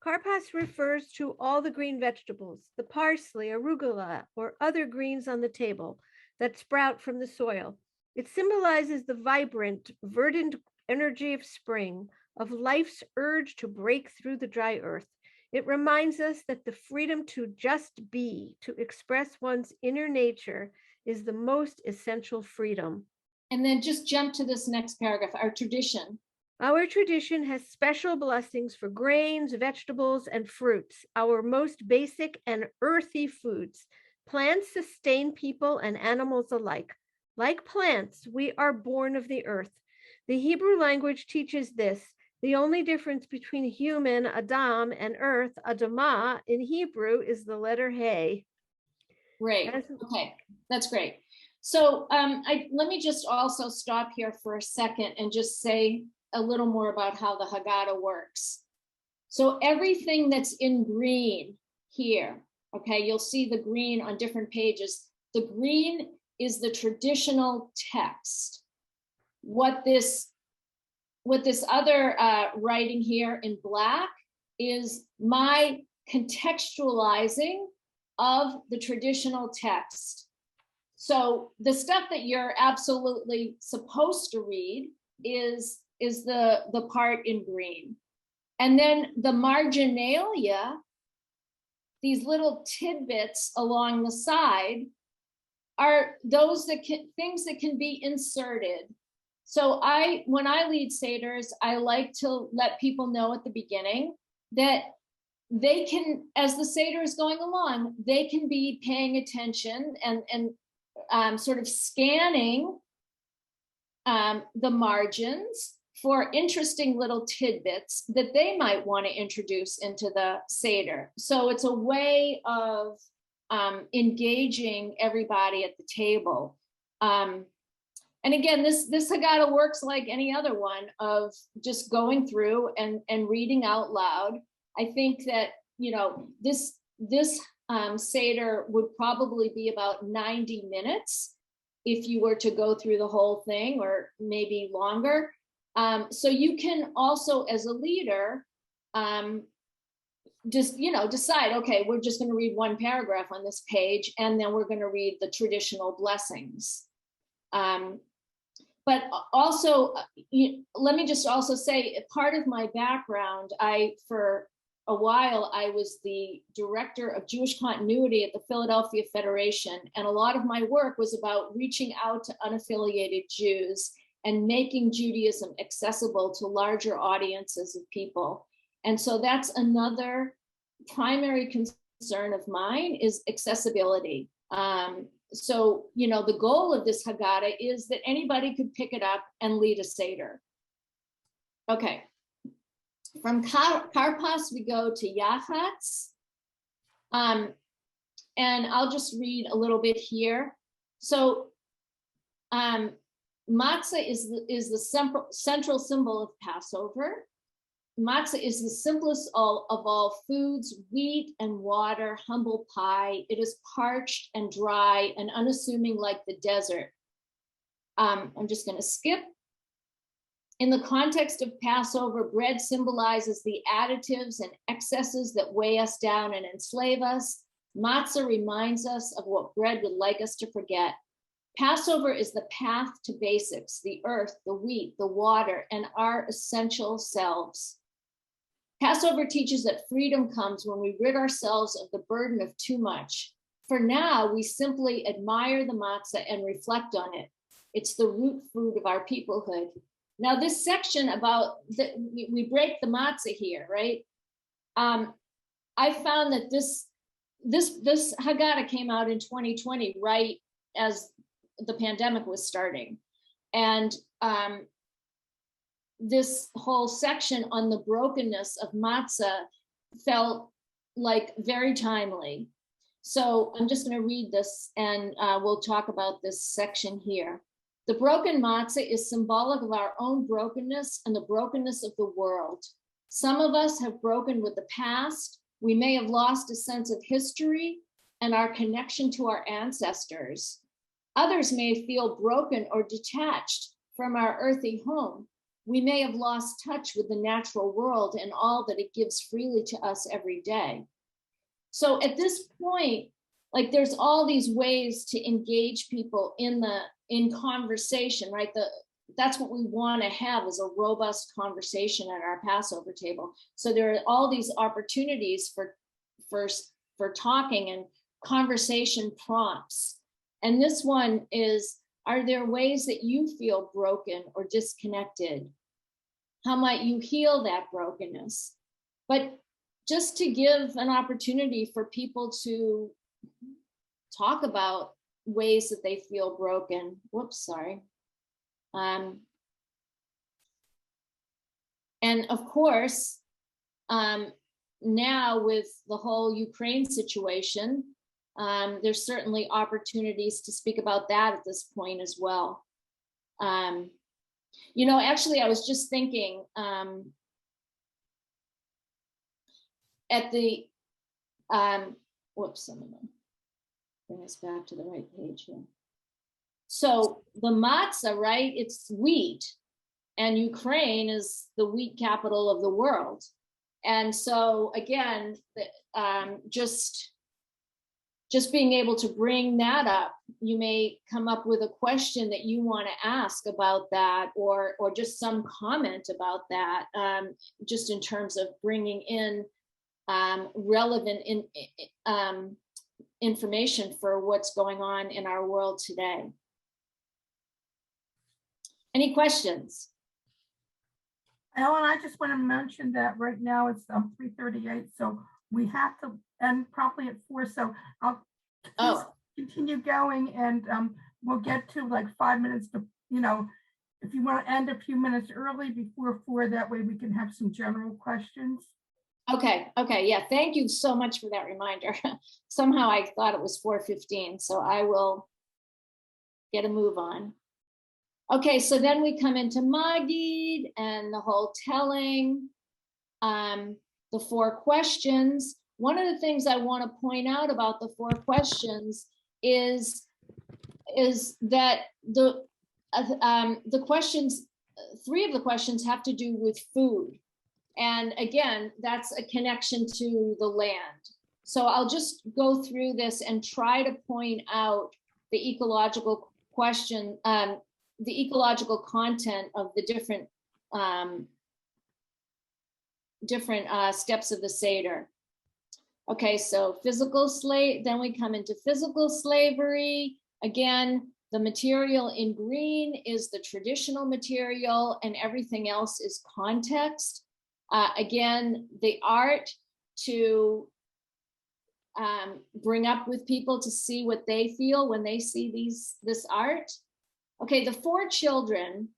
Speaker 1: Karpas refers to all the green vegetables, the parsley, arugula, or other greens on the table that sprout from the soil. It symbolizes the vibrant, verdant energy of spring, of life's urge to break through the dry earth. It reminds us that the freedom to just be, to express one's inner nature, is the most essential freedom.
Speaker 14: And then just jump to this next paragraph, our tradition.
Speaker 1: Our tradition has special blessings for grains, vegetables, and fruits, our most basic and earthy foods. Plants sustain people and animals alike. Like plants, we are born of the earth. The Hebrew language teaches this. The only difference between human, Adam, and earth, Adamah, in Hebrew is the letter Hey.
Speaker 14: Great. Okay, that's great. So let me just also stop here for a second and just say a little more about how the Haggadah works. So everything that's in green here, okay, you'll see the green on different pages. The green is the traditional text. What this other writing here in black is my contextualizing of the traditional text. So the stuff that you're absolutely supposed to read is the part in green. And then the marginalia, these little tidbits along the side, are those things that can be inserted. So when I lead Seders, I like to let people know at the beginning that they can, as the Seder is going along, they can be paying attention and sort of scanning the margins for interesting little tidbits that they might want to introduce into the Seder. So it's a way of engaging everybody at the table. And again, this Haggadah works like any other one of just going through and reading out loud. I think that, this Seder would probably be about 90 minutes if you were to go through the whole thing, or maybe longer. So you can also, as a leader, just, decide, okay, we're just going to read one paragraph on this page, and then we're going to read the traditional blessings. But also, let me just also say, part of my background, for a while, I was the director of Jewish continuity at the Philadelphia Federation. And a lot of my work was about reaching out to unaffiliated Jews and making Judaism accessible to larger audiences of people. And so that's another primary concern of mine, is accessibility. So, the goal of this Haggadah is that anybody could pick it up and lead a Seder. Okay. From Karpas, we go to Yachatz. And I'll just read a little bit here. So matzah is the central symbol of Passover. Matzah is the simplest of all foods, wheat and water, humble pie. It is parched and dry and unassuming like the desert. I'm just going to skip. In the context of Passover, bread symbolizes the additives and excesses that weigh us down and enslave us. Matzah reminds us of what bread would like us to forget. Passover is the path to basics, the earth, the wheat, the water, and our essential selves. Passover teaches that freedom comes when we rid ourselves of the burden of too much. For now, we simply admire the matzah and reflect on it. It's the root fruit of our peoplehood. Now, this section about we break the matzah here, right? I found that this Haggadah came out in 2020, right as the pandemic was starting, and this whole section on the brokenness of matzah felt like very timely. So I'm just going to read this, and we'll talk about this section here. The broken matzah is symbolic of our own brokenness and the brokenness of the world. Some of us have broken with the past. We may have lost a sense of history and our connection to our ancestors. Others may feel broken or detached from our earthly home. we may have lost touch with the natural world and all that it gives freely to us every day. So at this point, like there's all these ways to engage people in conversation, right? That's what we want to have, is a robust conversation at our Passover table. So there are all these opportunities for talking and conversation prompts. And this one is, are there ways that you feel broken or disconnected? How might you heal that brokenness? But just to give an opportunity for people to talk about ways that they feel broken. Whoops, sorry. And of course, now with the whole Ukraine situation, there's certainly opportunities to speak about that at this point as well. You know, actually, I was just thinking at the, whoops, I'm gonna bring us back to the right page here. So the matzah, right? It's wheat, and Ukraine is the wheat capital of the world. And so again, just being able to bring that up, you may come up with a question that you want to ask about that, or just some comment about that, just in terms of bringing in relevant information for what's going on in our world today. Any questions?
Speaker 4: Ellen, I just want to mention that right now it's 3:38, so we have to end probably at 4. So I'll continue going, and we'll get to like 5 minutes to, you know, if you want to end a few minutes early before 4, that way we can have some general questions.
Speaker 14: Okay, yeah, thank you so much for that reminder. Somehow I thought it was 4:15, so I will get a move on. Okay, so then we come into Magid and the whole telling, the 4 questions. One of the things I want to point out about the 4 questions is that the questions, 3 of the questions have to do with food. And again, that's a connection to the land. So I'll just go through this and try to point out the ecological question, the ecological content of the different steps of the Seder. Okay, so physical slave, then we come into physical slavery. Again, the material in green is the traditional material, and everything else is context. Again, the art to bring up with people to see what they feel when they see this art. Okay, the 4 children,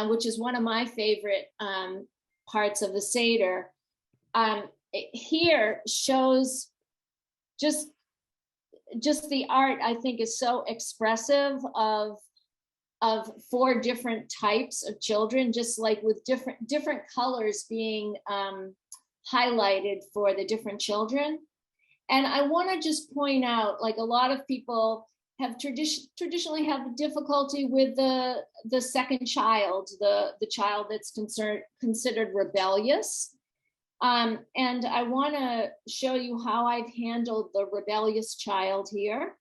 Speaker 14: which is one of my favorite parts of the Seder, here shows just the art, I think, is so expressive of 4 different types of children, just like with different colors being highlighted for the different children. And I want to just point out, like, a lot of people have traditionally have difficulty with the second child, the child that's considered rebellious. And I want to show you how I've handled the rebellious child here.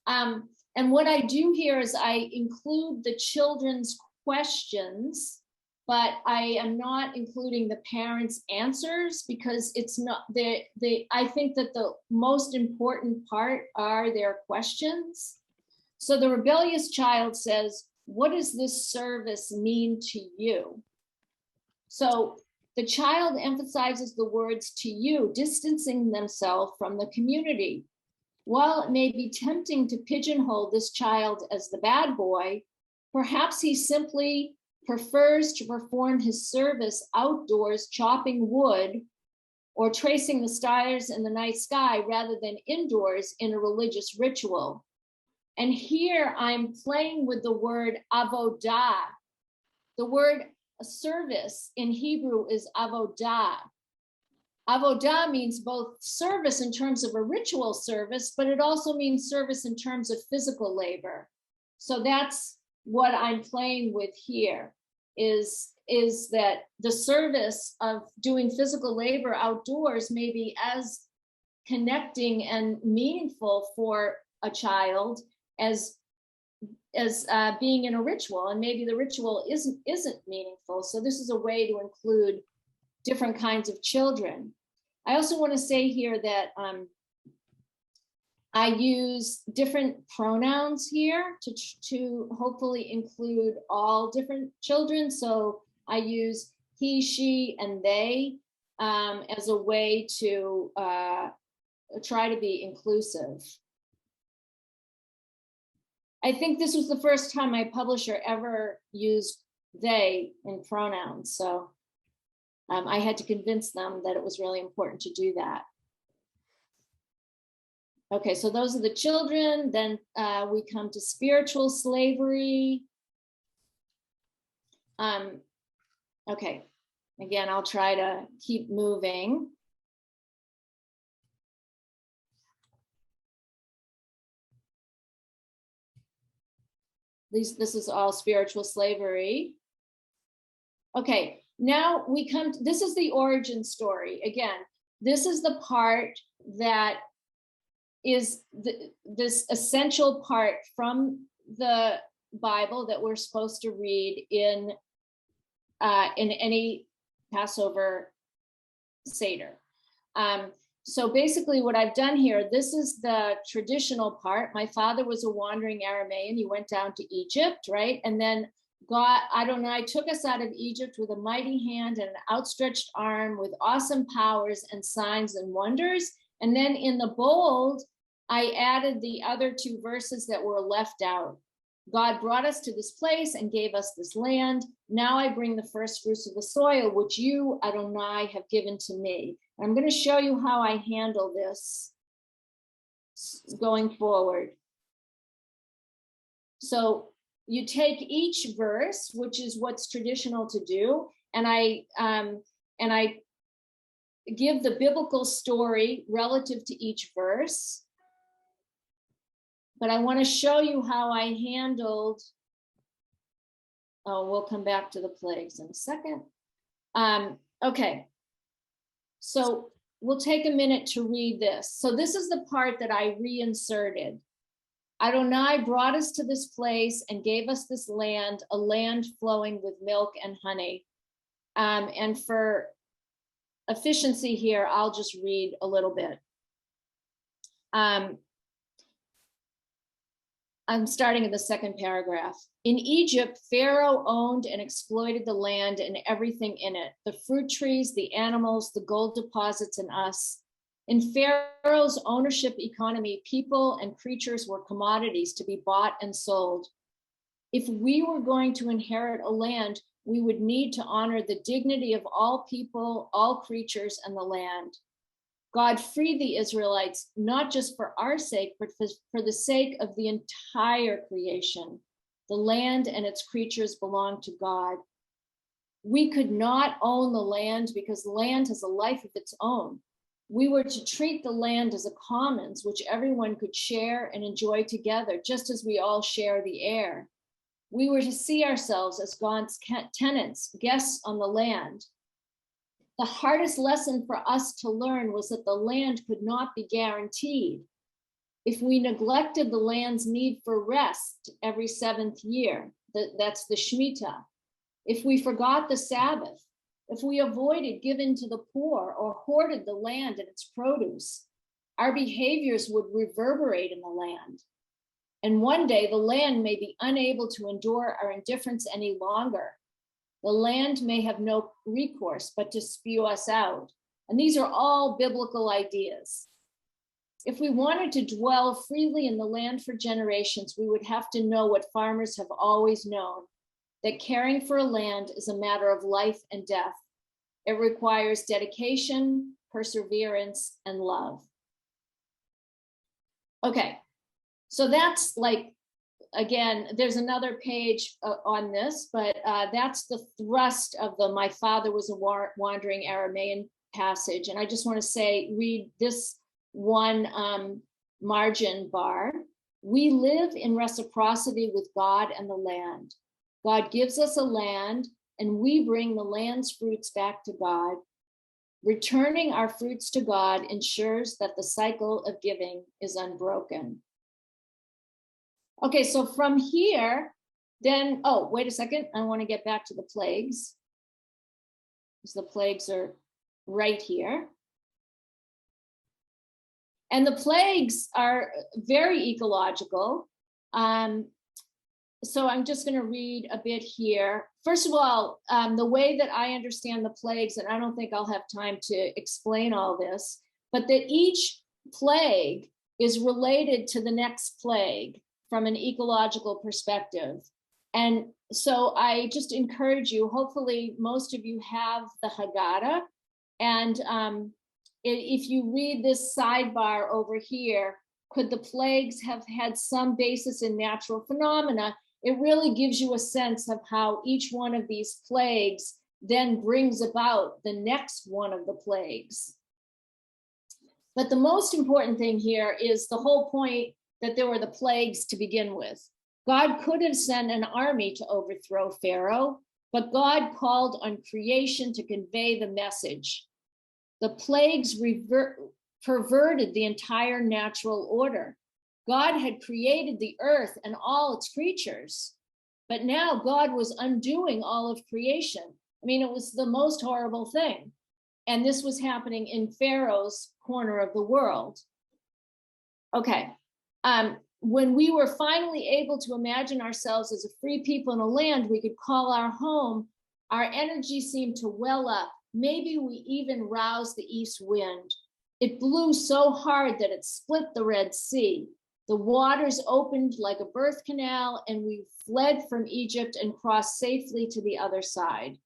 Speaker 14: And what I do here is I include the children's questions, but I am not including the parents' answers, because it's not, I think that the most important part are their questions. So the rebellious child says, "What does this service mean to you?" So the child emphasizes the words "to you," distancing themselves from the community. While it may be tempting to pigeonhole this child as the bad boy, perhaps he simply prefers to perform his service outdoors chopping wood or tracing the stars in the night sky rather than indoors in a religious ritual. And here I'm playing with the word avodah. The word service in Hebrew is avodah. Avodah means both service in terms of a ritual service, but it also means service in terms of physical labor. So that's what I'm playing with here is that the service of doing physical labor outdoors may be as connecting and meaningful for a child as being in a ritual, and maybe the ritual isn't meaningful. So this is a way to include different kinds of children. I also want to say here that I use different pronouns here to hopefully include all different children. So I use he, she, and they as a way to try to be inclusive. I think this was the first time my publisher ever used they in pronouns. So I had to convince them that it was really important to do that. Okay, so those are the children. Then we come to spiritual slavery. Okay, again, I'll try to keep moving. This is all spiritual slavery. Okay, now we come to, this is the origin story. Again, this is the part that is this essential part from the Bible that we're supposed to read in any Passover Seder. So basically what I've done here, this is the traditional part. My father was a wandering Aramaean. He went down to Egypt, right? And then God, Adonai took us out of Egypt with a mighty hand and an outstretched arm with awesome powers and signs and wonders. And then in the bold, I added the other two verses that were left out. God brought us to this place and gave us this land. Now I bring the first fruits of the soil, which you, Adonai, have given to me. I'm going to show you how I handle this going forward. So you take each verse, which is what's traditional to do, and I give the biblical story relative to each verse. But I want to show you how I handled, oh, we'll come back to the plagues in a second. Okay, so we'll take a minute to read this. So this is the part that I reinserted. Adonai brought us to this place and gave us this land, a land flowing with milk and honey. And for efficiency here, I'll just read a little bit. I'm starting in the second paragraph. In Egypt, Pharaoh owned and exploited the land and everything in it, the fruit trees, the animals, the gold deposits, and us. In Pharaoh's ownership economy, people and creatures were commodities to be bought and sold. If we were going to inherit a land, we would need to honor the dignity of all people, all creatures, and the land. God freed the Israelites, not just for our sake, but for the sake of the entire creation. The land and its creatures belong to God. We could not own the land because the land has a life of its own. We were to treat the land as a commons, which everyone could share and enjoy together, just as we all share the air. We were to see ourselves as God's tenants, guests on the land. The hardest lesson for us to learn was that the land could not be guaranteed. If we neglected the land's need for rest every 7th year, that's the Shemitah. If we forgot the Sabbath, if we avoided giving to the poor or hoarded the land and its produce, our behaviors would reverberate in the land. And one day the land may be unable to endure our indifference any longer. The land may have no recourse but to spew us out. And these are all biblical ideas. If we wanted to dwell freely in the land for generations, we would have to know what farmers have always known, that caring for a land is a matter of life and death. It requires dedication, perseverance, and love. Okay, so that's like, again, there's another page on this, but that's the thrust of the "My father was a wandering Aramaean" passage. And I just want to say, read this one margin bar. We live in reciprocity with God and the land. God gives us a land, and we bring the land's fruits back to God. Returning our fruits to God ensures that the cycle of giving is unbroken. Okay, so from here, then, oh, wait a second. I want to get back to the plagues, because the plagues are right here. And the plagues are very ecological. So I'm just going to read a bit here. First of all, the way that I understand the plagues, and I don't think I'll have time to explain all this, but that each plague is related to the next plague from an ecological perspective. And so I just encourage you, hopefully most of you have the Haggadah, and if you read this sidebar over here, could the plagues have had some basis in natural phenomena? It really gives you a sense of how each one of these plagues then brings about the next one of the plagues. But the most important thing here is the whole point that there were the plagues to begin with. God could have sent an army to overthrow Pharaoh, but God called on creation to convey the message. The plagues perverted the entire natural order. God had created the earth and all its creatures, but now God was undoing all of creation. I mean, it was the most horrible thing. And this was happening in Pharaoh's corner of the world. Okay, when we were finally able to imagine ourselves as a free people in a land we could call our home, our energy seemed to well up. Maybe we even roused the east wind. It blew so hard that it split the Red Sea. The waters opened like a birth canal, and we fled from Egypt and crossed safely to the other side.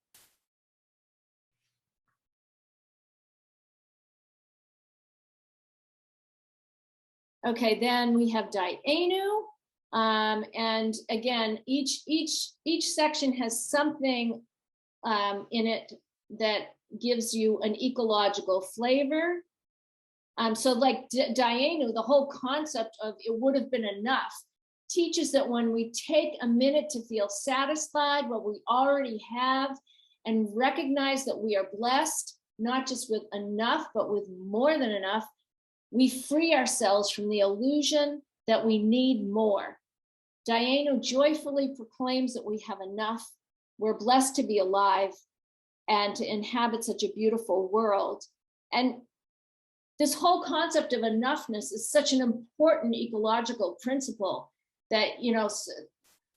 Speaker 14: Okay, then we have Dayenu. And again, each section has something in it that gives you an ecological flavor. So like Dayenu, the whole concept of it would have been enough teaches that when we take a minute to feel satisfied what we already have and recognize that we are blessed, not just with enough, but with more than enough, we free ourselves from the illusion that we need more. Dayenu joyfully proclaims that we have enough. We're blessed to be alive and to inhabit such a beautiful world. And this whole concept of enoughness is such an important ecological principle that, you know,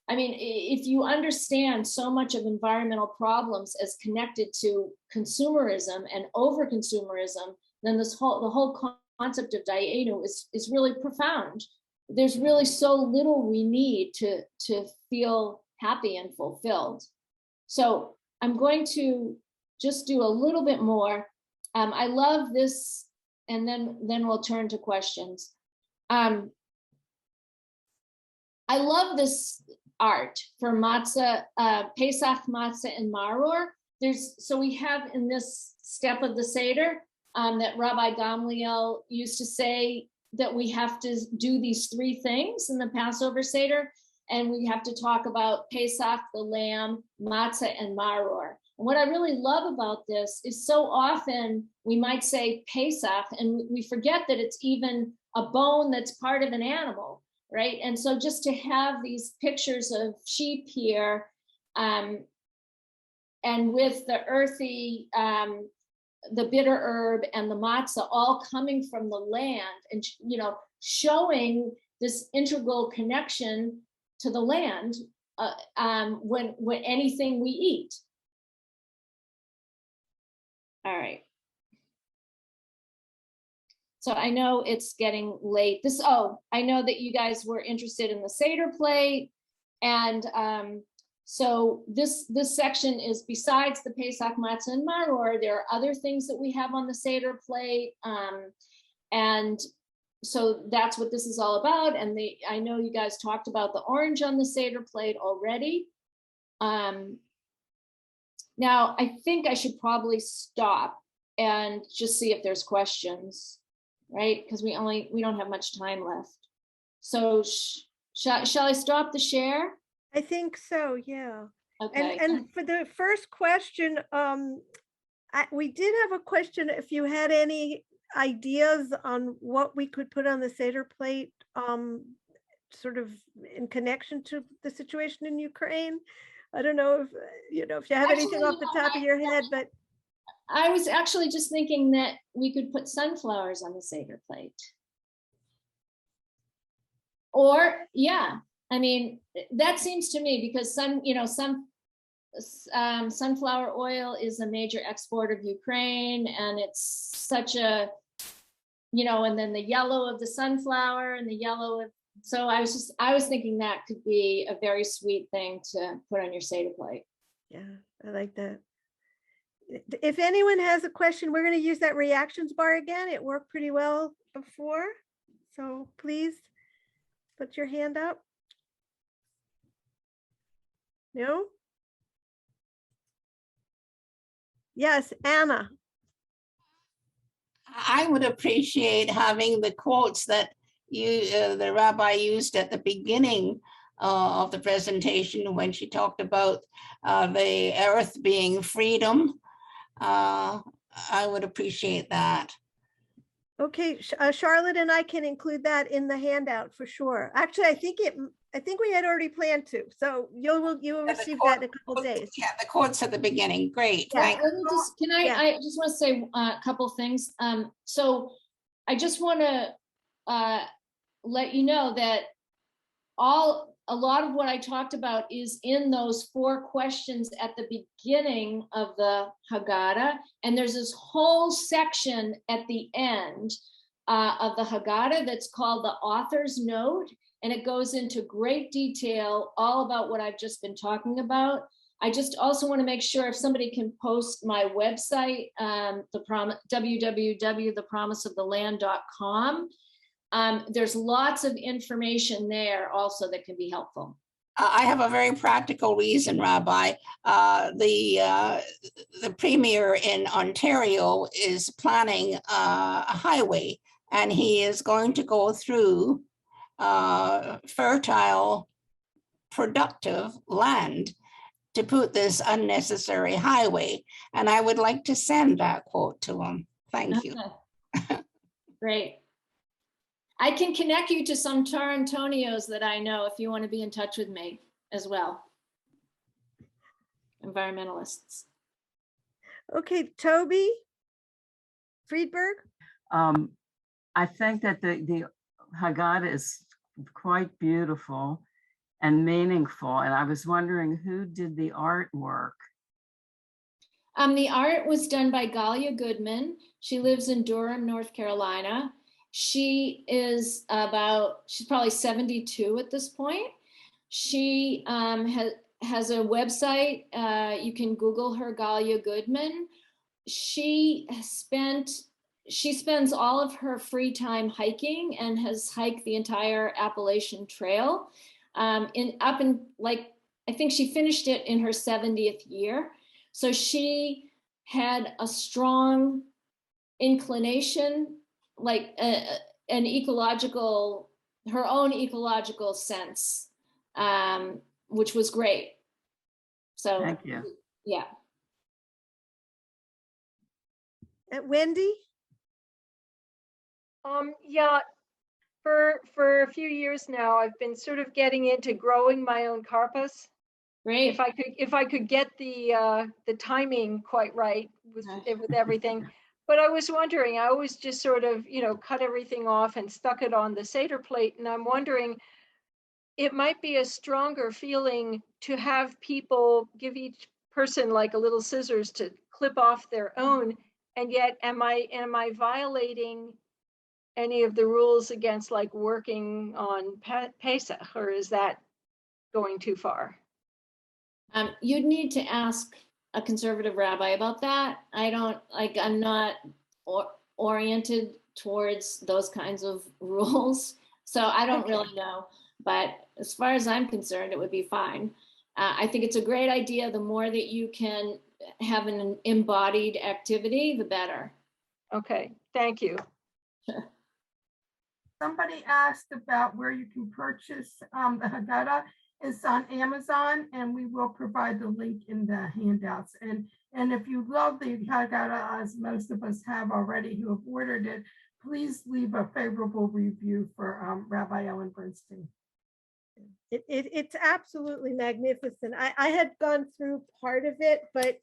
Speaker 14: I mean, if you understand so much of environmental problems as connected to consumerism and over-consumerism, then the whole concept of Dayenu is really profound. There's really so little we need to feel happy and fulfilled. So I'm going to just do a little bit more. I love this, and then we'll turn to questions. I love this art for matzah, Pesach matzah and maror. So we have in this step of the Seder that Rabbi Gamliel used to say that we have to do these three things in the Passover Seder, and we have to talk about Pesach, the lamb, matzah, and maror. And what I really love about this is so often we might say Pesach, and we forget that it's even a bone that's part of an animal, right? And so just to have these pictures of sheep here, and with the earthy, the bitter herb and the matzah all coming from the land, and you know, showing this integral connection to the land when anything we eat. All right. So I know it's getting late. I know that you guys were interested in the Seder plate, and so this section is, besides the Pesach matzah and maror, there are other things that we have on the Seder plate, and so that's what this is all about. And I know you guys talked about the orange on the Seder plate already. Now I think I should probably stop and just see if there's questions, right? Because we don't have much time left. So shall I stop the share?
Speaker 1: I think so, yeah.
Speaker 14: Okay.
Speaker 1: And for the first question, we did have a question if you had any ideas on what we could put on the Seder plate, sort of in connection to the situation in Ukraine. I don't know if if you have anything off the top of your head, but
Speaker 14: I was actually just thinking that we could put sunflowers on the Seder plate. Or, yeah, I mean, that seems to me because sunflower oil is a major export of Ukraine, and it's such a, and then the yellow of the sunflower and the yellow of, so I was thinking that could be a very sweet thing to put on your Seder plate.
Speaker 1: Yeah, I like that. If anyone has a question, we're going to use that reactions bar again. It worked pretty well before. So please put your hand up. No? Yes, Anna.
Speaker 3: I would appreciate having the quotes that the rabbi used at the beginning of the presentation when she talked about the earth being freedom. I would appreciate that.
Speaker 1: Okay, Charlotte and I can include that in the handout for sure. Actually, I think we had already planned to, so you will receive that in a couple of days.
Speaker 3: Yeah, the quotes at the beginning. Great.
Speaker 14: Yeah,
Speaker 3: Thank you.
Speaker 14: I just want to say a couple of things. So I just want to let you know that a lot of what I talked about is in those 4 questions at the beginning of the Haggadah, and there's this whole section at the end of the Haggadah that's called the author's note, and it goes into great detail all about what I've just been talking about. I just also want to make sure if somebody can post my website, www.thepromiseoftheland.com. There's lots of information there also that can be helpful.
Speaker 3: I have a very practical reason, Rabbi. The premier in Ontario is planning a highway, and he is going to go through fertile, productive land to put this unnecessary highway. And I would like to send that quote to him. Thank you.
Speaker 14: Great. I can connect you to some Torantonios that I know if you want to be in touch with me as well. Environmentalists.
Speaker 1: Okay, Toby Friedberg.
Speaker 22: I think that the Haggadah is quite beautiful and meaningful. And I was wondering who did the artwork?
Speaker 14: The art was done by Galia Goodman. She lives in Durham, North Carolina. She's probably 72 at this point. She has a website. You can Google her, Galia Goodman. She spends all of her free time hiking and has hiked the entire Appalachian Trail. I think she finished it in her 70th year. So she had a strong inclination, like her own ecological sense, which was great. So
Speaker 22: thank you.
Speaker 14: Yeah.
Speaker 1: Wendy?
Speaker 23: Yeah, for a few years now, I've been sort of getting into growing my own carpus.
Speaker 14: Great.
Speaker 23: If I could get the timing quite right with everything. But I was wondering, I always just sort of, cut everything off and stuck it on the Seder plate. And I'm wondering, it might be a stronger feeling to have people give each person like a little scissors to clip off their own. And yet, am I violating any of the rules against like working on Pesach, or is that going too far?
Speaker 14: You'd need to ask a conservative rabbi about that. I'm not oriented towards those kinds of rules, so I don't really know. But as far as I'm concerned, it would be fine. I think it's a great idea. The more that you can have an embodied activity, the better.
Speaker 23: Okay, thank you.
Speaker 14: Sure.
Speaker 4: Somebody asked about where you can purchase the Haggadah. It's on Amazon, and we will provide the link in the handouts. And if you love the Haggadah, as most of us have already who have ordered it, please leave a favorable review for Rabbi Ellen Bernstein.
Speaker 1: It's absolutely magnificent. I had gone through part of it, but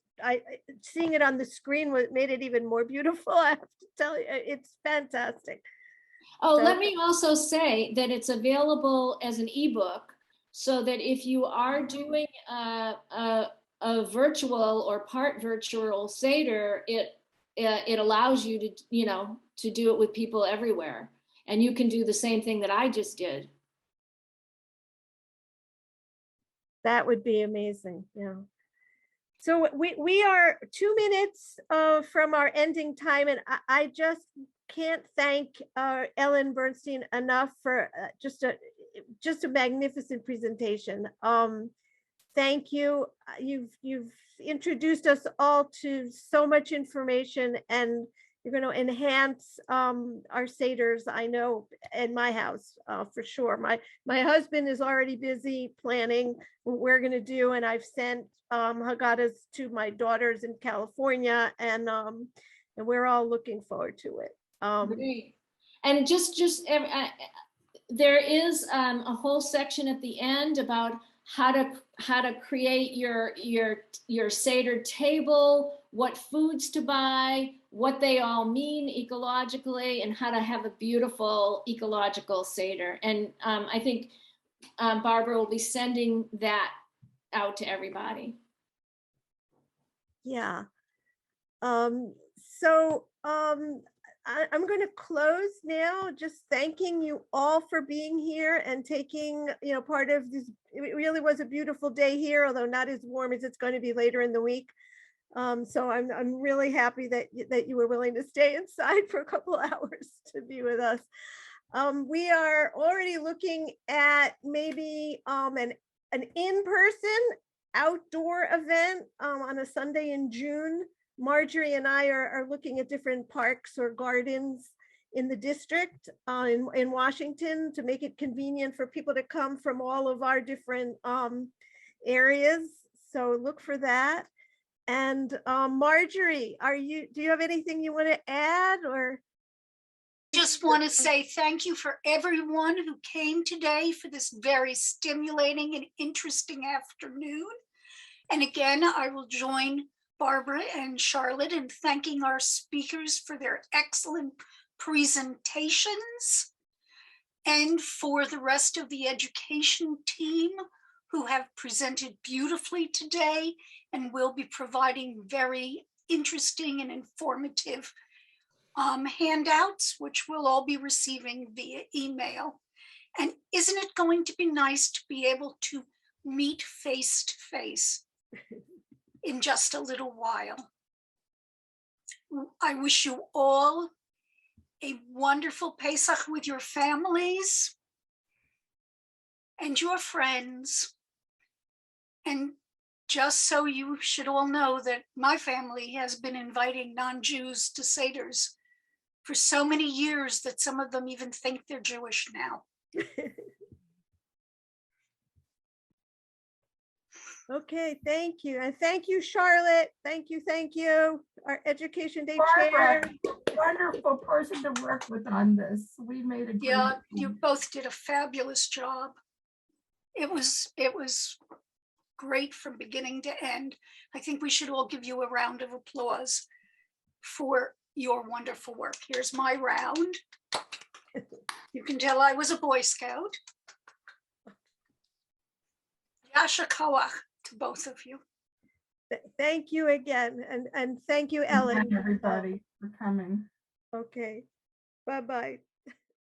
Speaker 1: seeing it on the screen made it even more beautiful. I have to tell you, it's fantastic.
Speaker 14: Oh,
Speaker 1: So-
Speaker 14: let me also say that it's available as an ebook, so that if you are doing a virtual or part virtual Seder, it allows you to, to do it with people everywhere. And you can do the same thing that I just did.
Speaker 1: That would be amazing. Yeah. So we are 2 minutes from our ending time, and I just can't thank Ellen Bernstein enough for just a magnificent presentation. Thank you. You've introduced us all to so much information, and you're going to enhance our Seders, I know, in my house for sure. My husband is already busy planning what we're going to do, and I've sent Haggadahs to my daughters in California, and we're all looking forward to it.
Speaker 14: Great. And there is a whole section at the end about how to create your Seder table, what foods to buy, what they all mean ecologically, and how to have a beautiful ecological Seder. And I think Barbara will be sending that out to everybody.
Speaker 1: Yeah. I'm going to close now, just thanking you all for being here and taking, part of this. It really was a beautiful day here, although not as warm as it's going to be later in the week. So I'm really happy that you were willing to stay inside for a couple hours to be with us. We are already looking at maybe an in-person outdoor event on a Sunday in June. Marjorie and I are looking at different parks or gardens in the district in Washington to make it convenient for people to come from all of our different areas. So look for that. And Marjorie, do you have anything you want to add, or?
Speaker 2: Just want to say thank you for everyone who came today for this very stimulating and interesting afternoon. And again, I will join Barbara and Charlotte in thanking our speakers for their excellent presentations, and for the rest of the education team who have presented beautifully today and will be providing very interesting and informative handouts, which we'll all be receiving via email. And isn't it going to be nice to be able to meet face to face in just a little while? I wish you all a wonderful Pesach with your families and your friends. And just so you should all know that my family has been inviting non-Jews to Seders for so many years that some of them even think they're Jewish now.
Speaker 1: Okay, thank you. And thank you, Charlotte. Thank you. Our Education Day
Speaker 4: Barbara,
Speaker 1: chair.
Speaker 4: Wonderful person to work with on this. We made a great
Speaker 2: Yeah,
Speaker 4: team.
Speaker 2: you both did a fabulous job. It was great from beginning to end. I think we should all give you a round of applause for your wonderful work. Here's my round. You can tell I was a Boy Scout. Yasha Kawach to both of you.
Speaker 1: Thank you again. And thank you, Ellen.
Speaker 4: Thank everybody for coming.
Speaker 1: Okay. Bye-bye.